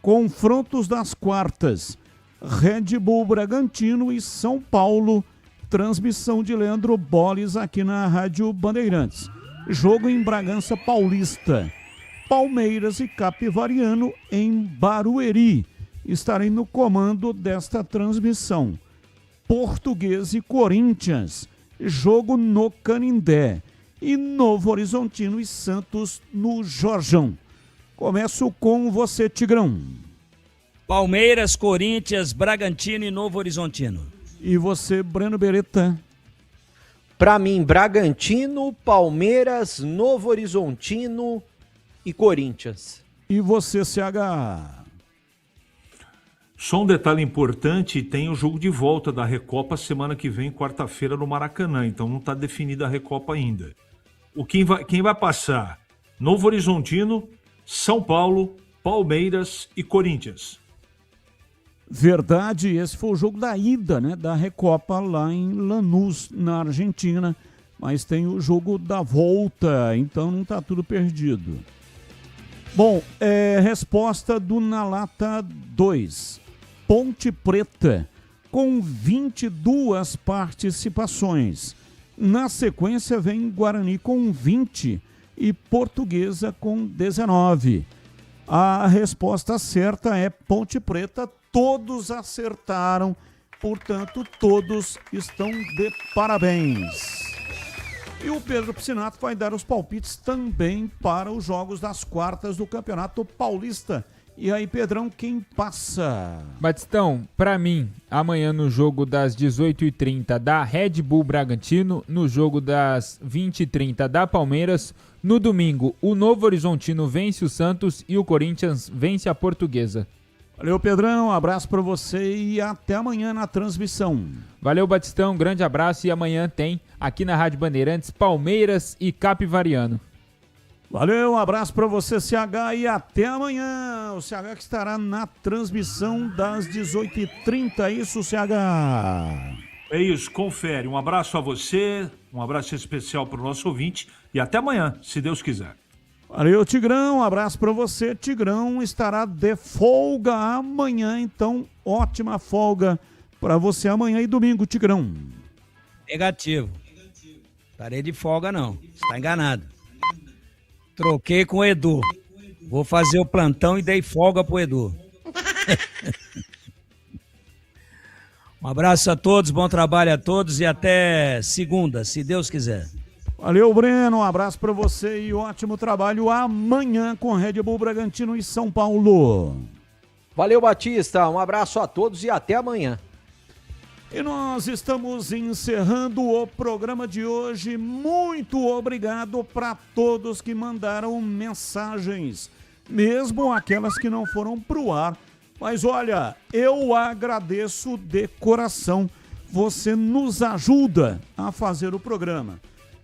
Confrontos das quartas, Red Bull Bragantino e São Paulo, transmissão de Leandro Bolles aqui na Rádio Bandeirantes. Jogo em Bragança Paulista, Palmeiras e Capivariano em Barueri. Estarei no comando desta transmissão. Português e Corinthians, jogo no Canindé. E Novo Horizontino e Santos no Jorjão. Começo com você, Tigrão. Palmeiras, Corinthians, Bragantino e Novo Horizontino. E você, Breno Beretta? Para mim, Bragantino, Palmeiras, Novo Horizontino e Corinthians. E você, CH? Só um detalhe importante, tem o jogo de volta da Recopa semana que vem, quarta-feira, no Maracanã. Então não está definida a Recopa ainda. Quem vai passar Novo Horizontino, São Paulo, Palmeiras e Corinthians. Verdade, esse foi o jogo da ida, né, da Recopa lá em Lanús, na Argentina. Mas tem o jogo da volta, então não está tudo perdido. Bom, resposta do Na Lata 2. Ponte Preta, com 22 participações. Na sequência vem Guarani com 20 e Portuguesa com 19. A resposta certa é Ponte Preta. Todos acertaram, portanto, todos estão de parabéns. E o Pedro Piscinato vai dar os palpites também para os jogos das quartas do Campeonato Paulista. E aí, Pedrão, quem passa? Batistão, para mim, amanhã no jogo das 18h30 da Red Bull Bragantino, no jogo das 20h30 da Palmeiras, no domingo o Novo Horizontino vence o Santos e o Corinthians vence a Portuguesa. Valeu, Pedrão, um abraço para você e até amanhã na transmissão. Valeu, Batistão, grande abraço e amanhã tem aqui na Rádio Bandeirantes Palmeiras e Capivariano. Valeu, um abraço para você, CH, e até amanhã. O CH que estará na transmissão das 18h30, é isso, CH? É isso, confere. Um abraço a você, um abraço especial para o nosso ouvinte e até amanhã, se Deus quiser. Valeu, Tigrão, um abraço para você. Tigrão estará de folga amanhã, então ótima folga para você amanhã e domingo, Tigrão. Negativo. Estarei de folga não, está enganado. Troquei com o Edu. Vou fazer o plantão e dei folga pro Edu. Um abraço a todos, bom trabalho a todos e até segunda, se Deus quiser. Valeu, Breno, um abraço para você e ótimo trabalho amanhã com Red Bull Bragantino e São Paulo. Valeu, Batista, um abraço a todos e até amanhã. E nós estamos encerrando o programa de hoje. Muito obrigado para todos que mandaram mensagens, mesmo aquelas que não foram pro ar. Mas olha, eu agradeço de coração. Você nos ajuda a fazer o programa.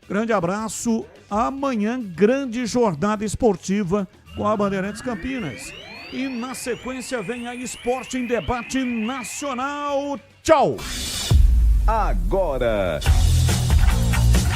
Grande abraço. Amanhã, grande jornada esportiva com a Bandeirantes Campinas. E na sequência vem a Esporte em Debate Nacional. Tchau! Agora,